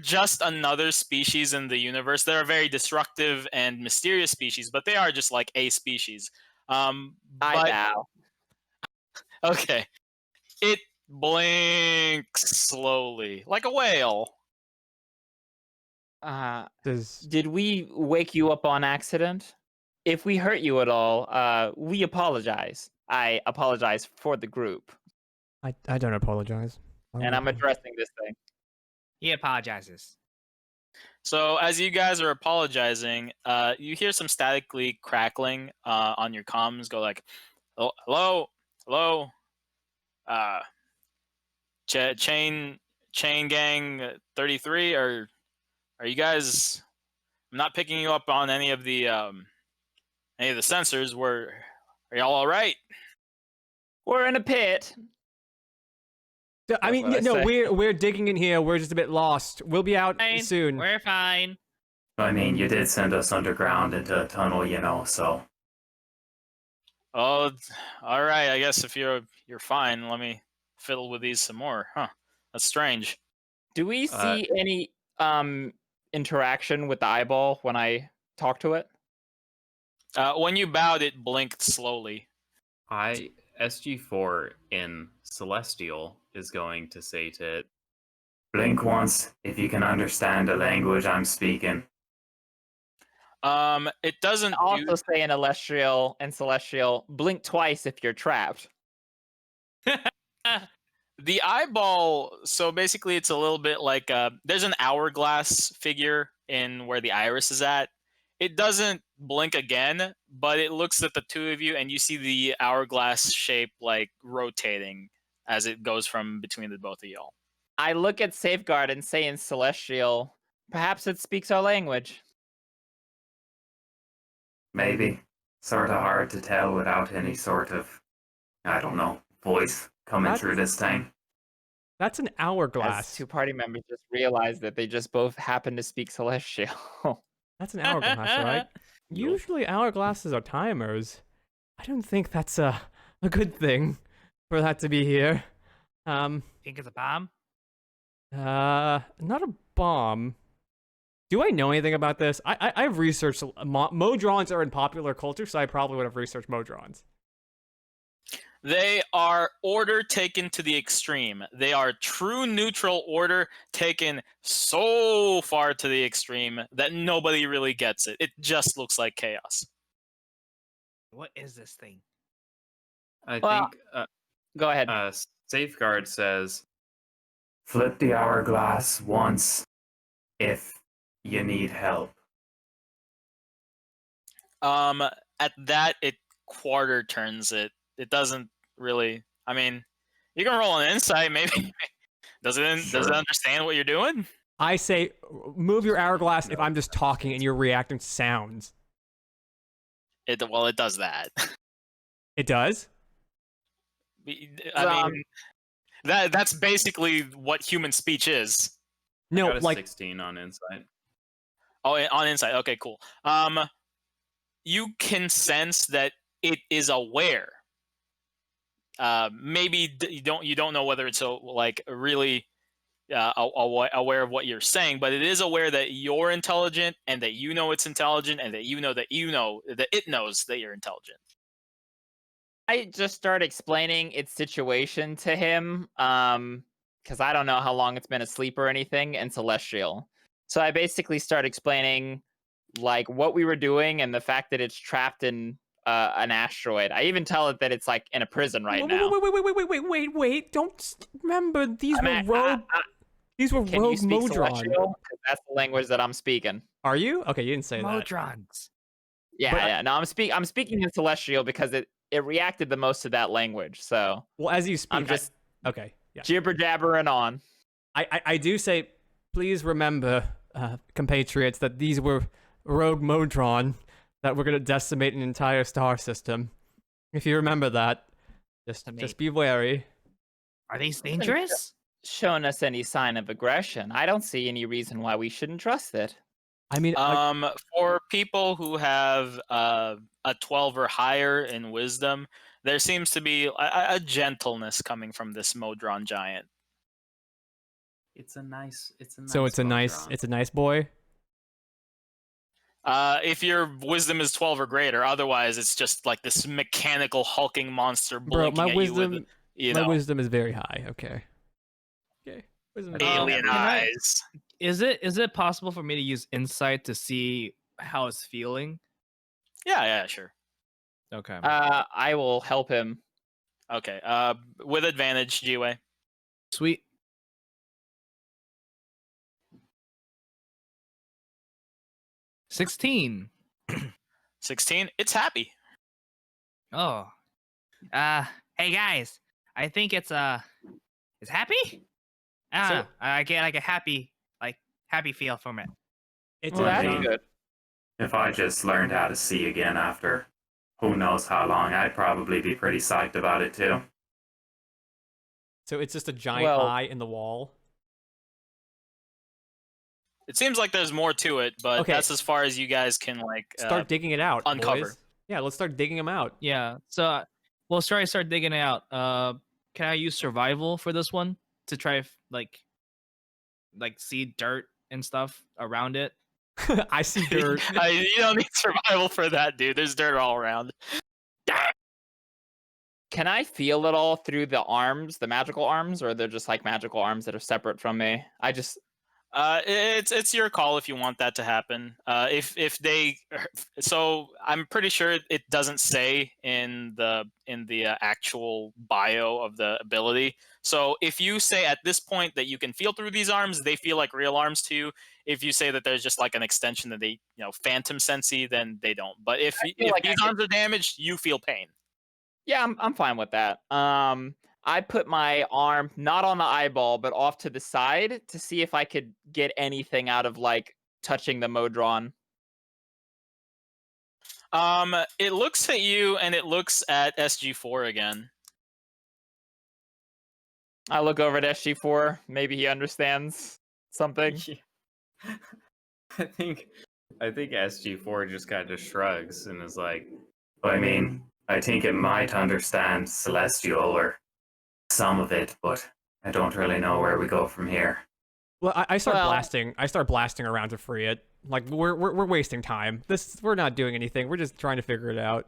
Speaker 1: just another species in the universe. They're a very destructive and mysterious species, but they are just like a species.
Speaker 4: I
Speaker 1: But
Speaker 4: know.
Speaker 1: okay, it blinks slowly like a whale.
Speaker 2: Does
Speaker 4: Did we wake you up on accident? If we hurt you at all, we apologize. I apologize for the group,
Speaker 2: I don't apologize.
Speaker 4: and I'm addressing this thing.
Speaker 3: He apologizes.
Speaker 1: So as you guys are apologizing, you hear some statically crackling on your comms. Go like, "Oh, hello, chain gang 33. Are you guys? I'm not picking you up on any of the sensors. Are y'all all right?
Speaker 4: We're in a pit.
Speaker 2: I mean,
Speaker 4: That's what I
Speaker 2: no,
Speaker 4: say.
Speaker 2: we're digging in here. We're just a bit lost. We'll be out
Speaker 3: Fine.
Speaker 2: soon.
Speaker 3: We're fine.
Speaker 6: I mean, you did send us underground into a tunnel, so.
Speaker 1: Oh, all right. I guess if you're fine, let me fiddle with these some more. Huh? That's strange.
Speaker 4: Do we see any interaction with the eyeball when I talk to it?
Speaker 1: When you bowed, it blinked slowly.
Speaker 5: SG4 in Celestial is going to say to it,
Speaker 6: Blink once if you can understand the language I'm speaking.
Speaker 1: It doesn't
Speaker 4: Also say in Celestial, blink twice if you're trapped.
Speaker 1: the eyeball. So basically, it's a little bit like there's an hourglass figure in where the iris is at. It doesn't blink again, but it looks at the two of you, and you see the hourglass shape like rotating as it goes from between the both of y'all.
Speaker 4: I look at Safeguard and say in Celestial, perhaps it speaks our language.
Speaker 6: Maybe. Sort of hard to tell without any sort of, I don't know, voice coming through this thing.
Speaker 2: That's an
Speaker 4: As
Speaker 2: hourglass.
Speaker 4: two party members just realized that they just both happen to speak Celestial.
Speaker 2: That's an hourglass, right? Usually hourglasses are timers. I don't think that's a good thing for that to be here.
Speaker 3: Think it's a bomb?
Speaker 2: Not a bomb. Do I know anything about this? I've researched Modrons are in popular culture, so I probably would have researched Modrons.
Speaker 1: They are order taken to the extreme. They are true neutral order taken so far to the extreme that nobody really gets it. It just looks like chaos.
Speaker 3: What is this thing?
Speaker 5: I
Speaker 4: Well,
Speaker 5: think
Speaker 4: Go ahead.
Speaker 5: Safeguard says,
Speaker 6: Flip the hourglass once if you need help.
Speaker 1: At that, it quarter turns it. It doesn't really. I mean, you can roll an insight, maybe. Does it
Speaker 6: Sure.
Speaker 1: understand what you're doing?
Speaker 2: I say, move your hourglass if I'm just talking and you're reacting to sounds.
Speaker 1: It does that.
Speaker 2: It does?
Speaker 1: I mean, that's basically what human speech is.
Speaker 2: No,
Speaker 5: got a
Speaker 2: like
Speaker 5: 16 on Insight.
Speaker 1: Oh, on insight. Okay, cool. You can sense that it is aware. Maybe you don't know whether it's really aware of what you're saying, but it is aware that you're intelligent and that you know it's intelligent and that you know that it knows that you're intelligent.
Speaker 4: I just start explaining its situation to him, because I don't know how long it's been asleep or anything, and Celestial. So I basically start explaining like what we were doing and the fact that it's trapped in an asteroid. I even tell it that it's like in a prison right now.
Speaker 2: Wait! Don't remember these were rogue. These were
Speaker 4: Can
Speaker 2: rogue
Speaker 4: you speak
Speaker 2: Modron.
Speaker 4: Celestial? 'Cause that's the language that I'm speaking.
Speaker 2: Are you? Okay, you didn't say that.
Speaker 3: Modrons.
Speaker 4: Yeah,
Speaker 2: But-
Speaker 4: yeah. No, I'm speaking in Celestial because it reacted the most to that language. So
Speaker 2: Well, as you speak,
Speaker 4: I'm just
Speaker 2: okay. Yeah.
Speaker 4: jibber jabbering on.
Speaker 2: I do say, please remember, compatriots, that these were rogue Modron that were going to decimate an entire star system. If you remember that, just be wary.
Speaker 3: Are these dangerous?
Speaker 4: Shown us any sign of aggression. I don't see any reason why we shouldn't trust it.
Speaker 2: I mean,
Speaker 1: For people who have a 12 or higher in wisdom, there seems to be a gentleness coming from this Modron giant.
Speaker 5: It's a nice. It's a nice.
Speaker 2: so it's a nice boy.
Speaker 1: If your wisdom is 12 or greater, otherwise it's just like this mechanical hulking monster
Speaker 2: Bro,
Speaker 1: blinking
Speaker 2: my
Speaker 1: at
Speaker 2: wisdom,
Speaker 1: you with,
Speaker 2: my wisdom is very high. Okay. Wisdom is
Speaker 1: alien
Speaker 3: Can I-
Speaker 1: eyes.
Speaker 3: Is it possible for me to use insight to see how it's feeling?
Speaker 1: Yeah, sure.
Speaker 3: Okay.
Speaker 4: I will help him.
Speaker 1: Okay. With advantage, G-Way.
Speaker 3: Sweet. $16.
Speaker 1: 16. It's happy.
Speaker 3: Oh. Hey guys. I think it's happy? I get like a happy feel from it.
Speaker 2: It's
Speaker 4: Well,
Speaker 2: a
Speaker 4: that's
Speaker 6: Indeed.
Speaker 4: good.
Speaker 6: If I just learned how to see again after who knows how long, I'd probably be pretty psyched about it too.
Speaker 2: So it's just a giant
Speaker 4: Well-
Speaker 2: eye in the wall.
Speaker 1: It seems like there's more to it, but
Speaker 2: Okay.
Speaker 1: that's as far as you guys can
Speaker 2: Start digging it out.
Speaker 1: uncover.
Speaker 2: Boys. Yeah, let's start digging them out.
Speaker 3: Yeah. So we'll start digging it out. Can I use survival for this one to try like see dirt and stuff around it?
Speaker 2: I see dirt.
Speaker 1: You don't need survival for that, dude. There's dirt all around.
Speaker 4: Can I feel it all through the arms, the magical arms, or they're just like magical arms that are separate from me?
Speaker 1: It's your call if you want that to happen. If they, so I'm pretty sure it doesn't say in the actual bio of the ability. So if you say at this point that you can feel through these arms, they feel like real arms to you. If you say that there's just like an extension that they, phantom sensey, then they don't. But if
Speaker 4: feel like
Speaker 1: these
Speaker 4: I
Speaker 1: arms are damaged, you feel pain.
Speaker 4: Yeah, I'm fine with that. I put my arm not on the eyeball, but off to the side to see if I could get anything out of like touching the Modron.
Speaker 1: It looks at you and it looks at SG4 again.
Speaker 4: I look over at SG4. Maybe he understands something.
Speaker 5: I think SG4 just kind of shrugs and is like,
Speaker 6: I mean, I think it might understand Celestial or some of it, but I don't really know where we go from here.
Speaker 2: Well, I start
Speaker 4: Well-
Speaker 2: blasting. I start blasting around to free it. Like we're wasting time. We're not doing anything. We're just trying to figure it out.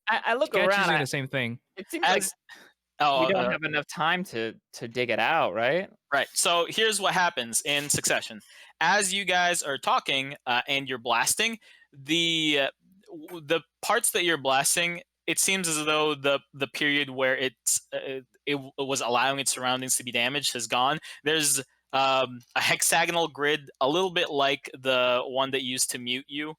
Speaker 4: I look
Speaker 3: Sketch is
Speaker 4: around.
Speaker 3: doing the same thing.
Speaker 4: It seems like
Speaker 1: As oh,
Speaker 4: we don't have enough time to dig it out, right?
Speaker 1: right. So here's what happens in succession. As you guys are talking and you're blasting, the parts that you're blasting, it seems as though the period where it was allowing its surroundings to be damaged has gone. There's a hexagonal grid, a little bit like the one that used to mute you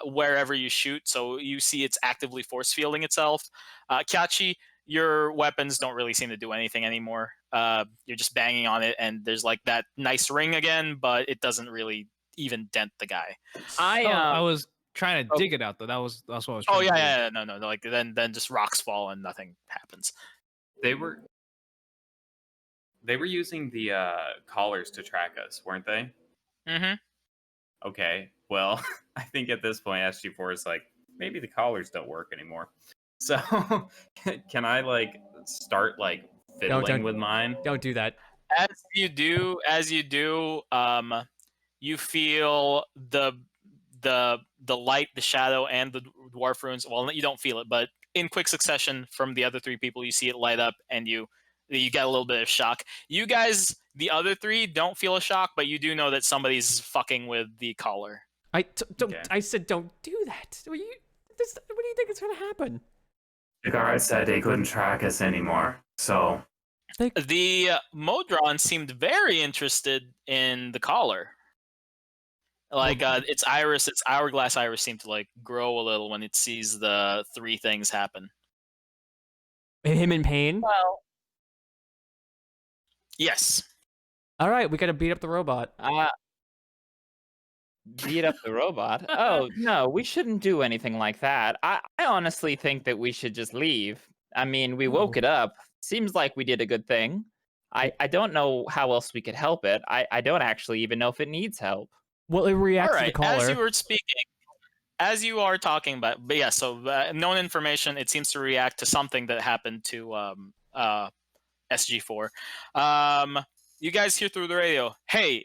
Speaker 1: wherever you shoot. So you see it's actively force fielding itself. Kyachi, your weapons don't really seem to do anything anymore. You're just banging on it, and there's like that nice ring again, but it doesn't really even dent the guy.
Speaker 3: I was trying to dig it out though. That's what I was trying
Speaker 1: Oh
Speaker 3: to do.
Speaker 1: yeah, no. Like then just rocks fall and nothing happens.
Speaker 5: they were using the collars to track us, weren't they?
Speaker 1: Mm-hmm.
Speaker 5: Okay, well, I think at this point SG4 is like, maybe the collars don't work anymore. So can I like start like fiddling
Speaker 2: don't-
Speaker 5: with mine?
Speaker 2: Don't do that.
Speaker 1: As you do, you feel the light, the shadow, and the dwarf runes. Well, you don't feel it, but in quick succession from the other three people, you see it light up, and you get a little bit of shock. You guys, the other three, don't feel a shock, but you do know that somebody's fucking with the collar.
Speaker 2: Don't.
Speaker 5: Okay.
Speaker 2: I said don't do that. What do you think is gonna happen?
Speaker 6: The guard said they couldn't track us anymore, so
Speaker 1: The Modron seemed very interested in the collar. Like its hourglass iris seemed to like grow a little when it sees the three things happen.
Speaker 2: Him in pain?
Speaker 4: Well,
Speaker 1: Yes.
Speaker 2: All right, we gotta beat up the robot.
Speaker 4: beat up the robot. Oh no, we shouldn't do anything like that. I honestly think that we should just leave. I mean, we woke
Speaker 2: Oh.
Speaker 4: it up. Seems like we did a good thing. I don't know how else we could help it. I don't actually even know if it needs help.
Speaker 2: Well, it
Speaker 1: All
Speaker 2: reacts to the
Speaker 1: right.
Speaker 2: caller.
Speaker 1: As you were speaking, as you are talking about, but yeah. So known information. It seems to react to something that happened to SG4. You guys hear through the radio, hey,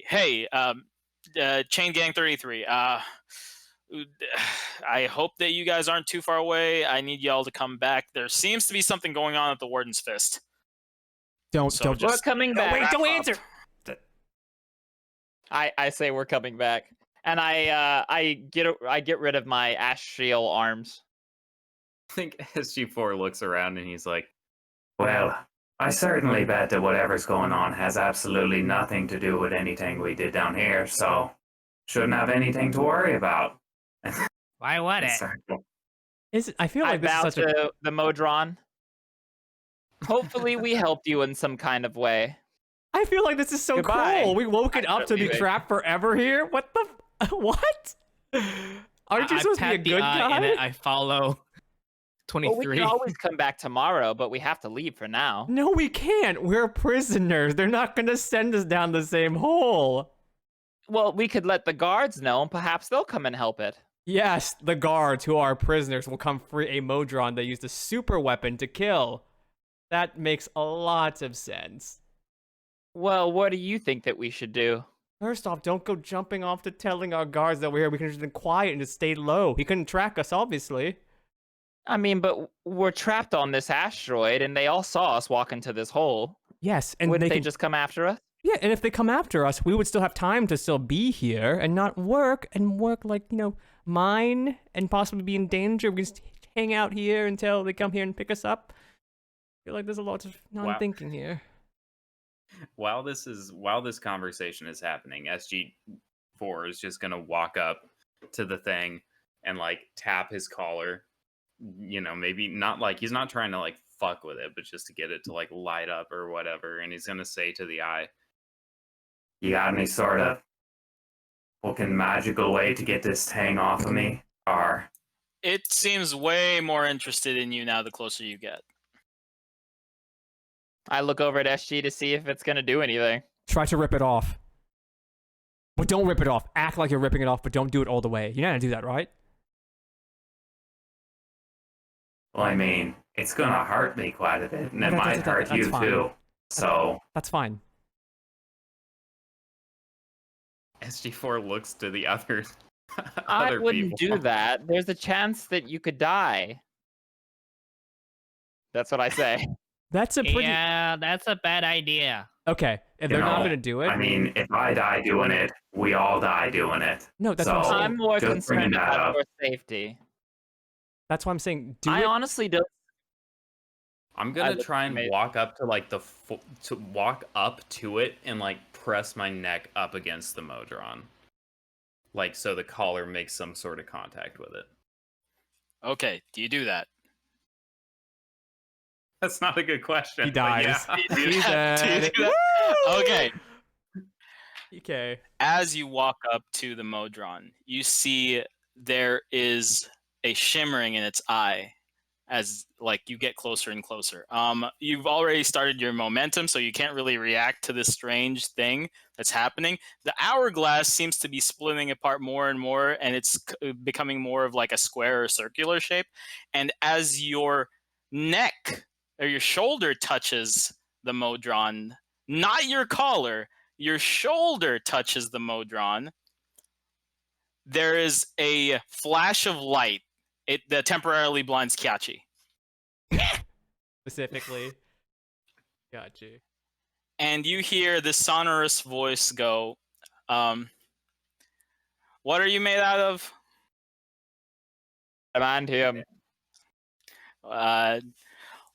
Speaker 1: Chain Gang 33. I hope that you guys aren't too far away. I need y'all to come back. There seems to be something going on at the Warden's Fist.
Speaker 2: Don't.
Speaker 1: So
Speaker 4: We're
Speaker 1: just
Speaker 4: coming back.
Speaker 2: Wait, don't
Speaker 1: wrap
Speaker 2: answer.
Speaker 1: up.
Speaker 4: I say we're coming back, and I get rid of my astral arms.
Speaker 5: I think SG4 looks around and he's like,
Speaker 6: Well, I certainly bet that whatever's going on has absolutely nothing to do with anything we did down here, so shouldn't have anything to worry about.
Speaker 3: Why would it?
Speaker 2: I feel
Speaker 4: I
Speaker 2: like this
Speaker 4: bow
Speaker 2: is such a.
Speaker 4: to the Modron. Hopefully, we helped you in some kind of way.
Speaker 2: I feel like this is so
Speaker 4: Goodbye.
Speaker 2: cool. We woke it up to be
Speaker 4: Absolutely.
Speaker 2: trapped forever here. What the? What? Aren't you
Speaker 3: I
Speaker 2: supposed to be a
Speaker 3: pat the
Speaker 2: good
Speaker 3: eye
Speaker 2: guy?
Speaker 3: and I follow
Speaker 4: Well, we
Speaker 3: 23.
Speaker 4: can always come back tomorrow, but we have to leave for now.
Speaker 2: No, we can't. We're prisoners. They're not going to send us down the same hole.
Speaker 4: Well, we could let the guards know, and perhaps they'll come and help it.
Speaker 2: Yes, the guards who are prisoners will come free a Modron that used a super weapon to kill. That makes a lot of sense.
Speaker 4: Well, what do you think that we should do?
Speaker 2: First off, don't go jumping off to telling our guards that we're here. We can just be quiet and just stay low. He couldn't track us, obviously.
Speaker 4: I mean, but we're trapped on this asteroid, and they all saw us walk into this hole.
Speaker 2: Yes, and
Speaker 4: Wouldn't they
Speaker 2: can...
Speaker 4: just come after us?
Speaker 2: Yeah, and if they come after us, we would still have time to still be here and not work like, mine and possibly be in danger. We can just hang out here until they come here and pick us up. I feel like there's a lot of non-thinking here.
Speaker 5: while this conversation is happening, SG4 is just gonna walk up to the thing and like tap his collar. Maybe not like he's not trying to like fuck with it, but just to get it to like light up or whatever. And he's gonna say to the eye,
Speaker 6: You got any sort of fucking magical way to get this thing off of me? Or
Speaker 1: It seems way more interested in you now the closer you get.
Speaker 4: I look over at SG to see if it's gonna do anything.
Speaker 2: Try to rip it off. But don't rip it off. Act like you're ripping it off, but don't do it all the way. You're not gonna do that, right?
Speaker 6: well, I mean, it's gonna hurt me quite a bit, and it might hurt
Speaker 2: that's
Speaker 6: you
Speaker 2: fine.
Speaker 6: too. So
Speaker 2: That's fine.
Speaker 5: SG4 looks to the other
Speaker 4: I
Speaker 5: other
Speaker 4: wouldn't
Speaker 5: people.
Speaker 4: do that. There's a chance that you could die. That's what I say.
Speaker 2: That's a pretty...
Speaker 3: Yeah, that's a bad idea.
Speaker 2: Okay, if
Speaker 6: You
Speaker 2: they're not
Speaker 6: know,
Speaker 2: gonna do it...
Speaker 6: I mean, if I die doing it, we all die doing it.
Speaker 2: No, that's
Speaker 6: so,
Speaker 2: what I'm saying.
Speaker 4: I'm more
Speaker 6: just bringing
Speaker 4: concerned
Speaker 6: that
Speaker 4: about
Speaker 6: up.
Speaker 4: your safety.
Speaker 2: That's why I'm saying do
Speaker 4: I
Speaker 2: it.
Speaker 4: honestly don't.
Speaker 5: I'm gonna
Speaker 4: look
Speaker 5: try and
Speaker 4: amazing.
Speaker 5: walk up to like walk up to it and like press my neck up against the Modron, like so the collar makes some sort of contact with it.
Speaker 1: Okay, do you do that?
Speaker 5: That's not a good question.
Speaker 2: He
Speaker 5: but
Speaker 2: dies.
Speaker 5: yeah.
Speaker 1: Do you do
Speaker 2: He's
Speaker 1: that? Do you
Speaker 2: dead.
Speaker 1: do that? Okay.
Speaker 2: Okay.
Speaker 1: As you walk up to the Modron, you see there is a shimmering in its eye as like you get closer and closer. You've already started your momentum, so you can't really react to this strange thing that's happening. The hourglass seems to be splitting apart more and more, and it's becoming more of like a square or circular shape. And as your neck or your shoulder touches the Modron, not your collar, your shoulder touches the Modron, there is a flash of light that temporarily blinds Kyachi.
Speaker 2: Specifically. Got you.
Speaker 1: And you hear this sonorous voice go, what are you made out of?
Speaker 4: Command him.
Speaker 1: Well,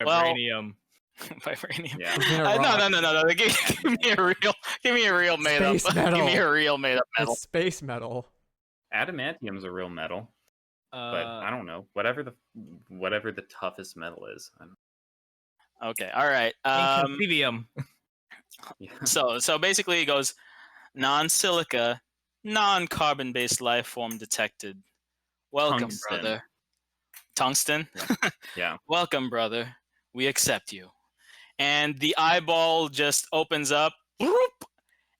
Speaker 3: Vibranium.
Speaker 1: vibranium.
Speaker 5: Yeah.
Speaker 1: No. Give me a real made up.
Speaker 2: Space metal.
Speaker 1: Give me a real made up metal.
Speaker 2: It's space metal.
Speaker 5: Adamantium's a real metal, but I don't know. Whatever the toughest metal is. I don't
Speaker 1: Okay, all right.
Speaker 3: Inconcebium.
Speaker 5: yeah.
Speaker 1: So basically it goes non-silica, non-carbon based life form detected. Welcome,
Speaker 5: Tungsten.
Speaker 1: brother. Tungsten?
Speaker 5: Yeah.
Speaker 1: Welcome, brother. We accept you. And the eyeball just opens up, whoop,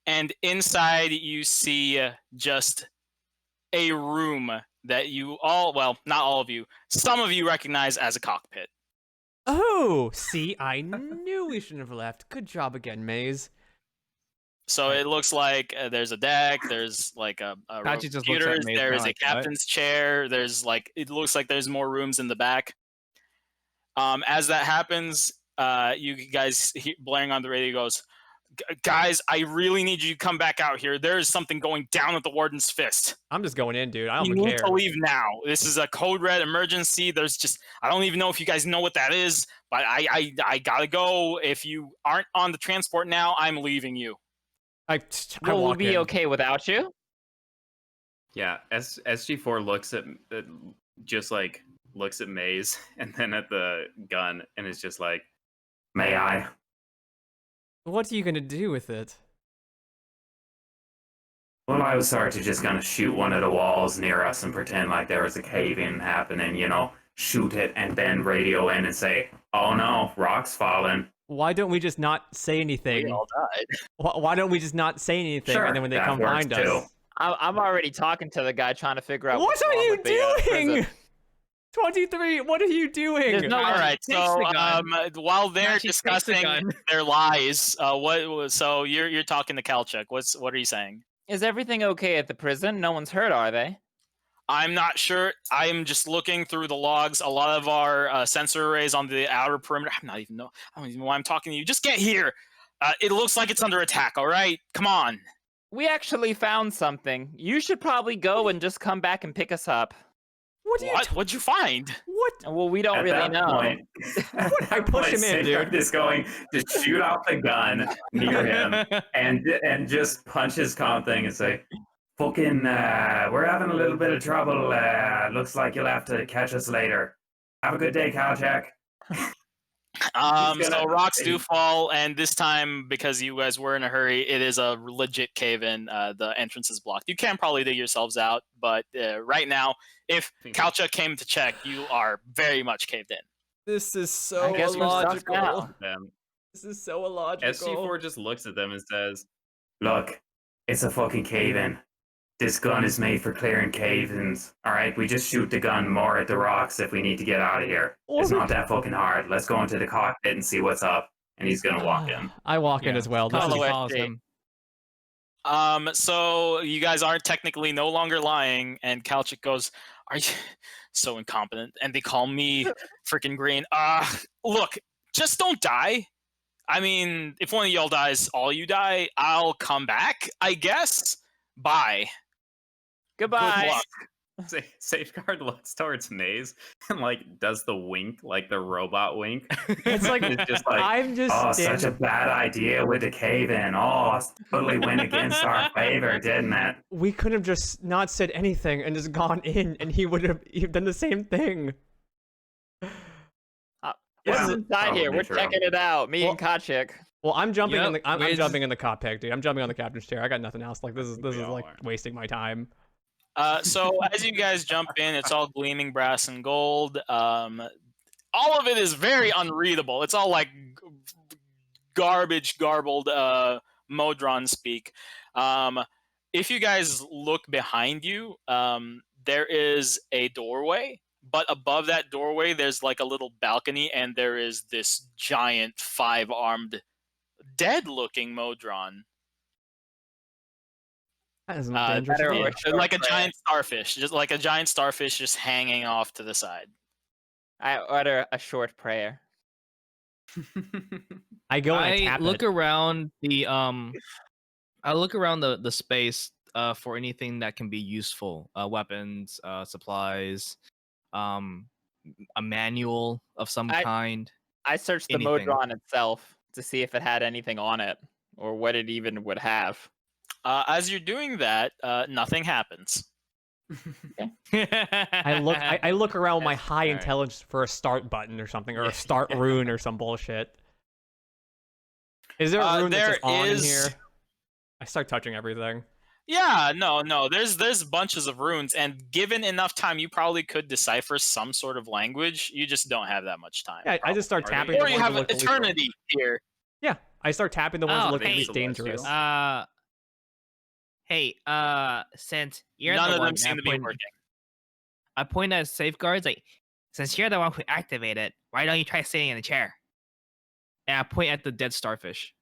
Speaker 1: and inside you see just a room that you all, well, not all of you, some of you recognize as a cockpit.
Speaker 2: Oh, see, I knew we shouldn't have left. Good job again, Maze.
Speaker 1: So it looks like there's a deck, there's like a row of
Speaker 3: Patrick just looks at
Speaker 1: computers,
Speaker 3: me
Speaker 1: there
Speaker 3: kinda
Speaker 1: is a
Speaker 3: like, "What?"
Speaker 1: captain's chair, there's like, it looks like there's more rooms in the back. As that happens, you guys blaring on the radio goes, guys, I really need you to come back out here. There is something going down at the Warden's Fist.
Speaker 2: I'm just going in, dude. I don't
Speaker 1: You
Speaker 2: even
Speaker 1: need
Speaker 2: care.
Speaker 1: to leave now. This is a code red emergency. There's just, I don't even know if you guys know what that is, but I gotta go. If you aren't on the transport now, I'm leaving you.
Speaker 2: I
Speaker 4: We'll
Speaker 2: walk
Speaker 4: be
Speaker 2: in.
Speaker 4: okay without you.
Speaker 5: Yeah, SG4 looks at just like looks at Maze and then at the gun and is just like,
Speaker 6: May I?
Speaker 2: What are you gonna do with it?
Speaker 6: Well, I was sort of just gonna shoot one of the walls near us and pretend like there was a cave-in happening, you know, shoot it and then radio in and say, oh no, rock's falling.
Speaker 2: Why don't we just not say anything?
Speaker 1: We all died.
Speaker 2: Why don't we just not say anything,
Speaker 6: Sure,
Speaker 2: and then when they
Speaker 6: that
Speaker 2: come
Speaker 6: works
Speaker 2: find
Speaker 6: too.
Speaker 2: us...
Speaker 4: I'm already talking to the guy trying to figure out
Speaker 2: What
Speaker 4: what's
Speaker 2: are
Speaker 4: wrong
Speaker 2: you
Speaker 4: with the,
Speaker 2: doing?
Speaker 4: prison.
Speaker 2: 23, what are you doing?
Speaker 4: There's no
Speaker 1: All
Speaker 4: one
Speaker 1: right,
Speaker 3: takes
Speaker 1: so
Speaker 3: the gun.
Speaker 1: while they're
Speaker 3: Actually takes the
Speaker 1: discussing
Speaker 3: gun.
Speaker 1: their lies, so you're talking to Kalchuk. What are you saying?
Speaker 4: Is everything okay at the prison? No one's hurt, are they?
Speaker 1: I'm not sure. I'm just looking through the logs. A lot of our sensor arrays on the outer perimeter. I don't even know why I'm talking to you. Just get here. It looks like it's under attack. All right, come on.
Speaker 4: We actually found something. You should probably go and just come back and pick us up.
Speaker 2: What are you
Speaker 1: What'd you find?
Speaker 2: What?
Speaker 4: Well, we don't
Speaker 6: At
Speaker 4: really
Speaker 6: that
Speaker 4: know.
Speaker 6: point,
Speaker 2: I push him in, dude.
Speaker 6: Is going to shoot off the gun near him and just punch his comm thing and say, fucking, we're having a little bit of trouble. Looks like you'll have to catch us later. Have a good day, Kalchak.
Speaker 1: So rocks do fall, and this time, because you guys were in a hurry, it is a legit cave-in. The entrance is blocked. You can probably dig yourselves out, but right now, if Kalchuk came to check, you are very much caved in.
Speaker 2: This is so
Speaker 4: I guess we're stuck
Speaker 2: illogical.
Speaker 4: now.
Speaker 2: This is so illogical.
Speaker 5: SG4 just looks at them and says,
Speaker 6: Look, it's a fucking cave-in. This gun is made for clearing cave-ins. Alright, we just shoot the gun more at the rocks if we need to get out of here. It's not that fucking hard. Let's go into the cockpit and see what's up. And he's gonna walk in.
Speaker 2: I walk in
Speaker 3: Yeah.
Speaker 2: as well. This
Speaker 4: Follow
Speaker 2: is,
Speaker 4: it.
Speaker 3: Follows
Speaker 4: SG.
Speaker 3: him.
Speaker 1: So you guys are technically no longer lying, and Kalchuk goes, "Are you so incompetent?" And they call me freaking green. Look, just don't die. I mean, if one of y'all dies, all you die. I'll come back, I guess. Bye.
Speaker 4: Goodbye.
Speaker 1: Good luck.
Speaker 5: Safeguard looks towards Maze and like does the wink, like the robot wink.
Speaker 2: it's like,
Speaker 5: It's just like,
Speaker 2: I'm just
Speaker 6: Oh,
Speaker 2: standing-
Speaker 6: such a bad idea with the cave-in. Oh, totally went against our favor, didn't it?
Speaker 2: We could have just not said anything and just gone in, and he would have done the same thing.
Speaker 4: What's
Speaker 6: Yeah,
Speaker 4: inside here?
Speaker 6: probably
Speaker 4: We're
Speaker 6: true.
Speaker 4: checking it out. Me and Kachik.
Speaker 2: Well, I'm jumping in
Speaker 3: Yep,
Speaker 2: the I'm
Speaker 3: Wiz-
Speaker 2: jumping in the cockpit, dude. I'm jumping on the captain's chair. I got nothing else. Like this is
Speaker 5: We all
Speaker 2: like
Speaker 5: are.
Speaker 2: wasting my time.
Speaker 1: So as you guys jump in, it's all gleaming brass and gold. All of it is very unreadable. It's all like garbage, garbled Modron speak. If you guys look behind you, there is a doorway, but above that doorway, there's like a little balcony, and there is this giant 5-armed, dead-looking Modron.
Speaker 2: That is not dangerous.
Speaker 4: better
Speaker 2: at all.
Speaker 4: or short
Speaker 1: Like a
Speaker 4: prayer.
Speaker 1: giant starfish, just like a giant starfish just hanging off to the side.
Speaker 4: I utter a short prayer.
Speaker 2: I go and I
Speaker 3: I
Speaker 2: tap
Speaker 3: look
Speaker 2: it.
Speaker 3: around the I look around the space for anything that can be useful. Weapons, supplies, a manual of some kind.
Speaker 4: I searched the
Speaker 3: Anything.
Speaker 4: Modron itself to see if it had anything on it or what it even would have.
Speaker 1: As you're doing that, nothing happens.
Speaker 2: I look around with my high
Speaker 5: Alright.
Speaker 2: intelligence for a start button or something, or a start rune or some bullshit. Is there a rune that's just
Speaker 1: there
Speaker 2: on in
Speaker 1: is-
Speaker 2: here? I start touching everything.
Speaker 1: Yeah, no. There's bunches of runes, and given enough time, you probably could decipher some sort of language. You just don't have that much time.
Speaker 2: Yeah, I just start
Speaker 5: Are
Speaker 2: tapping
Speaker 5: they-
Speaker 2: the
Speaker 1: Or you
Speaker 2: ones that
Speaker 1: have
Speaker 2: look the least-
Speaker 1: eternity here.
Speaker 2: Yeah, I start tapping the ones
Speaker 3: Oh,
Speaker 2: that look
Speaker 3: hey.
Speaker 2: least dangerous.
Speaker 3: Hey, since you're
Speaker 1: None
Speaker 3: the
Speaker 1: of
Speaker 3: one
Speaker 1: them seem to be working.
Speaker 3: I point at safeguards. Like, since you're the one who activated, why don't you try sitting in the chair? And I point at the dead starfish.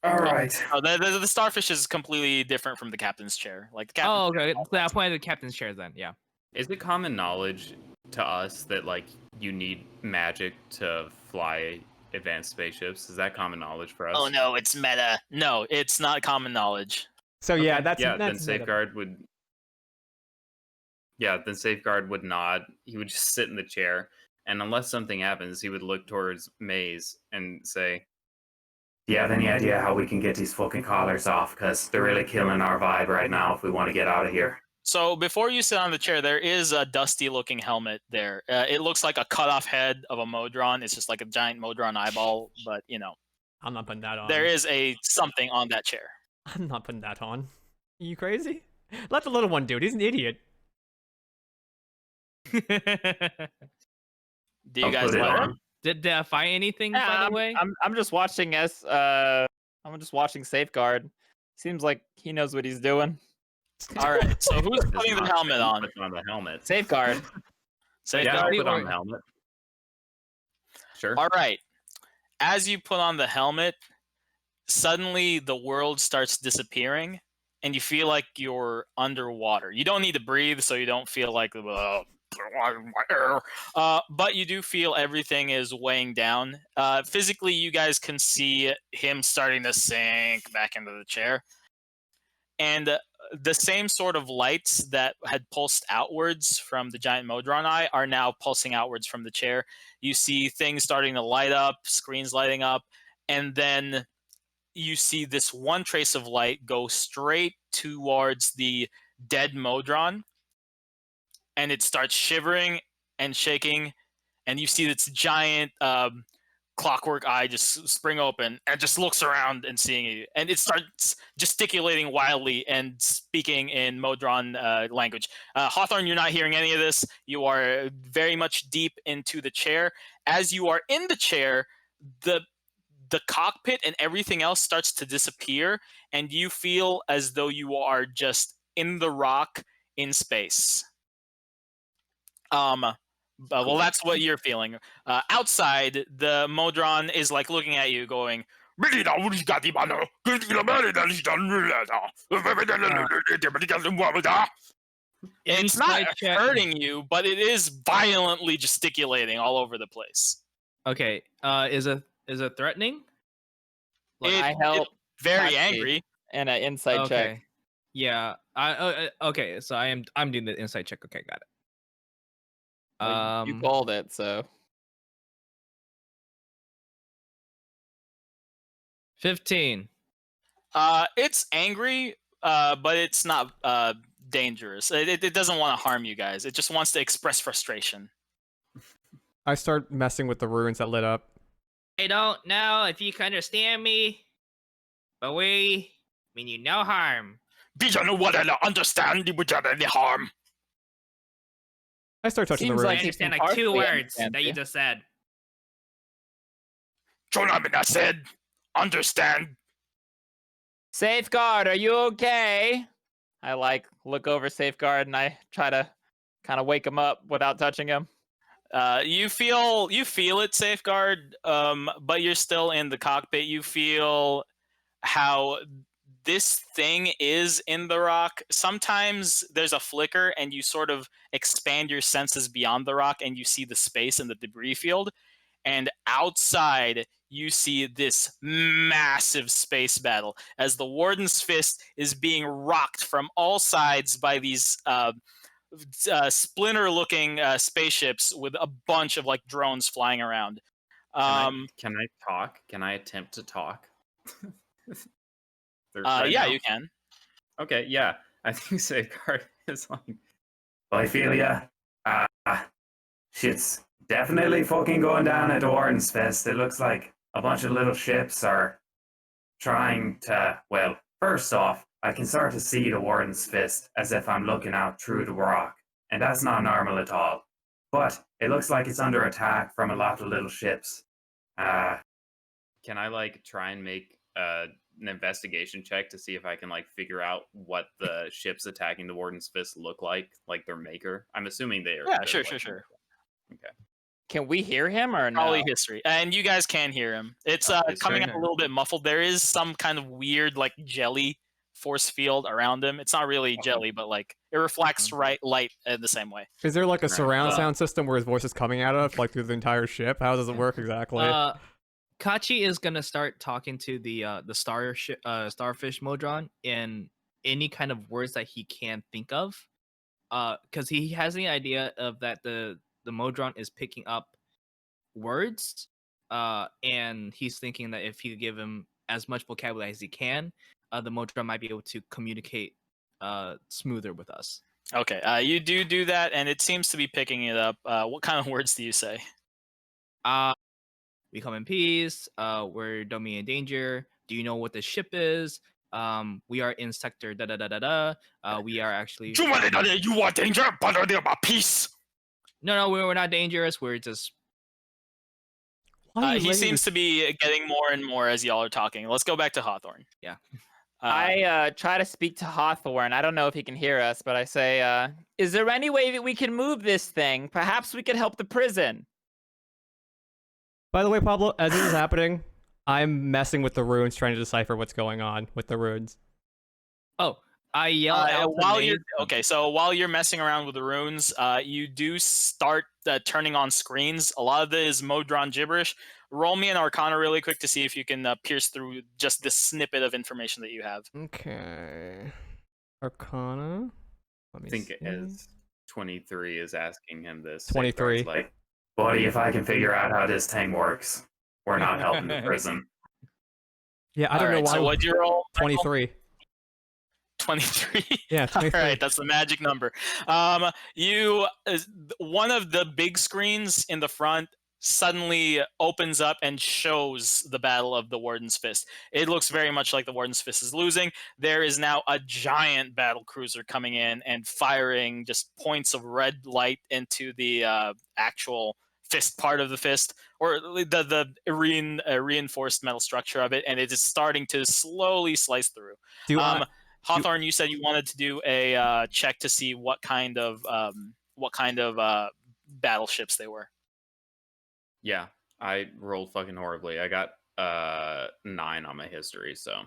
Speaker 6: All right.
Speaker 1: Oh, the starfish is completely different from the captain's chair. Like the captain.
Speaker 3: Oh, okay. I point at the captain's chair then. Yeah.
Speaker 5: Is it common knowledge to us that like you need magic to fly advanced spaceships? Is that common knowledge for us?
Speaker 1: Oh no, it's meta. No, it's not common knowledge.
Speaker 2: So yeah,
Speaker 5: Okay,
Speaker 2: that's
Speaker 5: then
Speaker 2: meta.
Speaker 5: Safeguard would. Yeah, then Safeguard would nod. He would just sit in the chair, and unless something happens, he would look towards Maze and say,
Speaker 6: Do you have any idea how we can get these fucking collars off? Because they're really killing our vibe right now if we want to get out of here.
Speaker 1: So before you sit on the chair, there is a dusty-looking helmet there. It looks like a cut-off head of a Modron. It's just like a giant Modron eyeball, but you know,
Speaker 2: I'm not putting that on.
Speaker 1: there is a something on that chair.
Speaker 2: I'm not putting that on. You crazy? Let the little one do it. He's an idiot.
Speaker 1: Do you
Speaker 6: I'll
Speaker 1: guys
Speaker 6: put it
Speaker 1: like it?
Speaker 6: on.
Speaker 3: Did I find anything, by
Speaker 4: Yeah,
Speaker 3: the way?
Speaker 4: I'm just watching I'm just watching Safeguard. Seems like he knows what he's doing.
Speaker 1: All right. So who's
Speaker 5: "Does
Speaker 1: putting the
Speaker 5: not
Speaker 1: helmet on?
Speaker 5: put on the helmet."
Speaker 4: Safeguard.
Speaker 5: Yeah, I'll
Speaker 3: Safeguard
Speaker 5: put on
Speaker 3: or-
Speaker 5: the helmet. Sure.
Speaker 1: All right. As you put on the helmet, suddenly the world starts disappearing, and you feel like you're underwater. You don't need to breathe, so you don't feel like but you do feel everything is weighing down. Physically, you guys can see him starting to sink back into the chair. And the same sort of lights that had pulsed outwards from the giant Modron eye are now pulsing outwards from the chair. You see things starting to light up, screens lighting up, and then you see this one trace of light go straight towards the dead Modron, and it starts shivering and shaking, and you see this giant clockwork eye just spring open and just looks around and seeing you, and it starts gesticulating wildly and speaking in Modron language. Hawthorne, you're not hearing any of this. You are very much deep into the chair. As you are in the chair, the cockpit and everything else starts to disappear, and you feel as though you are just in the rock in space. Well, that's what you're feeling. Outside, the Modron is like looking at you, going, it's not
Speaker 3: Inside check-
Speaker 1: hurting you, but it is violently gesticulating all over the place.
Speaker 3: Okay. Is it threatening?
Speaker 4: I
Speaker 1: It-
Speaker 4: help
Speaker 1: Very
Speaker 4: Patsy.
Speaker 1: angry.
Speaker 4: And an insight check.
Speaker 3: Okay. Yeah. Okay. So I'm doing the insight check. Okay, got it.
Speaker 4: Well, you called it, so
Speaker 3: 15.
Speaker 1: It's angry, but it's not dangerous. It doesn't want to harm you guys. It just wants to express frustration.
Speaker 2: I start messing with the runes that lit up.
Speaker 3: I don't know if you can understand me, but we mean you no harm.
Speaker 1: Understand any harm.
Speaker 2: I start touching
Speaker 4: Seems
Speaker 2: the
Speaker 3: I
Speaker 2: runes.
Speaker 4: like-
Speaker 3: understand
Speaker 4: can
Speaker 3: like two
Speaker 4: partially
Speaker 3: words
Speaker 4: understand
Speaker 3: that you
Speaker 4: you.
Speaker 3: just said.
Speaker 1: Jonamina said, understand.
Speaker 4: Safeguard, are you okay? I like look over Safeguard and I try to kind of wake him up without touching him.
Speaker 1: You feel it, Safeguard, but you're still in the cockpit. You feel how this thing is in the rock. Sometimes there's a flicker and you sort of expand your senses beyond the rock and you see the space and the debris field. And outside, you see this massive space battle as the Warden's fist is being rocked from all sides by these splinter-looking spaceships with a bunch of like drones flying around.
Speaker 5: Can I talk? Can I attempt to talk? Right
Speaker 1: Yeah,
Speaker 5: now?
Speaker 1: you can.
Speaker 5: Okay, yeah. I think Safeguard is like,
Speaker 6: I feel ya. Shit's definitely fucking going down at the Warden's Fest. It looks like a bunch of little ships are trying to, well, first off, I can start to see the Warden's Fist as if I'm looking out through the rock, and that's not normal at all. But it looks like it's under attack from a lot of little ships.
Speaker 5: can I like try and make an investigation check to see if I can like figure out what the ships attacking the Warden's Fist look like their maker? I'm assuming they are.
Speaker 1: Yeah,
Speaker 5: they're,
Speaker 1: sure,
Speaker 5: like,
Speaker 1: sure.
Speaker 5: Okay.
Speaker 4: Can we hear him or no?
Speaker 1: Probably history, and you guys can hear him. It's coming out a little bit muffled. There is some kind of weird like jelly force field around him. It's not really jelly, but like it reflects light the same way.
Speaker 2: Is there like a surround sound system where his voice is coming out of, like through the entire ship? How does it work exactly?
Speaker 3: Kachi is gonna start talking to the starfish Modron in any kind of words that he can think of, because he has the idea of that the Modron is picking up words, and he's thinking that if he could give him as much vocabulary as he can, the Modron might be able to communicate smoother with us.
Speaker 1: Okay, you do that, and it seems to be picking it up. What kind of words do you say?
Speaker 3: We come in peace. We're don't be in danger. Do you know what the ship is? We are in sector da da da da da. We are actually.
Speaker 1: You want danger, but about peace.
Speaker 3: No, we're not dangerous. We're just.
Speaker 1: He seems to be getting more and more as y'all are talking. Let's go back to Hawthorne.
Speaker 3: Yeah.
Speaker 4: I try to speak to Hawthorne. I don't know if he can hear us, but I say, is there any way that we can move this thing? Perhaps we could help the prison.
Speaker 2: By the way, Pablo, as this is happening, I'm messing with the runes, trying to decipher what's going on with the runes.
Speaker 3: Oh, I yell out
Speaker 1: while you're So while you're messing around with the runes, you do start turning on screens. A lot of it is Modron gibberish. Roll me an Arcana really quick to see if you can pierce through just this snippet of information that you have.
Speaker 2: Okay, Arcana. Let me
Speaker 5: I think
Speaker 2: see.
Speaker 5: as 23 is asking him this.
Speaker 2: 23.
Speaker 5: Like,
Speaker 6: buddy, if I can figure out how this thing works, we're not helping the prison.
Speaker 2: Yeah, I don't know why.
Speaker 1: So what'd you roll?
Speaker 2: 23.
Speaker 1: 23.
Speaker 2: Yeah, 23.
Speaker 1: All right, that's the magic number. One of the big screens in the front suddenly opens up and shows the battle of the Warden's Fist. It looks very much like the Warden's Fist is losing. There is now a giant battle cruiser coming in and firing just points of red light into the actual fist part of the fist, or the reinforced metal structure of it, and it is starting to slowly slice through. Hawthorne, you said you wanted to do a check to see what kind of battleships they were.
Speaker 5: yeah, I rolled fucking horribly. I got 9 on my history, so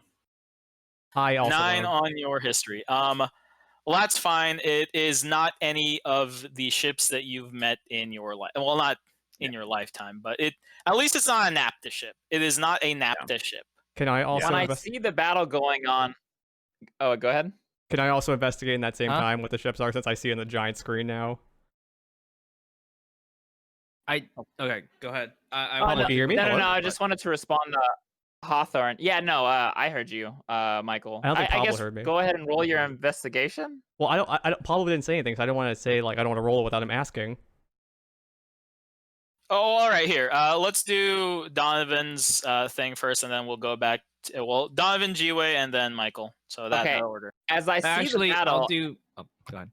Speaker 2: I also
Speaker 1: 9
Speaker 2: rolled.
Speaker 1: on your history. Well, that's fine. It is not any of the ships that you've met in your life. Well, not in your lifetime, but at least it's not a NAPTA ship. It is not a NAPTA ship.
Speaker 2: Can I also
Speaker 4: When I see the battle going on, oh, go ahead.
Speaker 2: Can I also investigate in that same time what the ships are, since I see in the giant screen now?
Speaker 3: Okay, go ahead.
Speaker 2: Pablo, can you hear me?
Speaker 4: No, I just wanted to respond to Hawthorne. Yeah, no, I heard you, Michael.
Speaker 2: I don't think Pablo
Speaker 4: guess
Speaker 2: heard me.
Speaker 4: Go ahead and roll your investigation.
Speaker 2: Well, I don't. Pablo didn't say anything, so I don't want to say I don't want to roll it without him asking.
Speaker 1: Oh, all right. Here, let's do Donovan's thing first, and then we'll go back. Donovan, G-Way, and then Michael. So that order.
Speaker 4: As I see the battle,
Speaker 3: I'll do. Oh, go ahead.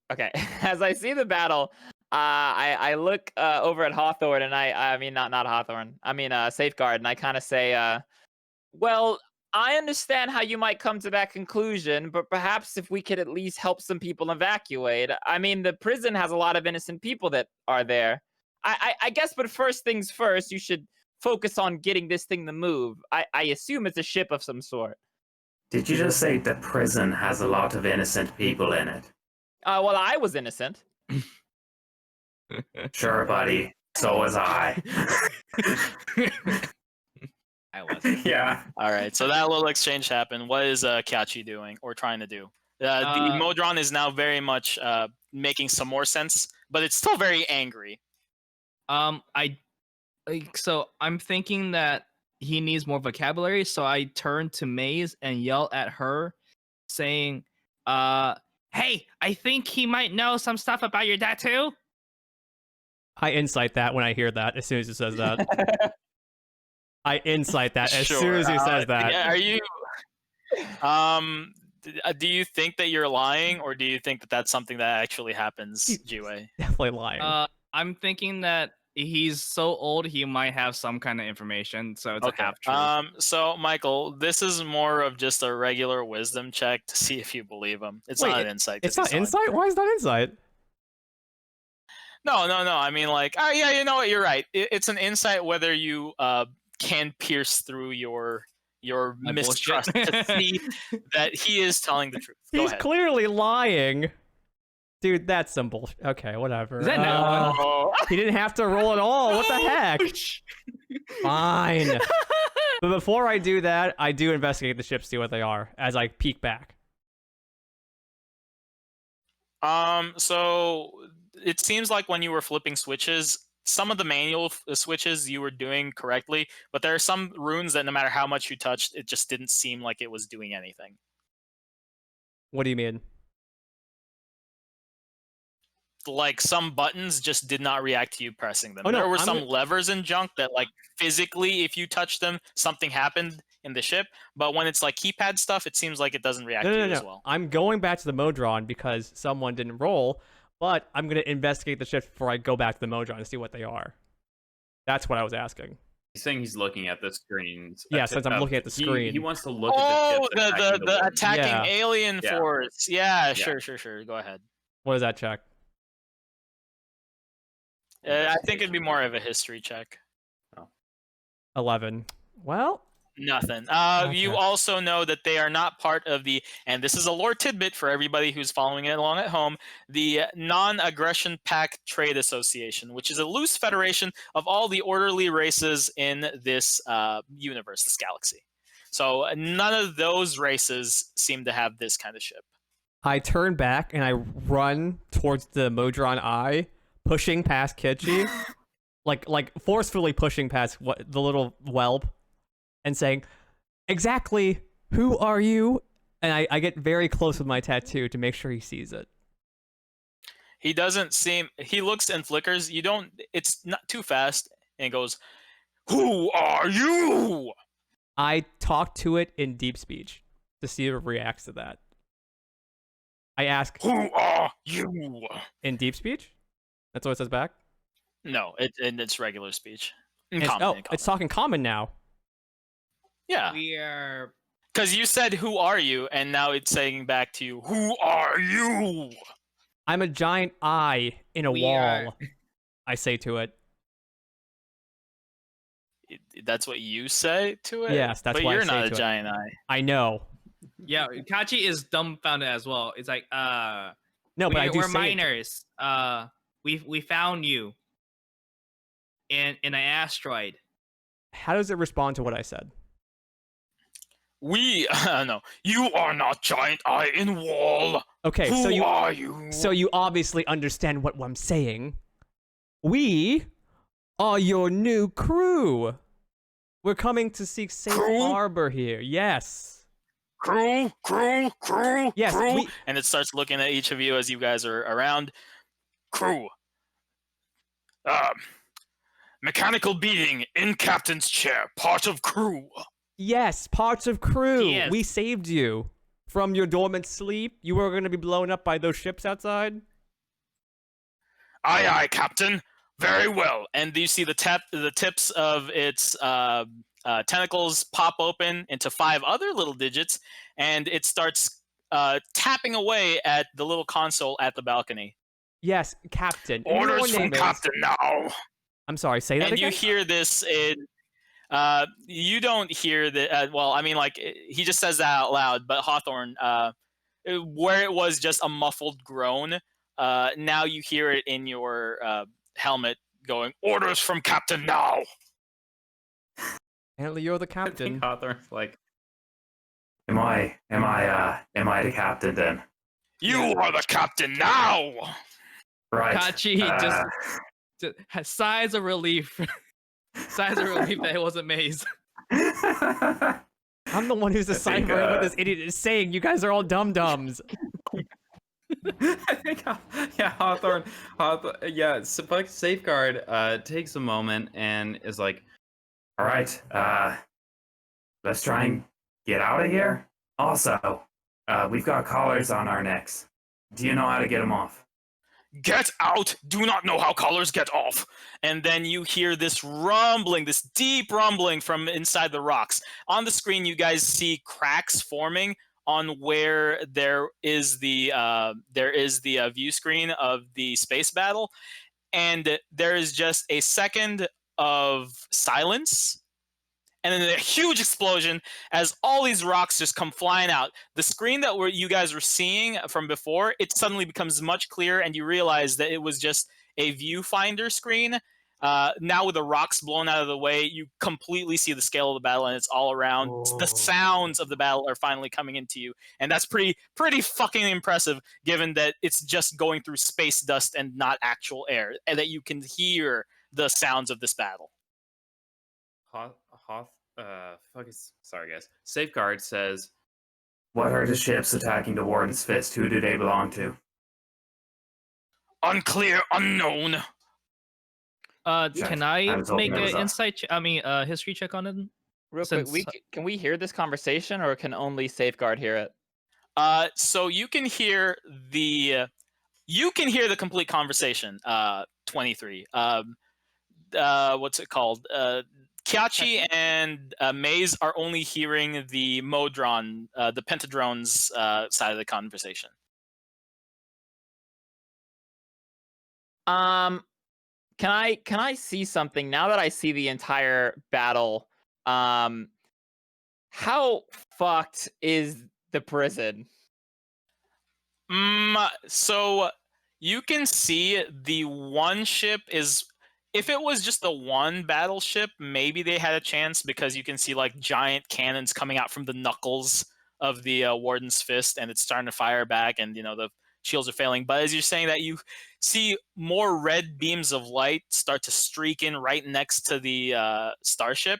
Speaker 4: Okay, as I see the battle, I look over at Hawthorne, and I mean not Hawthorne. I mean Safeguard, and I kind of say, well, I understand how you might come to that conclusion, but perhaps if we could at least help some people evacuate. I mean, the prison has a lot of innocent people that are there. I guess, but first things first, you should focus on getting this thing to move. I assume it's a ship of some sort.
Speaker 6: Did you just say the prison has a lot of innocent people in it?
Speaker 4: Well, I was innocent.
Speaker 6: Sure, buddy. So was I.
Speaker 3: I wasn't.
Speaker 6: Yeah.
Speaker 1: All right. So that little exchange happened. What is Kachi doing or trying to do? The Modron is now very much making some more sense, but it's still very angry.
Speaker 3: So I'm thinking that he needs more vocabulary, so I turn to Maze and yell at her, saying, hey, I think he might know some stuff about your dad too.
Speaker 2: I insight that when I hear that. As soon as he says that, I insight that as soon as he says that.
Speaker 1: Yeah, are you? Do you think that you're lying, or do you think that that's something that actually happens, G-Way?
Speaker 2: Definitely lying.
Speaker 3: I'm thinking that he's so old he might have some kind of information, so it's a half truth.
Speaker 1: So Michael, this is more of just a regular wisdom check to see if you believe him. It's
Speaker 2: Wait,
Speaker 1: not an insight. 'cause
Speaker 2: It's
Speaker 1: he's
Speaker 2: not
Speaker 1: telling the
Speaker 2: insight?
Speaker 1: truth.
Speaker 2: Why is that insight?
Speaker 1: No. I mean, like, oh yeah, you know what? You're right. It's an insight whether you can pierce through your
Speaker 3: My
Speaker 1: mistrust
Speaker 3: bullshit.
Speaker 1: to see that he is telling the truth. Go
Speaker 2: He's
Speaker 1: ahead.
Speaker 2: clearly lying. Dude, that's some bullshit. Okay, whatever.
Speaker 3: Is that nat one?
Speaker 1: Oh.
Speaker 2: He didn't have to roll at all. What the heck? Fine. But before I do that, I do investigate the ships, see what they are, as I peek back.
Speaker 1: So it seems like when you were flipping switches, some of the manual switches you were doing correctly, but there are some runes that no matter how much you touched, it just didn't seem like it was doing anything.
Speaker 2: What do you mean?
Speaker 1: Like some buttons just did not react to you pressing them.
Speaker 2: Oh, no,
Speaker 1: There were
Speaker 2: I'm
Speaker 1: some
Speaker 2: gonna-
Speaker 1: levers and junk that like physically, if you touch them, something happened in the ship. But when it's like keypad stuff, it seems like it doesn't react to you as well.
Speaker 2: I'm going back to the Modron because someone didn't roll, but I'm going to investigate the ships before I go back to the Modron and see what they are. That's what I was asking.
Speaker 5: He's saying he's looking at the screens.
Speaker 2: Yeah, since I'm looking at the screen.
Speaker 5: He wants to look
Speaker 1: Oh,
Speaker 5: at the ships
Speaker 1: the
Speaker 5: Warden.
Speaker 1: attacking
Speaker 2: Yeah.
Speaker 1: alien
Speaker 5: Yeah.
Speaker 1: force. Yeah, sure. Go ahead.
Speaker 2: What does that check?
Speaker 1: I think it'd be more of a history check.
Speaker 2: 11. Well,
Speaker 1: Nothing. You
Speaker 2: Okay.
Speaker 1: also know that they are not part of the, and this is a lore tidbit for everybody who's following it along at home, the Non-Aggression Pact Trade Association, which is a loose federation of all the orderly races in this universe, this galaxy. So none of those races seem to have this kind of ship.
Speaker 2: I turn back and I run towards the Modron Eye, pushing past Kitchi, like forcefully pushing past the little whelp, and saying, "Exactly, who are you?" And I get very close with my tattoo to make sure he sees it.
Speaker 1: He doesn't seem, he looks and flickers. You don't, it's not too fast, and goes, "Who are you?"
Speaker 2: I talk to it in deep speech to see if it reacts to that. I ask,
Speaker 1: "Who are you?"
Speaker 2: in deep speech? That's what it says back?
Speaker 1: No, it's regular speech. In
Speaker 2: It's,
Speaker 1: common,
Speaker 2: oh,
Speaker 1: in common.
Speaker 2: it's talking common now.
Speaker 1: Yeah,
Speaker 3: We are.
Speaker 1: because you said, "Who are you?" and now it's saying back to you, "Who are you?"
Speaker 2: I'm a giant eye in a
Speaker 3: We
Speaker 2: wall,
Speaker 3: are-
Speaker 2: I say to it.
Speaker 1: That's what you say to it?
Speaker 2: Yes, that's
Speaker 1: but
Speaker 2: what I
Speaker 1: you're
Speaker 2: say
Speaker 1: not a
Speaker 2: to it.
Speaker 1: giant eye.
Speaker 2: I know.
Speaker 3: Yeah, Kachi is dumbfounded as well. It's like,
Speaker 2: No, but I do
Speaker 3: we're
Speaker 2: say it.
Speaker 3: miners. We found you in an asteroid.
Speaker 2: How does it respond to what I said?
Speaker 1: We no, you are not giant eye in wall.
Speaker 2: Okay,
Speaker 1: Who
Speaker 2: so
Speaker 1: are you?
Speaker 2: you obviously understand what I'm saying. We are your new crew. We're coming to seek safe
Speaker 1: Crew?
Speaker 2: harbor here. Yes.
Speaker 1: crew.
Speaker 2: Yes,
Speaker 1: crew.
Speaker 2: we-
Speaker 1: And it starts looking at each of you as you guys are around. Crew. Mechanical being in captain's chair, part of crew.
Speaker 2: Yes, parts of crew.
Speaker 3: Yes.
Speaker 2: We saved you from your dormant sleep. You were going to be blown up by those ships outside.
Speaker 1: Aye, Captain. Very well. And you see the tips of its tentacles pop open into 5 other little digits, and it starts tapping away at the little console at the balcony.
Speaker 2: Yes, Captain. And
Speaker 1: Orders
Speaker 2: your
Speaker 1: from
Speaker 2: name is-
Speaker 1: Captain now.
Speaker 2: I'm sorry, say that
Speaker 1: And
Speaker 2: again?
Speaker 1: you hear this in. You don't hear the. Well, I mean, like he just says that out loud, but Hawthorne, where it was just a muffled groan, now you hear it in your helmet going, "Orders from Captain now."
Speaker 2: Apparently you're the
Speaker 5: I
Speaker 2: captain.
Speaker 5: think Hawthorne's like,
Speaker 6: Am I the captain then?
Speaker 1: You are the captain now.
Speaker 6: Right.
Speaker 3: Kachi just has sighs of relief. Sighs of relief that it wasn't Maze.
Speaker 2: I'm the one who's deciphering what this idiot is saying. You guys are all dum-dums.
Speaker 5: I think, yeah, Hawthorne, yeah, Safeguard takes a moment and is like,
Speaker 6: All right. Let's try and get out of here. Also, we've got collars on our necks. Do you know how to get them off?
Speaker 1: "Get out! Do not know how colors get off." And then you hear this rumbling, this deep rumbling from inside the rocks. On the screen, you guys see cracks forming on where there is the view screen of the space battle, and there is just a second of silence, and then a huge explosion as all these rocks just come flying out. The screen that you guys were seeing from before, it suddenly becomes much clearer, and you realize that it was just a viewfinder screen. Now with the rocks blown out of the way, you completely see the scale of the battle, and it's all around.
Speaker 2: Oh.
Speaker 1: The sounds of the battle are finally coming into you, and that's pretty fucking impressive, given that it's just going through space dust and not actual air, and that you can hear the sounds of this battle.
Speaker 5: Sorry guys. Safeguard says,
Speaker 6: What are the ships attacking the Warden's fist? Who do they belong to?
Speaker 1: Unclear, unknown.
Speaker 3: Can I
Speaker 6: was hoping
Speaker 3: make
Speaker 6: that was
Speaker 3: an
Speaker 6: us.
Speaker 3: history check on it?
Speaker 4: Real quick,
Speaker 3: Since-
Speaker 4: can we hear this conversation, or can only Safeguard hear it?
Speaker 1: So you can hear the complete conversation. 23. What's it called? Kyachi and Maze are only hearing the Modron, the Pentadrone's side of the conversation.
Speaker 4: Can I see something now that I see the entire battle? How fucked is the prison?
Speaker 1: So you can see the one ship is. If it was just the one battleship, maybe they had a chance, because you can see like giant cannons coming out from the knuckles of the Warden's fist, and it's starting to fire back, and the shields are failing. But as you're saying that, you see more red beams of light start to streak in right next to the starship,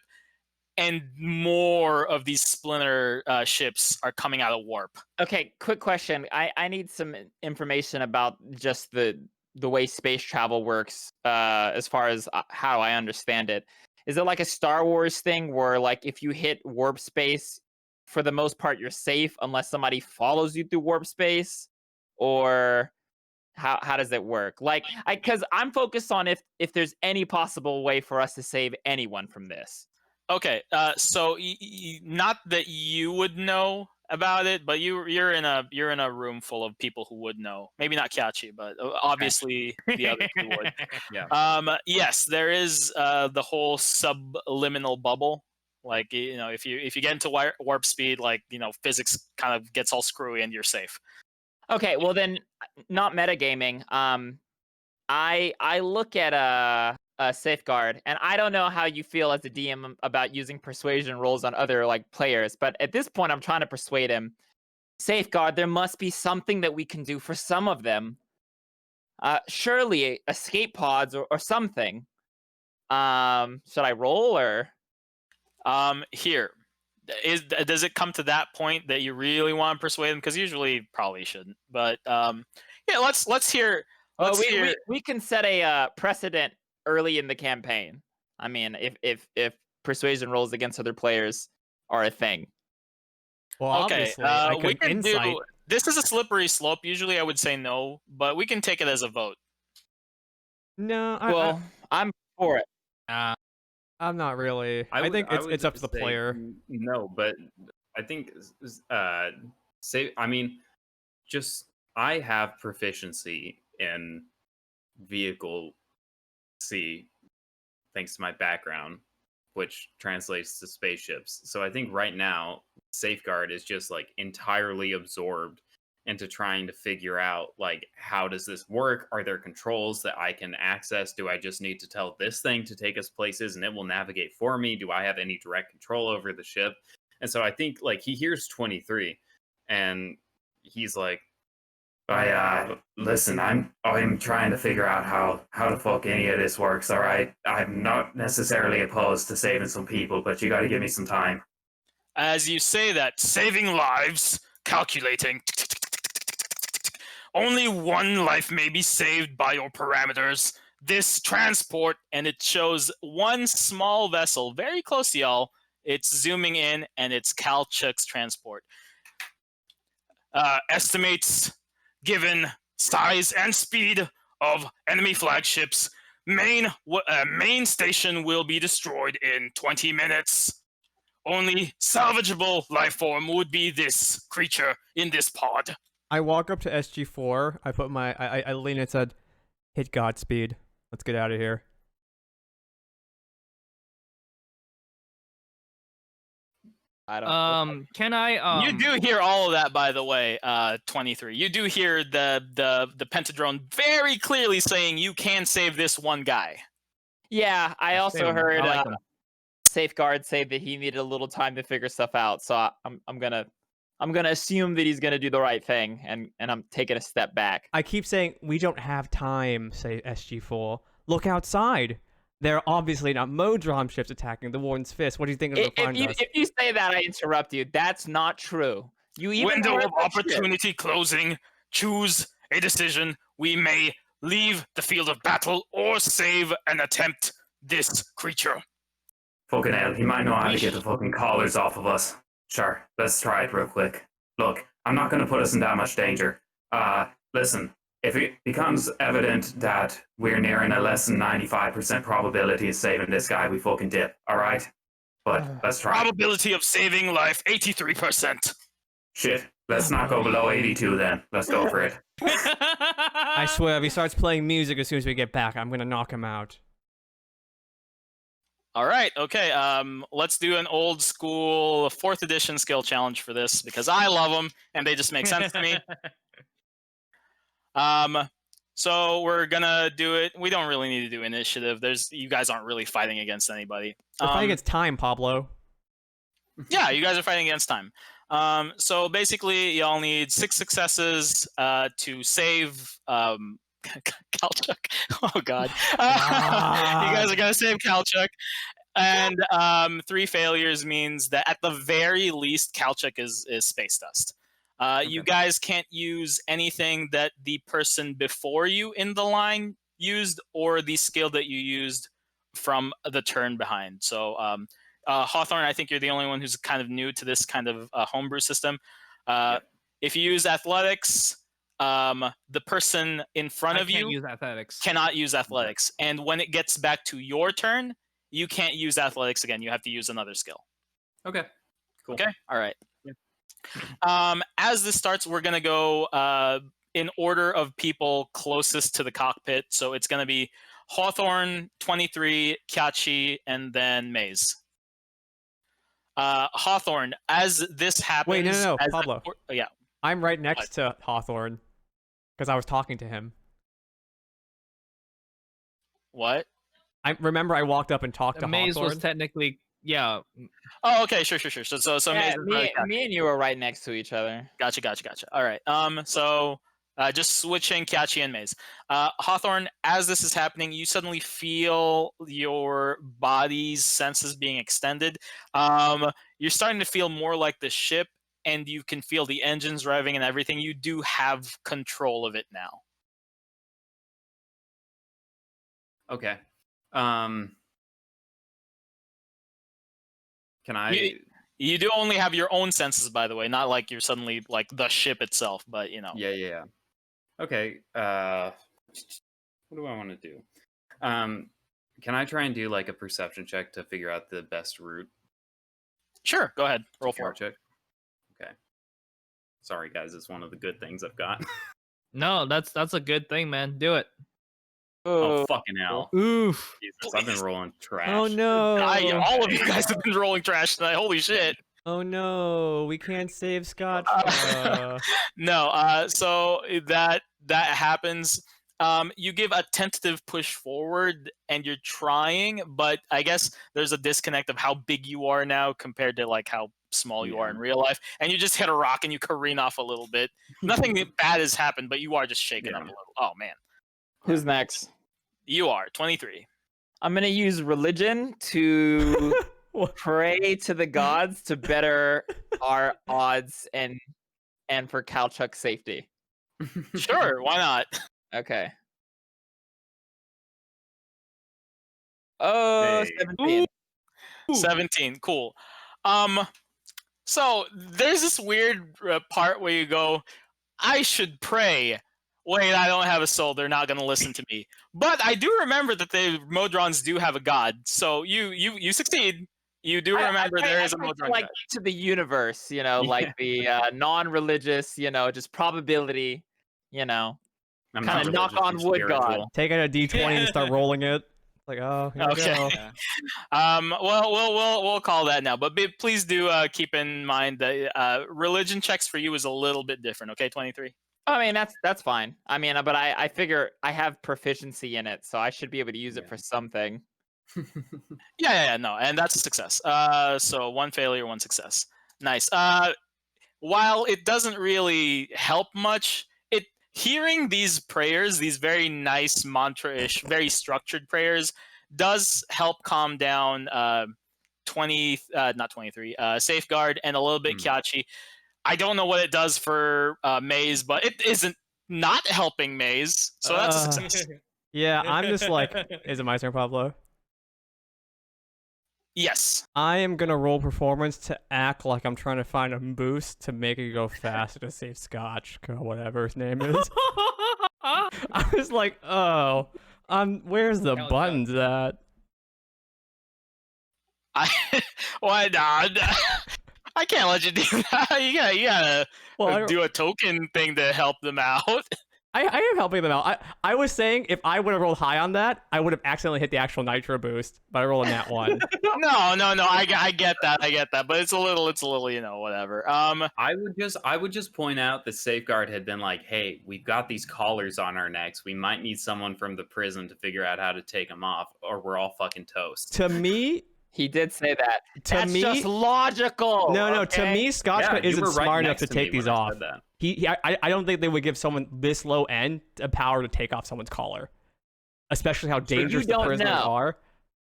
Speaker 1: and more of these splinter ships are coming out of warp.
Speaker 4: Okay, quick question. I need some information about just the way space travel works, as far as how I understand it. Is it like a Star Wars thing where, like, if you hit warp space, for the most part you're safe unless somebody follows you through warp space? Or how does it work? Like, because I'm focused on if there's any possible way for us to save anyone from this.
Speaker 1: Okay, so not that you would know about it, but you're in a room full of people who would know. Maybe not Kyachi, but obviously the other two would.
Speaker 5: yeah.
Speaker 1: Yes, there is the whole subliminal bubble. Like, if you get into warp speed, like, physics kind of gets all screwy and you're safe.
Speaker 4: Okay, well then, not metagaming. I look at a Safeguard, and I don't know how you feel as a DM about using persuasion rolls on other players, but at this point I'm trying to persuade him. Safeguard, there must be something that we can do for some of them. Surely escape pods or something. Should I roll, or?
Speaker 1: Here. Does it come to that point that you really want to persuade them? Because usually probably shouldn't. But yeah, let's hear.
Speaker 4: We can set a precedent early in the campaign. I mean, if persuasion rolls against other players are a thing.
Speaker 2: Well,
Speaker 1: Okay,
Speaker 2: obviously,
Speaker 1: we can
Speaker 2: insight.
Speaker 1: do. This is a slippery slope. Usually, I would say no, but we can take it as a vote.
Speaker 2: No,
Speaker 4: Well, I'm for it.
Speaker 2: I'm not really. I
Speaker 5: would-
Speaker 2: think
Speaker 5: I would
Speaker 2: it's up to the
Speaker 5: say
Speaker 2: player.
Speaker 5: No, but I think I have proficiency in vehicle C, thanks to my background, which translates to spaceships. So I think right now Safeguard is just entirely absorbed into trying to figure out how does this work? Are there controls that I can access? Do I just need to tell this thing to take us places and it will navigate for me? Do I have any direct control over the ship? And so I think he hears 23 and he's like,
Speaker 6: Listen, I'm trying to figure out how the fuck any of this works, alright? I'm not necessarily opposed to saving some people, but you gotta give me some time.
Speaker 1: As you say that, saving lives, calculating. Only one life may be saved by your parameters. This transport, and it shows one small vessel very close to y'all. It's zooming in, and it's Kalchuk's transport. Estimates given size and speed of enemy flagships. Main station will be destroyed in 20 minutes. Only salvageable life form would be this creature in this pod.
Speaker 2: I walk up to SG4. I put my I lean and said, "Hit Godspeed. Let's get out of here."
Speaker 4: I don't.
Speaker 3: Can I?
Speaker 1: You do hear all of that, by the way. 23. You do hear the pentadrone very clearly saying you can save this one guy.
Speaker 4: Yeah, I also heard
Speaker 3: I like them.
Speaker 4: Safeguard say that he needed a little time to figure stuff out. So I'm gonna assume that he's gonna do the right thing, and I'm taking a step back.
Speaker 2: I keep saying we don't have time. Say SG4. Look outside. They're obviously not Modron ships attacking the Warden's fist. What do you think they'll find us?
Speaker 4: If you say that, I interrupt you. That's not true. You even
Speaker 1: Window
Speaker 4: heard
Speaker 1: of
Speaker 4: that shit.
Speaker 1: opportunity closing. Choose a decision. We may leave the field of battle or save and attempt this creature.
Speaker 6: Fucking hell, he might know how to get the fucking collars off of us. Sure, let's try it real quick. Look, I'm not gonna put us in that much danger. Listen, if it becomes evident that we're nearing a less than 95% probability of saving this guy, we fucking dip, alright? But let's try.
Speaker 1: Probability of saving life, 83%.
Speaker 6: Shit, let's not go below 82 then. Let's go for it.
Speaker 2: I swear, if he starts playing music as soon as we get back, I'm gonna knock him out.
Speaker 1: All right, okay. Let's do an old school 4th edition skill challenge for this because I love them and they just make sense to me. So we're gonna do it. We don't really need to do initiative. You guys aren't really fighting against anybody.
Speaker 2: We're fighting against time, Pablo.
Speaker 1: Yeah, you guys are fighting against time. So basically, y'all need 6 successes to save Kalchuk. Oh God, you guys are gonna save Kalchuk, and 3 failures means that at the very least, Kalchuk is space dust. You guys can't use anything that the person before you in the line used or the skill that you used from the turn behind. So Hawthorne, I think you're the only one who's kind of new to this kind of homebrew system. If you use athletics, the person in front of you
Speaker 3: use athletics.
Speaker 1: cannot use athletics. And when it gets back to your turn, you can't use athletics again. You have to use another skill.
Speaker 3: Okay.
Speaker 1: Cool. Okay. All right. As this starts, we're going to go in order of people closest to the cockpit. So it's going to be Hawthorne, 23, Kyachi, and then Maze. Hawthorne, as this happens...
Speaker 2: Wait, no, Pablo.
Speaker 1: Yeah.
Speaker 2: I'm right next to Hawthorne because I was talking to him.
Speaker 1: What?
Speaker 2: I remember I walked up and talked to
Speaker 3: Maze
Speaker 2: Hawthorne.
Speaker 3: was technically, yeah.
Speaker 1: Oh, okay, sure. So
Speaker 4: Yeah,
Speaker 1: Maze is
Speaker 4: me and you were right next to each other.
Speaker 1: Gotcha. All right. So just switching Kyachi and Maze. Hawthorne, as this is happening, you suddenly feel your body's senses being extended. You're starting to feel more like the ship, and you can feel the engines revving and everything. You do have control of it now.
Speaker 5: Okay. Can I?
Speaker 1: You do only have your own senses, by the way, not like you're suddenly like the ship itself, but you know.
Speaker 5: Yeah. Okay. What do I want to do? Can I try and do like a perception check to figure out the best route?
Speaker 1: Sure. Go ahead. Roll for it.
Speaker 5: Check. Okay. Sorry, guys. It's one of the good things I've got.
Speaker 3: No, that's a good thing, man. Do it.
Speaker 5: Oh, fucking hell.
Speaker 2: Oof.
Speaker 5: Jesus, I've been rolling trash.
Speaker 2: Oh no.
Speaker 1: All of you guys have been rolling trash tonight. Holy shit.
Speaker 2: Oh no, we can't save Scott.
Speaker 1: No, so that happens. You give a tentative push forward and you're trying, but I guess there's a disconnect of how big you are now compared to like how small you are in real life. And you just hit a rock and you careen off a little bit. Nothing bad has happened, but you are just shaken up a little. Oh man.
Speaker 4: Who's next?
Speaker 1: You are 23.
Speaker 4: I'm gonna use religion to pray to the gods to better our odds and for Kalchuk's safety.
Speaker 1: Sure, why not?
Speaker 4: Okay. Oh,
Speaker 5: Hey.
Speaker 4: 17.
Speaker 1: 17, cool. So there's this weird part where you go, I should pray. wait, I don't have a soul. They're not going to listen to me. But I do remember that the Modrons do have a god. So you succeed. You do remember there is a Modron
Speaker 4: like
Speaker 1: god.
Speaker 4: to the universe, like the non-religious, just probability,
Speaker 5: I'm
Speaker 4: kind
Speaker 5: not
Speaker 4: of knock
Speaker 5: religious,
Speaker 4: on
Speaker 5: I'm
Speaker 4: wood god.
Speaker 5: spiritual.
Speaker 2: Take out a d20 and start rolling it. Like, oh, here we
Speaker 1: Okay.
Speaker 2: go.
Speaker 3: Yeah.
Speaker 1: Well, we'll call that now. But please do keep in mind that religion checks for you is a little bit different. Okay, 23.
Speaker 4: I mean, that's fine. I mean, but I figure I have proficiency in it, so I should be able to use it for something.
Speaker 1: Yeah, no, and that's a success. So 1 failure, 1 success. Nice. While it doesn't really help much, hearing these prayers, these very nice mantra-ish, very structured prayers, does help calm down not 23, Safeguard and a little bit Kyachi. I don't know what it does for Maze, but it isn't not helping Maze, so that's a success.
Speaker 2: Yeah, I'm just like, is it my turn, Pablo?
Speaker 1: Yes.
Speaker 2: I am gonna roll performance to act like I'm trying to find a boost to make it go faster to save Scotch, or whatever his name is. I was like, oh, where's the
Speaker 3: Count
Speaker 2: buttons at?
Speaker 1: Why not? I can't let you do that. You gotta do a token thing to help them out.
Speaker 2: I am helping them out. I was saying if I would have rolled high on that, I would have accidentally hit the actual nitro boost, but I rolled a nat 1.
Speaker 1: No. I get that, but it's a little, whatever.
Speaker 5: I would just point out that Safeguard had been like, hey, we've got these collars on our necks. We might need someone from the prison to figure out how to take them off, or we're all fucking toast.
Speaker 2: To me,
Speaker 4: He did say that. That's
Speaker 2: me,
Speaker 4: just logical.
Speaker 2: No.
Speaker 4: Okay?
Speaker 2: To me, Scotch
Speaker 5: Yeah, you
Speaker 2: isn't
Speaker 5: were right
Speaker 2: smart enough
Speaker 5: next
Speaker 2: to
Speaker 5: to me
Speaker 2: take these
Speaker 5: when I
Speaker 2: off.
Speaker 5: said that.
Speaker 2: I don't think they would give someone this low end a power to take off someone's collar, especially how dangerous the prisoners are.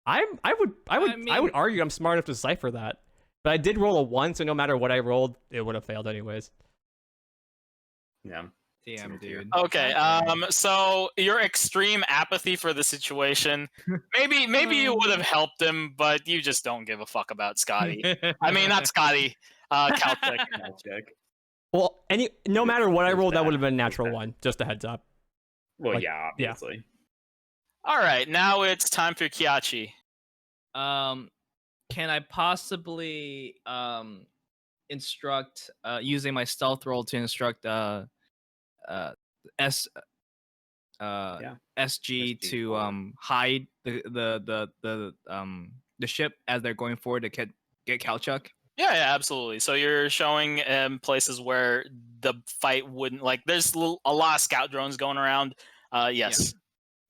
Speaker 2: I would argue I'm smart enough to decipher that, but I did roll a 1, so no matter what I rolled, it would have failed anyways.
Speaker 5: Yeah.
Speaker 3: Damn, dude.
Speaker 1: Okay. So your extreme apathy for the situation, maybe you would have helped him, but you just don't give a fuck about Scotty. I mean, not Scotty. Caltech.
Speaker 2: Well, no matter what I
Speaker 5: There's
Speaker 2: rolled, that
Speaker 5: that.
Speaker 2: would have been a natural
Speaker 5: There's that.
Speaker 2: 1. Just a heads up.
Speaker 5: Well,
Speaker 2: Like,
Speaker 5: yeah,
Speaker 2: yeah.
Speaker 5: obviously.
Speaker 1: All right, now it's time for Kyachi.
Speaker 3: Can I possibly instruct using my stealth roll to instruct SG
Speaker 5: SG
Speaker 3: to
Speaker 5: forward.
Speaker 3: hide the ship as they're going forward to get Kalchuk?
Speaker 1: Yeah, absolutely. So you're showing places where the fight wouldn't there's a lot of scout drones going around. Yes.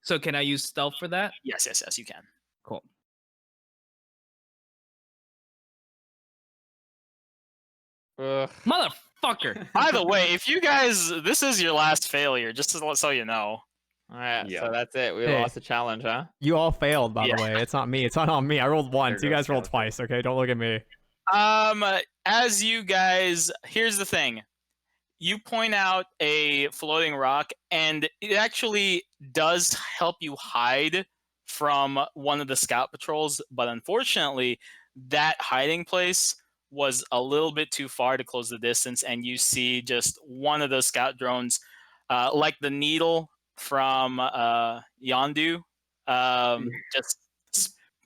Speaker 3: So can I use stealth for that?
Speaker 1: Yes, you can.
Speaker 3: Cool.
Speaker 4: Ugh.
Speaker 3: Motherfucker.
Speaker 1: By the way, if you guys, this is your last failure, just so you know.
Speaker 4: All right,
Speaker 5: Yeah.
Speaker 4: so that's it. We
Speaker 2: Hey.
Speaker 4: lost the challenge, huh?
Speaker 2: You all failed, by
Speaker 1: Yeah.
Speaker 2: the way. It's not me. It's not on me. I rolled once.
Speaker 5: There
Speaker 2: You
Speaker 5: goes
Speaker 2: guys rolled
Speaker 5: Scotch.
Speaker 2: twice. Okay, don't look at me.
Speaker 1: As you guys, here's the thing. You point out a floating rock, and it actually does help you hide from one of the scout patrols, but unfortunately, that hiding place was a little bit too far to close the distance, and you see just one of those scout drones, like the needle from Yondu, just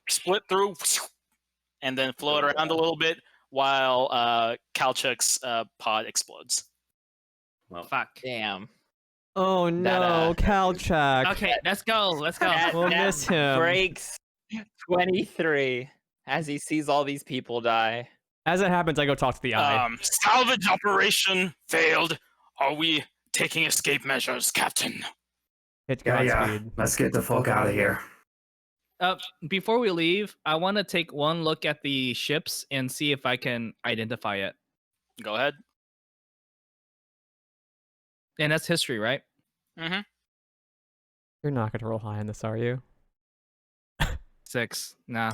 Speaker 1: split through and then float around a little bit while Kalchuk's pod explodes.
Speaker 5: Well,
Speaker 3: Fuck.
Speaker 4: Damn.
Speaker 2: Oh no, Kalchak.
Speaker 3: Okay, let's go.
Speaker 2: We'll miss him.
Speaker 4: Breaks 23 as he sees all these people die.
Speaker 2: As it happens, I go talk to the eye.
Speaker 1: Salvage operation failed. Are we taking escape measures, Captain?
Speaker 2: Hit
Speaker 6: Yeah.
Speaker 2: Godspeed.
Speaker 6: Let's get the fuck out of here.
Speaker 3: Before we leave, I want to take one look at the ships and see if I can identify it.
Speaker 1: Go ahead.
Speaker 3: And that's history, right?
Speaker 1: Mm-hmm.
Speaker 2: You're not gonna roll high on this, are you?
Speaker 3: 6. Nah.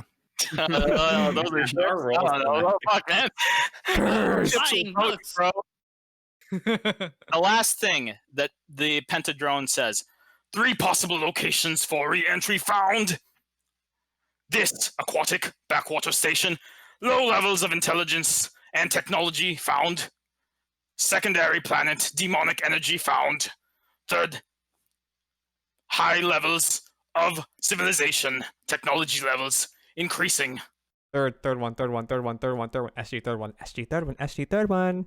Speaker 1: Those are
Speaker 5: Our rolls
Speaker 1: oh, fuck, man.
Speaker 3: Flying bullets.
Speaker 1: Bro. The last thing that the Pentadrone says: 3 possible locations for re-entry found. This aquatic backwater station, low levels of intelligence and technology found. Secondary planet, demonic energy found. Third, high levels of civilization, technology levels increasing.
Speaker 2: Third one. SG, third one. SG, third one.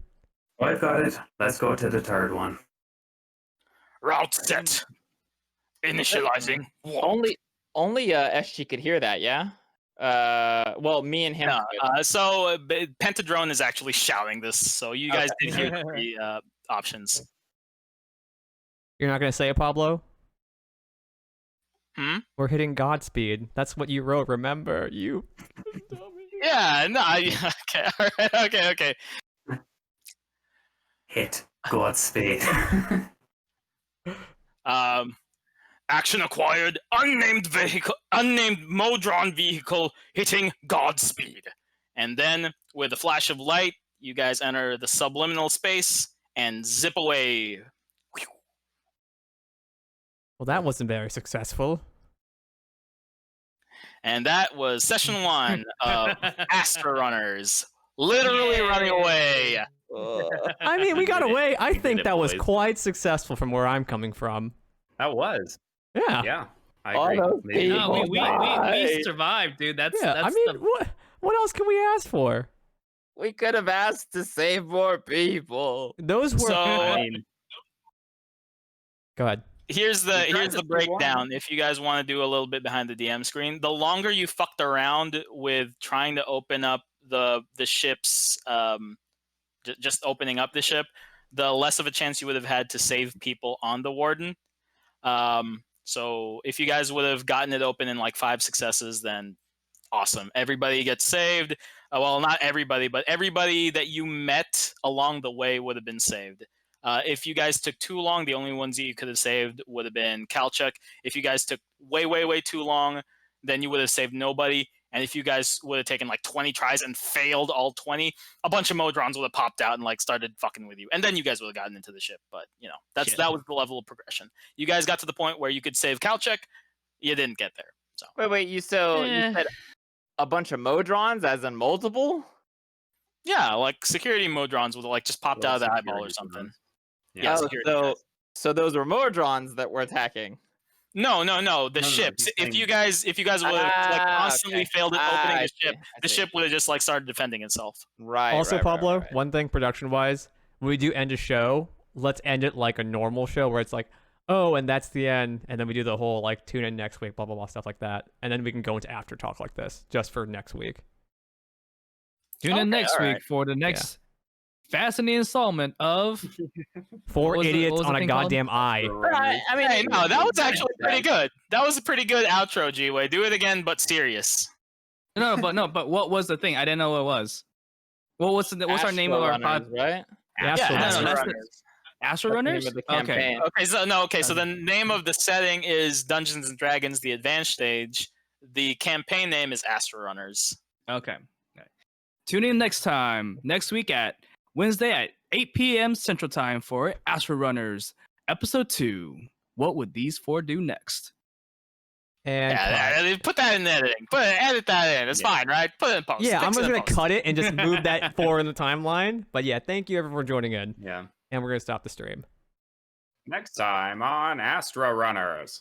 Speaker 6: I've got it. Let's go to the third one.
Speaker 1: Route set. Initializing warp.
Speaker 4: Only SG could hear that, yeah? Well, me and him.
Speaker 1: No, so Pentadrone is actually shouting this, so you guys did hear the options.
Speaker 2: You're not gonna say it, Pablo?
Speaker 1: Hmm?
Speaker 2: We're hitting Godspeed. That's what you wrote, remember? You.
Speaker 1: Yeah, no, okay, alright, okay.
Speaker 6: Hit Godspeed.
Speaker 1: Action acquired, unnamed Modron vehicle hitting Godspeed. And then, with a flash of light, you guys enter the subliminal space and zip away.
Speaker 2: Well, that wasn't very successful.
Speaker 1: And that was session 1 of AstraRunners. Literally running away.
Speaker 2: I mean, we got away. I
Speaker 5: We did
Speaker 2: think
Speaker 5: it,
Speaker 2: that was
Speaker 5: boys.
Speaker 2: quite successful from where I'm coming from.
Speaker 5: That was.
Speaker 2: Yeah.
Speaker 5: Yeah. I
Speaker 4: All
Speaker 5: agree.
Speaker 4: those
Speaker 5: Maybe
Speaker 4: people.
Speaker 3: No,
Speaker 5: we'll
Speaker 3: we
Speaker 4: Right.
Speaker 3: survived, dude. That's
Speaker 2: Yeah.
Speaker 3: that's
Speaker 2: I mean, what else can we ask for?
Speaker 4: We could have asked to save more people.
Speaker 2: Those were.
Speaker 1: So-
Speaker 5: I mean,
Speaker 2: Go ahead.
Speaker 1: Here's the
Speaker 5: We tried
Speaker 1: here's
Speaker 5: to
Speaker 1: the
Speaker 5: do
Speaker 1: breakdown.
Speaker 5: one.
Speaker 1: If you guys want to do a little bit behind the DM screen, the longer you fucked around with trying to open up the ships, just opening up the ship, the less of a chance you would have had to save people on the Warden. So if you guys would have gotten it open in like 5 successes, then awesome. Everybody gets saved. Well, not everybody, but everybody that you met along the way would have been saved. If you guys took too long, the only ones that you could have saved would have been Kalchuk. If you guys took way too long, then you would have saved nobody. And if you guys would have taken like 20 tries and failed all 20, a bunch of Modrons would have popped out and like started fucking with you. And then you guys would have gotten into the ship. But, you know,
Speaker 3: Shit.
Speaker 1: that was the level of progression. You guys got to the point where you could save Kalchuk. You didn't get there. So
Speaker 4: Wait, you said a bunch of Modrons, as in multiple?
Speaker 1: yeah, like security Modrons would have like just popped
Speaker 5: Well,
Speaker 1: out of the
Speaker 5: security
Speaker 1: eyeball or something.
Speaker 5: ones.
Speaker 1: Yeah,
Speaker 4: Oh,
Speaker 1: security
Speaker 4: so
Speaker 1: guys.
Speaker 4: so those were Modrons that were attacking.
Speaker 1: No, the
Speaker 5: No,
Speaker 1: ships.
Speaker 5: he's
Speaker 1: If
Speaker 5: saying-
Speaker 1: you guys would have like constantly
Speaker 4: Okay.
Speaker 1: failed at opening
Speaker 4: I
Speaker 1: the
Speaker 4: see,
Speaker 1: ship,
Speaker 4: I
Speaker 1: the
Speaker 4: see.
Speaker 1: ship would have just like started defending itself.
Speaker 4: Right.
Speaker 2: Also,
Speaker 4: right, right,
Speaker 2: Pablo,
Speaker 4: right.
Speaker 2: one thing production-wise, when we do end a show, let's end it like a normal show where it's like, oh, and that's the end, and then we do the whole like tune in next week, blah blah blah stuff like that, and then we can go into after talk like this just for next week.
Speaker 3: Tune in
Speaker 1: Okay,
Speaker 3: next
Speaker 1: alright.
Speaker 3: week for the next fascinating installment of
Speaker 2: Four
Speaker 3: What was the-
Speaker 2: idiots
Speaker 3: what was the
Speaker 2: on a
Speaker 3: thing called?
Speaker 2: goddamn eye.
Speaker 1: I mean, hey, no, that was actually pretty good. That was a pretty good outro, G-Way. Do it again, but serious.
Speaker 3: no, but what was the thing? I didn't know what it was. What's our name of our pod?
Speaker 4: AstraRunners, right?
Speaker 2: Yeah,
Speaker 1: Yeah,
Speaker 2: so
Speaker 3: no,
Speaker 2: that's
Speaker 3: no, that's
Speaker 2: right.
Speaker 3: Astro
Speaker 4: That's the
Speaker 3: Runners?
Speaker 4: name of the
Speaker 3: Okay.
Speaker 4: campaign.
Speaker 1: Okay, so the name of the setting is Dungeons and Dragons: The Advanced Stage. The campaign name is AstraRunners.
Speaker 3: Okay. Tune in next week at Wednesday at 8 p.m. Central Time for Astro Runners Episode 2. What would these 4 do next?
Speaker 2: And cut.
Speaker 1: Put that in editing. Edit that in. It's fine, right? Put it in post.
Speaker 2: Yeah, I'm
Speaker 1: Fix it
Speaker 2: just
Speaker 1: in
Speaker 2: gonna
Speaker 1: post.
Speaker 2: cut it and just move that forward in the timeline. But yeah, thank you everyone for joining in,
Speaker 5: Yeah.
Speaker 2: and we're gonna stop the stream.
Speaker 5: Next time on AstraRunners.